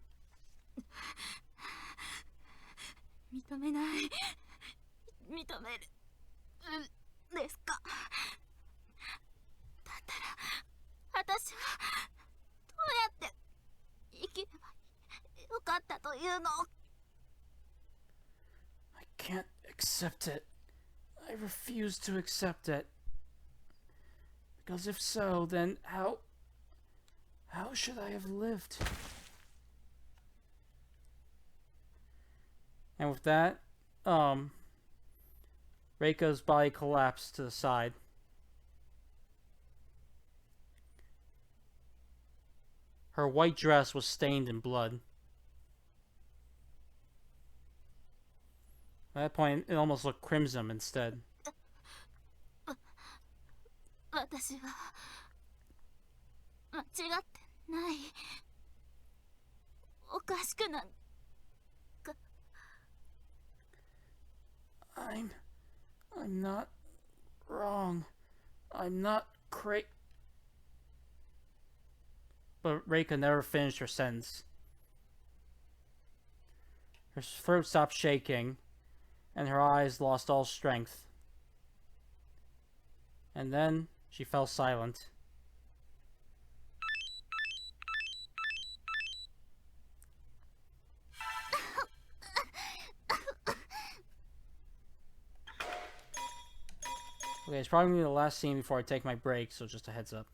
Speaker 4: 認めない認めるですかだったら私はどうやって生きればよかったというの
Speaker 1: I can't accept it. I refuse to accept it. Because if so, then how should I have lived? And with that, Reika's body collapsed to the side. Her white dress was stained in blood. At that point, it almost looked crimson instead.
Speaker 4: 私は間違ってないおかしくなんか
Speaker 1: I'm not wrong. I'm not But Reika never finished her sentence. Her throat stopped shaking, and her eyes lost all strength. And then she fell silent. Okay, it's probably going to be the last scene before I take my break, so just a heads up.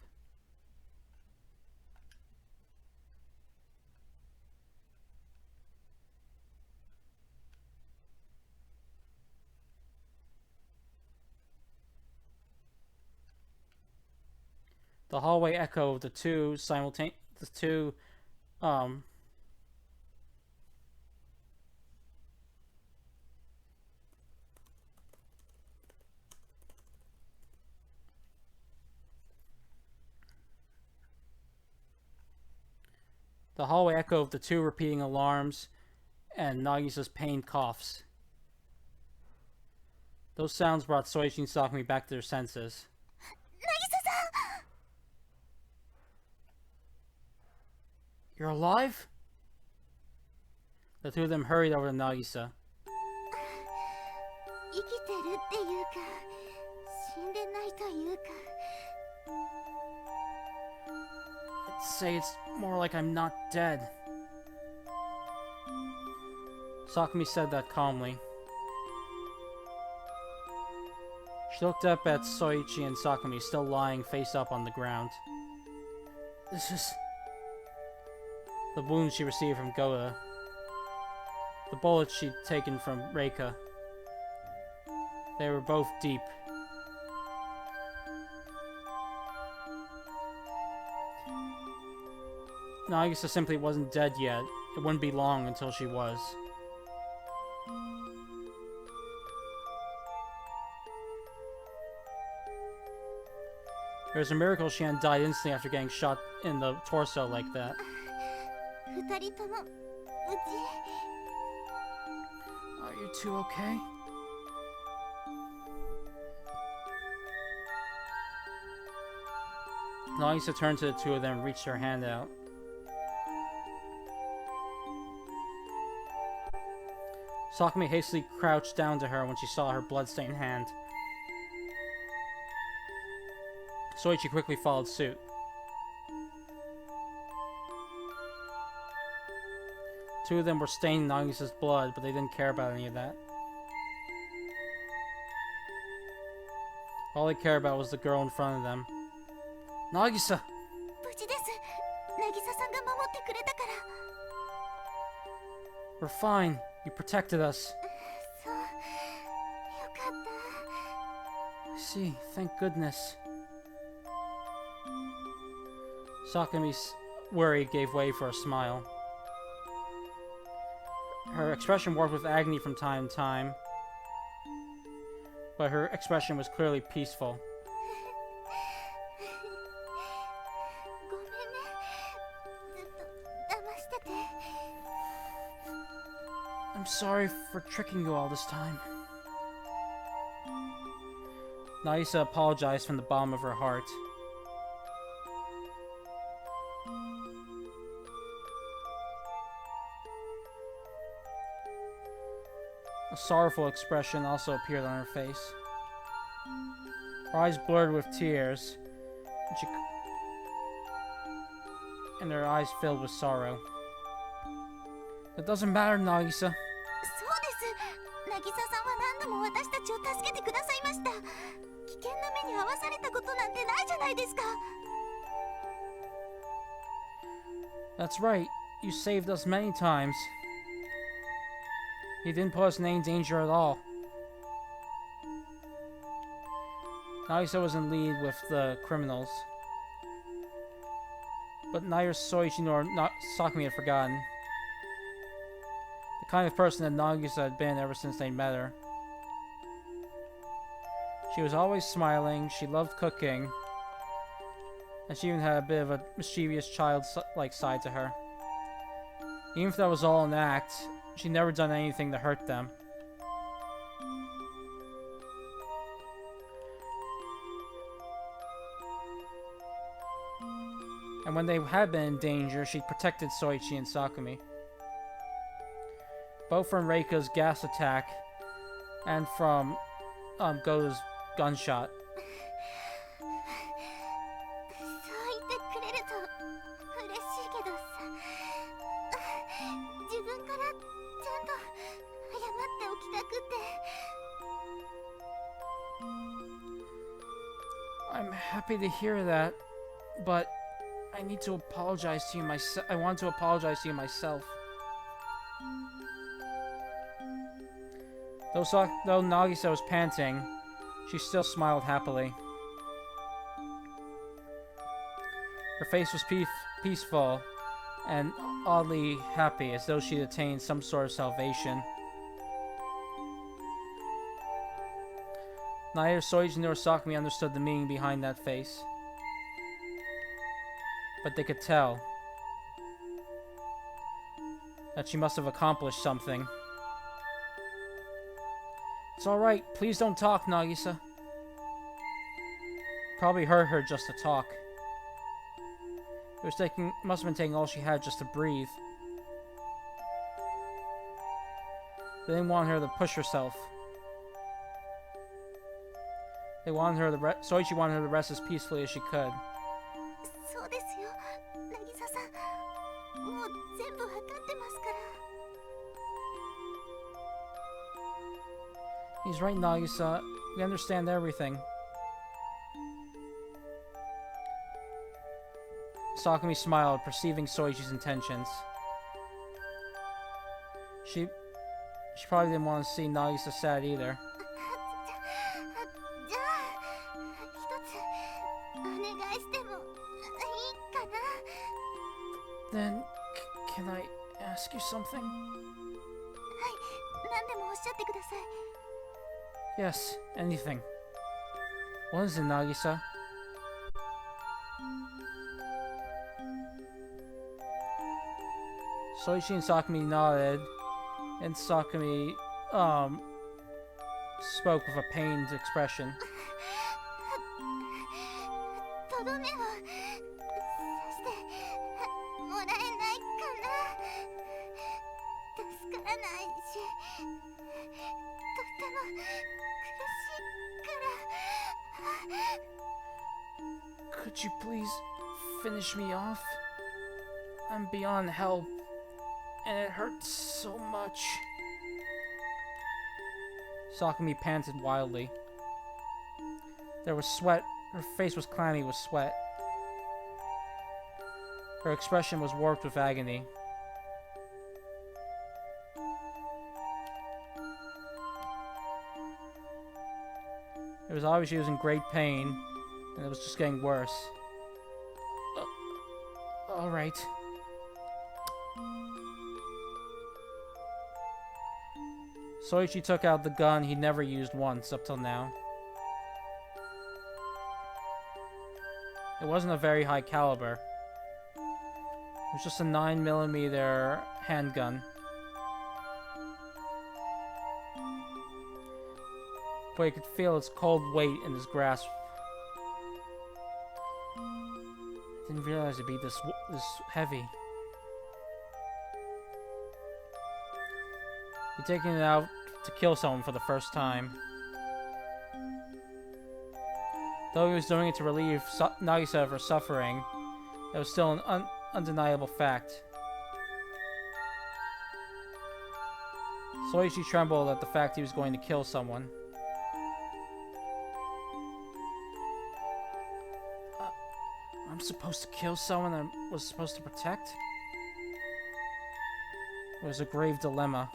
Speaker 1: The hallway echoed the two The hallway echo of the two repeating alarms and Nagisa's pained coughs. Those sounds brought Soichi and Sakumi back to their senses.
Speaker 3: Nagisa-san!
Speaker 1: You're alive? The two of them hurried over to Nagisa.
Speaker 3: 生きてるっていうか死んでないというか
Speaker 1: I'd say it's more like I'm not dead. Sakumi said that calmly. She looked up at Soichi and Sakumi still lying face up on the ground. This is the wound she received from Goa. The bullets she'd taken from Reika. They were both deep. Nagisa simply wasn't dead yet. It wouldn't be long until she was. It was a miracle she hadn't died instantly after getting shot in the torso like that.
Speaker 3: 二人とも無事
Speaker 1: Are you two okay? Nagisa turned to the two of them and reached her hand out. Sakumi hastily crouched down to her when she saw her blood-stained hand. Soichi quickly followed suit. Two of them were staining Nagisa's blood, but they didn't care about any of that. All they cared about was the girl in front of them. Nagisa!
Speaker 3: 無事です。渚さんが守ってくれたから。
Speaker 1: We're fine. You protected us.
Speaker 3: そう。よかった。
Speaker 1: I see. Thank goodness. Sakumi's worry gave way for a smile. Her expression warped with agony from time to time, but her expression was clearly peaceful.
Speaker 3: ごめんね。ずっと騙してて。
Speaker 1: I'm sorry for tricking you all this time. Nagisa apologized from the bottom of her heart. A sorrowful expression also appeared on her face. Her eyes blurred with tears, and her eyes filled with sorrow. It doesn't matter, Nagisa.
Speaker 3: そうです。渚さんは何度も私たちを助けてくださいました。危険な目に遭わされたことなんてないじゃないですか。
Speaker 1: That's right. You saved us many times. You didn't put us in any danger at all. Nagisa was in lead with the criminals. But neither Soichi nor Sakumi had forgotten. The kind of person that Nagisa had been ever since they met her. She was always smiling, she loved cooking, and she even had a bit of a mischievous child-like side to her. Even if that was all an act, she'd never done anything to hurt them. And when they had been in danger, she protected Soichi and Sakumi. Both from Reika's gas attack and from Goto's gunshot.
Speaker 3: そう言ってくれると嬉しいけどさ。自分からちゃんと謝っておきたくて。
Speaker 1: I'm happy to hear that, but I need to apologize to you myself. I want to apologize to you myself. Though Nagisa was panting, she still smiled happily. Her face was peaceful and oddly happy, as though she'd attained some sort of salvation. Neither Soichi nor Sakumi understood the meaning behind that face, but they could tell that she must have accomplished something. It's alright, please don't talk, Nagisa. Probably hurt her just to talk. Must have been taking all she had just to breathe. They didn't want her to push herself. They wanted her to Soichi wanted her to rest as peacefully as she could.
Speaker 3: そうですよ。渚さん、もう全部わかってますから。
Speaker 1: He's right, Nagisa. We understand everything. Sakumi smiled, perceiving Soichi's intentions. She probably didn't want to see Nagisa sad either.
Speaker 3: じゃあ、一つお願いしてもいいかな。
Speaker 1: Then, can I ask you something?
Speaker 3: はい、何でもおっしゃってください。
Speaker 1: Yes, anything. What is it, Nagisa? Soichi and Sakumi nodded, and Sakumi, spoke with a pained expression.
Speaker 3: とどめを刺してもらえないかな。助からないし、とっても苦しいから。
Speaker 1: Could you please finish me off? I'm beyond help, and it hurts so much. Sakumi panted wildly. There was sweat. Her face was clammy with sweat. Her expression was warped with agony. It was obvious she was in great pain, and it was just getting worse. Alright. Soichi took out the gun he'd never used once up till now. It wasn't a very high caliber. It was just a 9mm handgun. But he could feel its cold weight in his grasp. I didn't realize it'd be this heavy. He'd taken it out to kill someone for the first time. Though he was doing it to relieve Nagisa of her suffering, it was still an undeniable fact. Soichi trembled at the fact he was going to kill someone. I'm supposed to kill someone I was supposed to protect? It was a grave dilemma.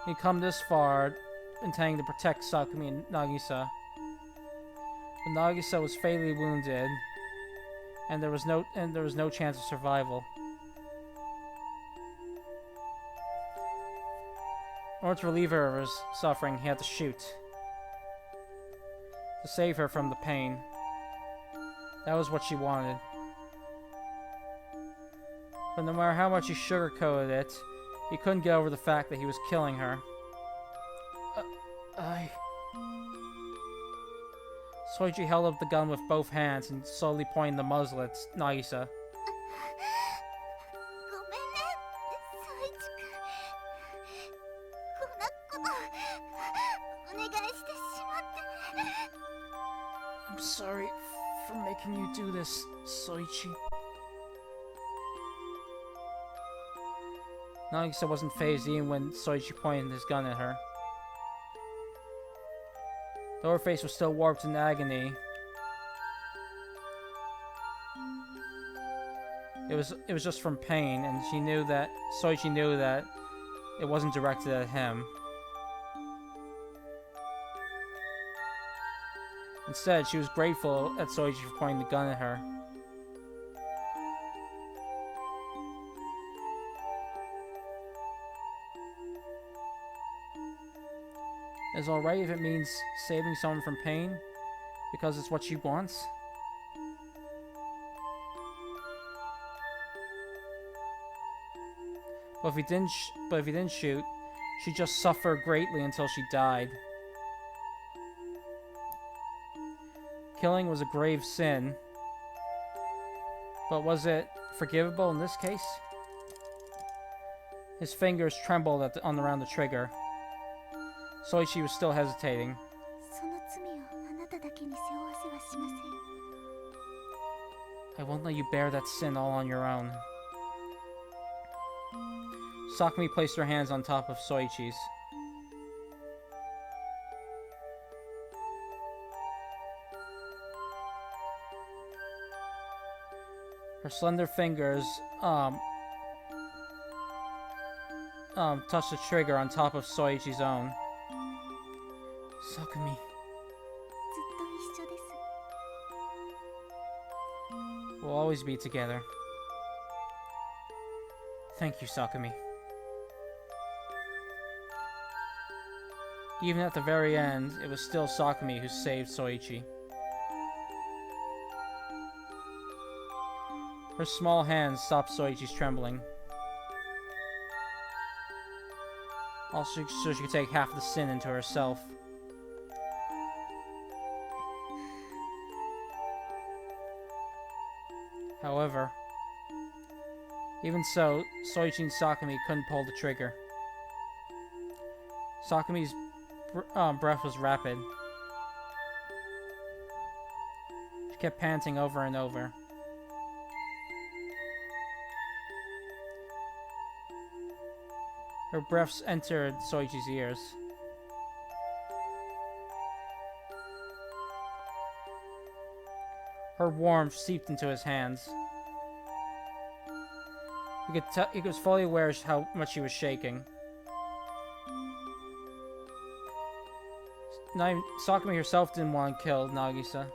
Speaker 1: He'd come this far, intending to protect Sakumi and Nagisa. But Nagisa was fatally wounded, and there was no chance of survival. In order to relieve her of her suffering, he had to shoot. To save her from the pain. That was what she wanted. But no matter how much he sugarcoated it, he couldn't get over the fact that he was killing her. Soichi held up the gun with both hands and slowly pointed the muzzle at Nagisa.
Speaker 3: ごめんね、ソイチ君。こんなことお願いしてしまって。
Speaker 1: I'm sorry for making you do this, Soichi. Nagisa wasn't fazed even when Soichi pointed his gun at her. Though her face was still warped in agony, it was just from pain, and Soichi knew that it wasn't directed at him. Instead, she was grateful at Soichi for pointing the gun at her. It's alright if it means saving someone from pain, because it's what she wants. But if he didn't shoot, she'd just suffer greatly until she died. Killing was a grave sin, but was it forgivable in this case? His fingers trembled around the trigger. Soichi was still hesitating.
Speaker 3: その罪をあなただけに背負わせはしません。
Speaker 1: I won't let you bear that sin all on your own. Sakumi placed her hands on top of Soichi's. Her slender fingers touched the trigger on top of Soichi's own. Sakumi.
Speaker 3: ずっと一緒です。
Speaker 1: We'll always be together. Thank you, Sakumi. Even at the very end, it was still Sakumi who saved Soichi. Her small hands stopped Soichi's trembling. Also, so she could take half the sin into herself. However, even so, Soichi and Sakumi couldn't pull the trigger. Sakumi's breath was rapid. She kept panting over and over. Her breaths entered Soichi's ears. Her warmth seeped into his hands. He was fully aware of how much she was shaking. Sakumi herself didn't want to kill Nagisa.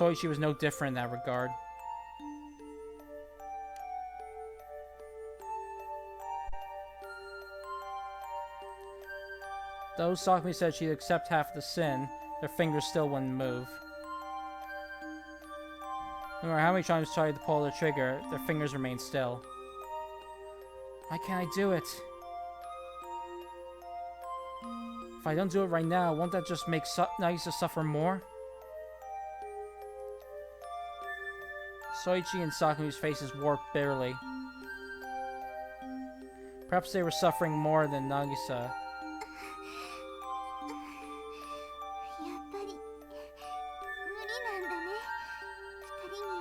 Speaker 1: Soichi was no different in that regard. Though Sakumi said she'd accept half the sin, their fingers still wouldn't move. No matter how many times they tried to pull the trigger, their fingers remained still. Why can't I do it? If I don't do it right now, won't that just make Nagisa suffer more? Soichi and Sakumi's faces warped bitterly. Perhaps they were suffering more than Nagisa.
Speaker 3: やっぱり無理なんだね、二人には。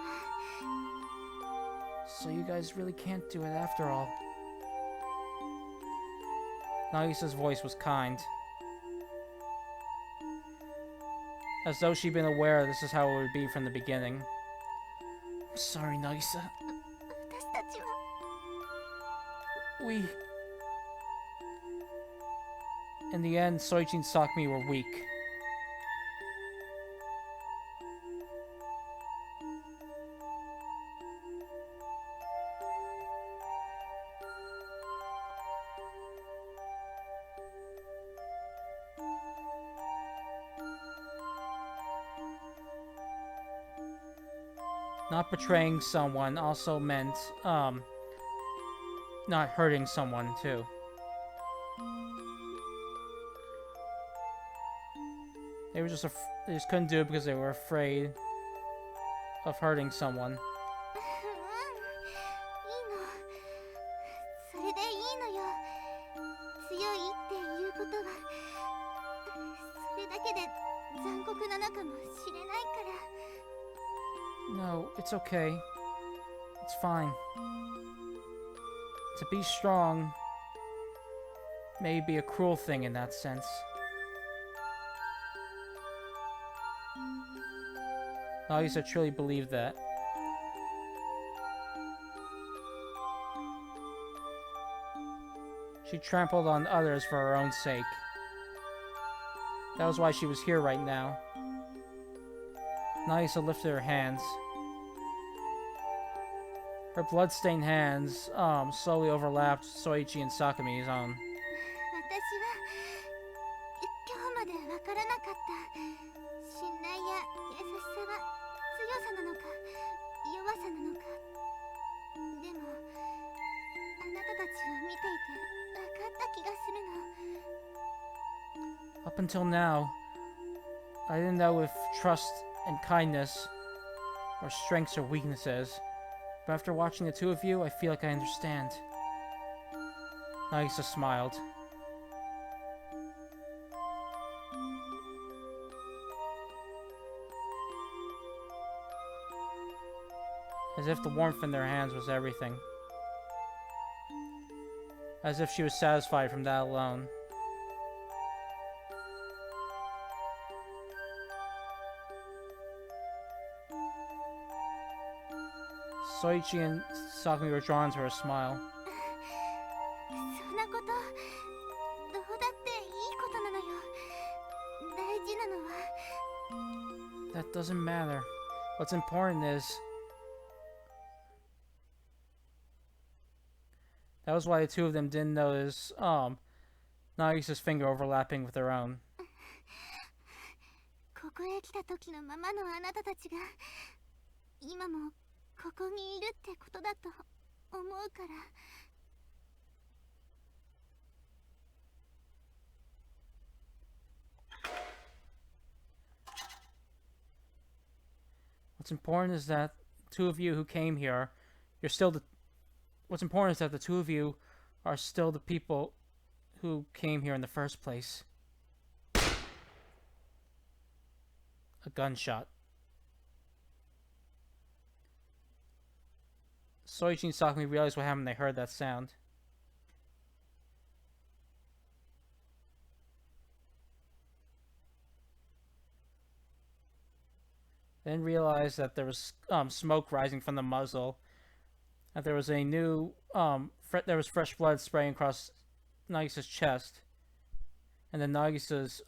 Speaker 1: So you guys really can't do it after all. Nagisa's voice was kind. As though she'd been aware this is how it would be from the beginning. I'm sorry, Nagisa.
Speaker 3: 私たちは
Speaker 1: We... In the end, Soichi and Sakumi were weak. Not betraying someone also meant, not hurting someone, too. They were just they just couldn't do it because they were afraid of hurting someone.
Speaker 3: いいの、それでいいのよ。強いっていうことはそれだけで残酷なのかもしれないから。
Speaker 1: No, it's okay. It's fine. To be strong may be a cruel thing in that sense. Nagisa truly believed that. She trampled on others for her own sake. That was why she was here right now. Nagisa lifted her hands. Her blood-stained hands slowly overlapped Soichi and Sakumi's own.
Speaker 3: 私は今日までわからなかった。信頼や優しさは強さなのか弱さなのか。でもあなたたちを見ていて分かった気がするの。
Speaker 1: Up until now, I didn't know if trust and kindness or strengths or weaknesses, but after watching the two of you, I feel like I understand. Nagisa smiled. As if the warmth in their hands was everything. As if she was satisfied from that alone. Soichi and Sakumi were drawn to her smile.
Speaker 3: そんなことどうだっていいことなのよ。大事なのは
Speaker 1: That doesn't matter. What's important is... That was why the two of them didn't notice, Nagisa's finger overlapping with her own.
Speaker 3: ここへ来た時のままのあなたたちが今もここにいるってことだと思うから。
Speaker 1: What's important is that the two of you who came here, you're still the... What's important is that the two of you are still the people who came here in the first place. A gunshot. Soichi and Sakumi realized what happened when they heard that sound. Then realized that there was smoke rising from the muzzle. That there was a new there was fresh blood spraying across Nagisa's chest, and then Nagisa's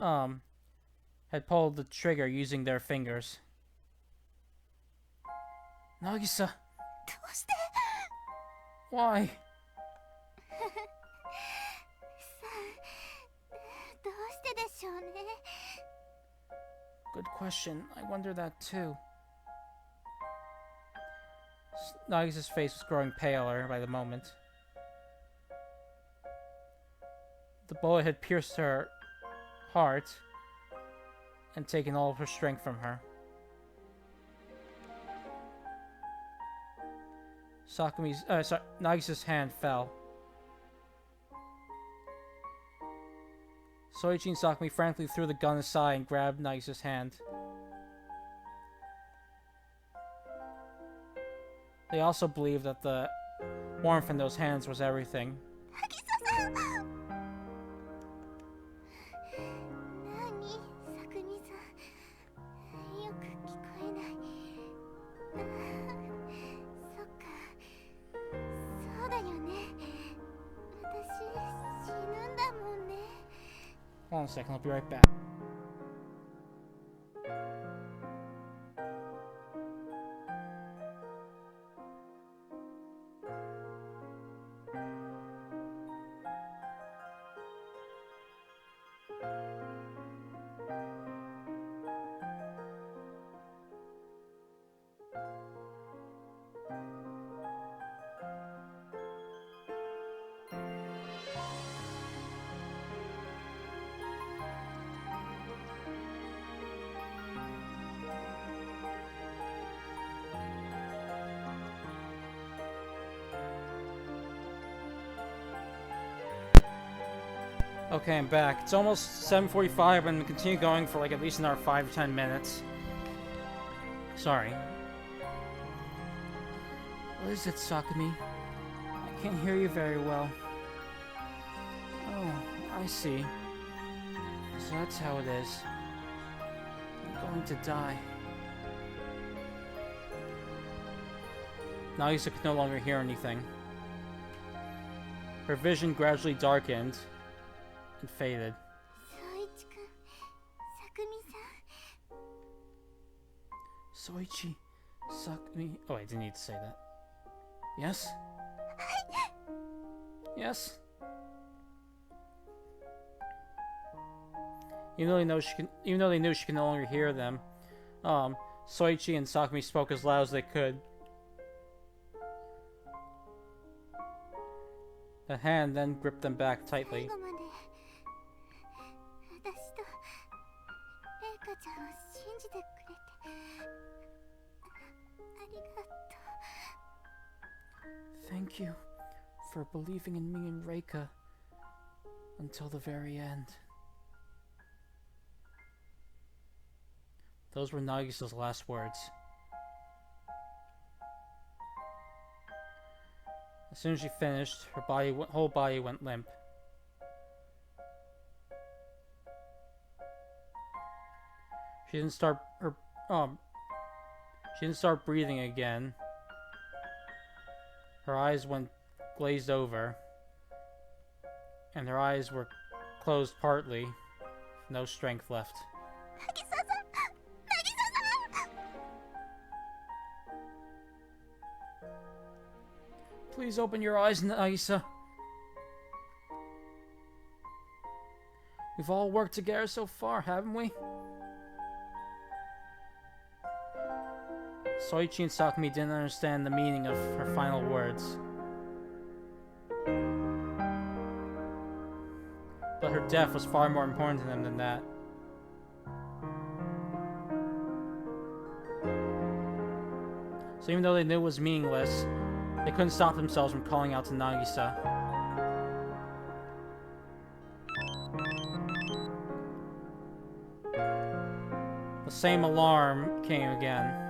Speaker 1: had pulled the trigger using their fingers. Nagisa,
Speaker 3: どうして
Speaker 1: why?
Speaker 3: どうしてでしょうね。
Speaker 1: Good question. I wonder that too. Nagisa's face was growing paler by the moment. The bullet had pierced her heart and taken all of her strength from her. Nagisa's hand fell. Soichi and Sakumi frantically threw the gun aside and grabbed Nagisa's hand. They also believed that the warmth in those hands was everything.
Speaker 3: 渚さん。何、さくみさん。よく聞こえない。そっか。そうだよね。私、死ぬんだもんね。
Speaker 1: Hold on a second, I'll be right back. Okay, I'm back. It's almost 7:45 and continue going for like at least another 5 to 10 minutes. Sorry. What is it, Sakumi? I can't hear you very well. Oh, I see. So that's how it is. I'm going to die. Nagisa could no longer hear anything. Her vision gradually darkened and faded.
Speaker 3: 宗一くん、さくみさん。
Speaker 1: Soichi, Sakumi. Oh, I didn't need to say that. Yes? Yes? Even though they knew she could no longer hear them, Soichi and Sakumi spoke as loud as they could. The hand then gripped them back
Speaker 3: 最
Speaker 1: tightly.
Speaker 3: 後まで私とレイカちゃんを信じてくれてありがとう。
Speaker 1: Thank you for believing in me and Reika until the very end. Those were Nagisa's last words. As soon as she finished, her whole body went limp. She didn't start breathing again. Her eyes went glazed over, and her eyes were closed partly, with no strength left.
Speaker 3: 渚さん、渚さん。
Speaker 1: Please open your eyes, Nagisa. We've all worked together so far, haven't we? Soichi and Sakumi didn't understand the meaning of her final words. But her death was far more important to them than that. So even though they knew it was meaningless, they couldn't stop themselves from calling out to Nagisa. The same alarm came again.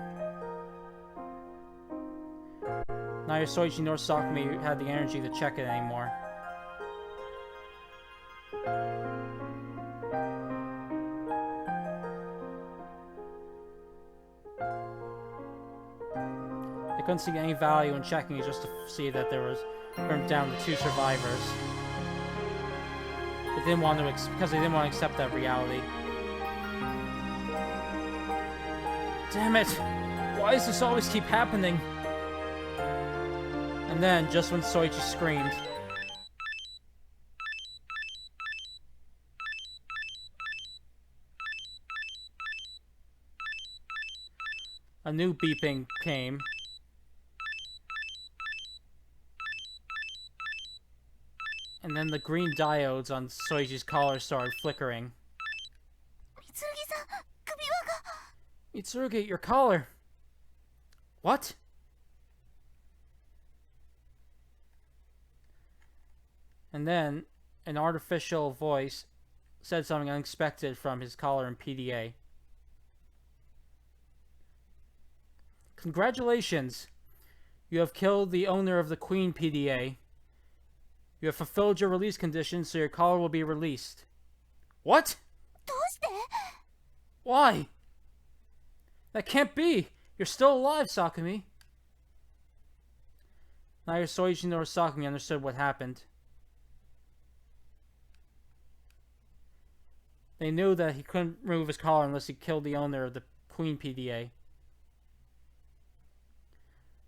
Speaker 1: Neither Soichi nor Sakumi had the energy to check it anymore. couldn't see any value in checking it just to see that there was down to 2 survivors. They didn't want to, because they didn't want to accept that reality. Damn it! Why does this always keep happening? And then, just when Soichi screamed, a new beeping came. And then the green diodes on Soichi's collar started flickering.
Speaker 3: Mitsurugi-san, Kubiwa ga...
Speaker 1: Mitsurugi, your collar! What? And then, an artificial voice said something unexpected from his collar in PDA. Congratulations! You have killed the owner of the Queen PDA. You have fulfilled your release conditions, so your collar will be released. What?
Speaker 3: どうして？
Speaker 1: Why? That can't be! You're still alive, Sakumi! Neither Soichi nor Sakumi understood what happened. They knew that he couldn't remove his collar unless he killed the owner of the Queen PDA.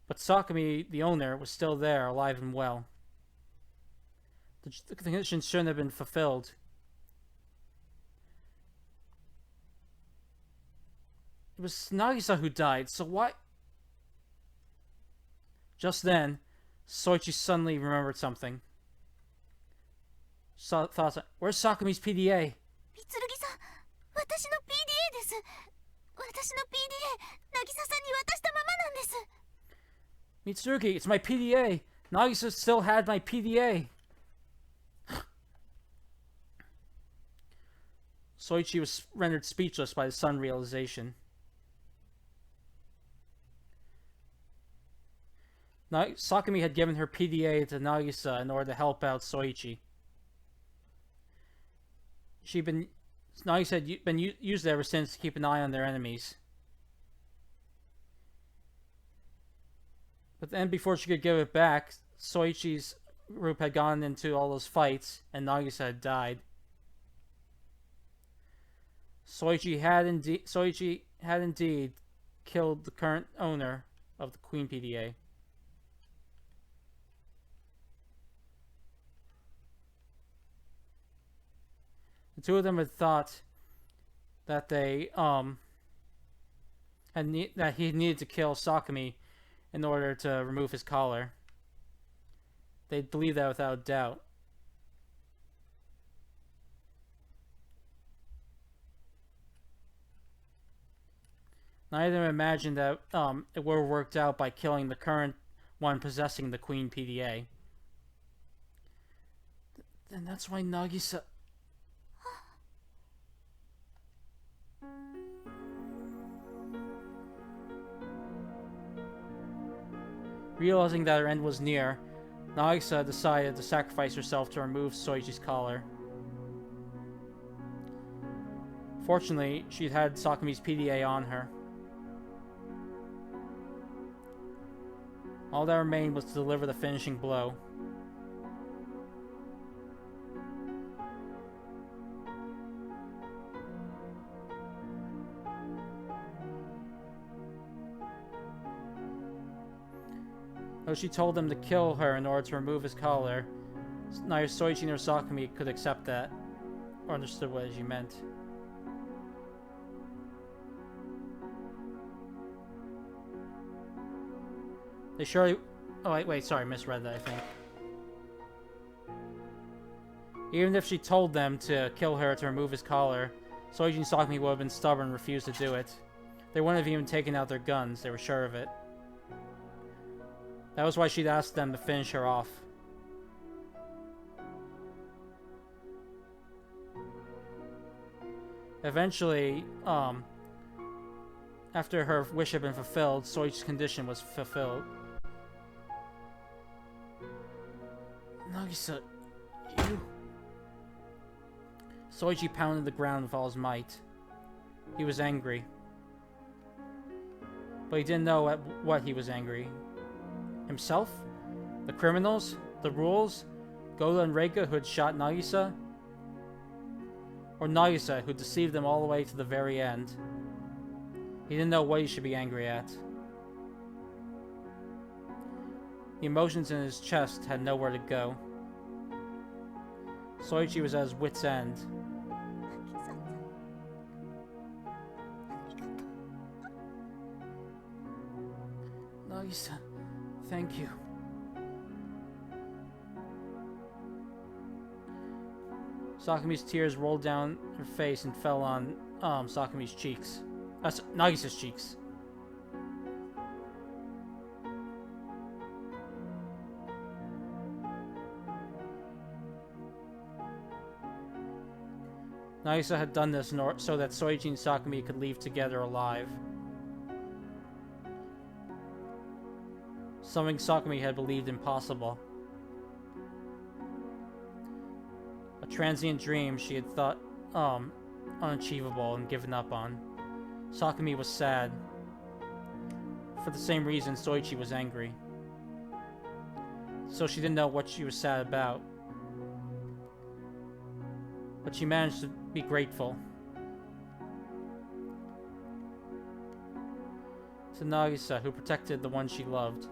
Speaker 1: But Sakumi, the owner, was still there, alive and well. The conditions shouldn't have been fulfilled. It was Nagisa who died, so why... Just then, Soichi suddenly remembered something. Thoughts, where's Sakumi's PDA?
Speaker 3: Mitsurugi-san、私の PDA です。私の PDA、渚さんに渡したままなんです。
Speaker 1: Mitsurugi, it's my PDA! Nagisa still had my PDA! Soichi was rendered speechless by the sudden realization. Sakumi had given her PDA to Nagisa in order to help out Soichi. Nagisa had been used ever since to keep an eye on their enemies. But then before she could give it back, Soichi's group had gone into all those fights, and Nagisa had died. Soichi had indeed killed the current owner of the Queen PDA. The two of them had thought that they that he needed to kill Sakumi in order to remove his collar. They believed that without doubt. Neither of them imagined that it would have worked out by killing the current one possessing the Queen PDA. Then that's why Nagisa... Realizing that her end was near, Nagisa decided to sacrifice herself to remove Soichi's collar. Fortunately, she'd had Sakumi's PDA on her. All that remained was to deliver the finishing blow. Though she told him to kill her in order to remove his collar, neither Soichi nor Sakumi could accept that, or understood what she meant. They surely... Oh, wait, sorry, misread that, I think. Even if she told them to kill her to remove his collar, Soichi and Sakumi would have been stubborn and refused to do it. They wouldn't have even taken out their guns, they were sure of it. That was why she'd asked them to finish her off. Eventually, after her wish had been fulfilled, Soichi's condition was fulfilled. Nagisa, you... Soichi pounded the ground with all his might. He was angry. But he didn't know at what he was angry. Himself? The criminals? The rules? Goda and Reika who had shot Nagisa? Or Nagisa who deceived them all the way to the very end? He didn't know what he should be angry at. The emotions in his chest had nowhere to go. Soichi was at his wit's end.
Speaker 3: 渚さん、ありがとう。
Speaker 1: Nagisa, thank you. Sakumi's tears rolled down her face and fell on Sakumi's cheeks. Nagisa's cheeks. Nagisa had done this so that Soichi and Sakumi could leave together alive. Something Sakumi had believed impossible. A transient dream she had thought unachievable and given up on. Sakumi was sad. For the same reason Soichi was angry. So she didn't know what she was sad about. But she managed to be grateful. To Nagisa, who protected the one she loved.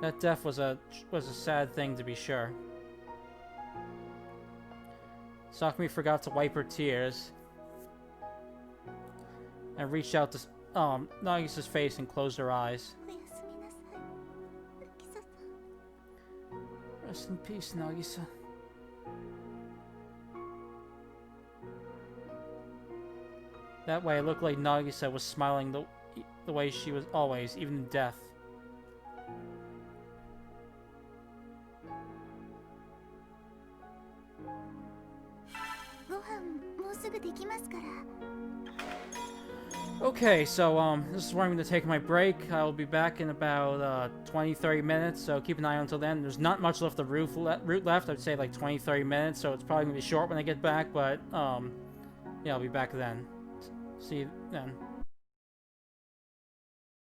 Speaker 1: That death was a sad thing, to be sure. Sakumi forgot to wipe her tears and reached out to Nagisa's face and closed her eyes.
Speaker 3: おやすみなさい、渚さん。
Speaker 1: Rest in peace, Nagisa. That way, it looked like Nagisa was smiling the way she was always, even in death.
Speaker 3: ご飯もうすぐできますから。
Speaker 1: Okay, so this is where I'm going to take my break. I'll be back in about 20-30 minutes, so keep an eye out until then. There's not much left of route left. I'd say like 20-30 minutes, so it's probably going to be short when I get back, but yeah, I'll be back then. See you then.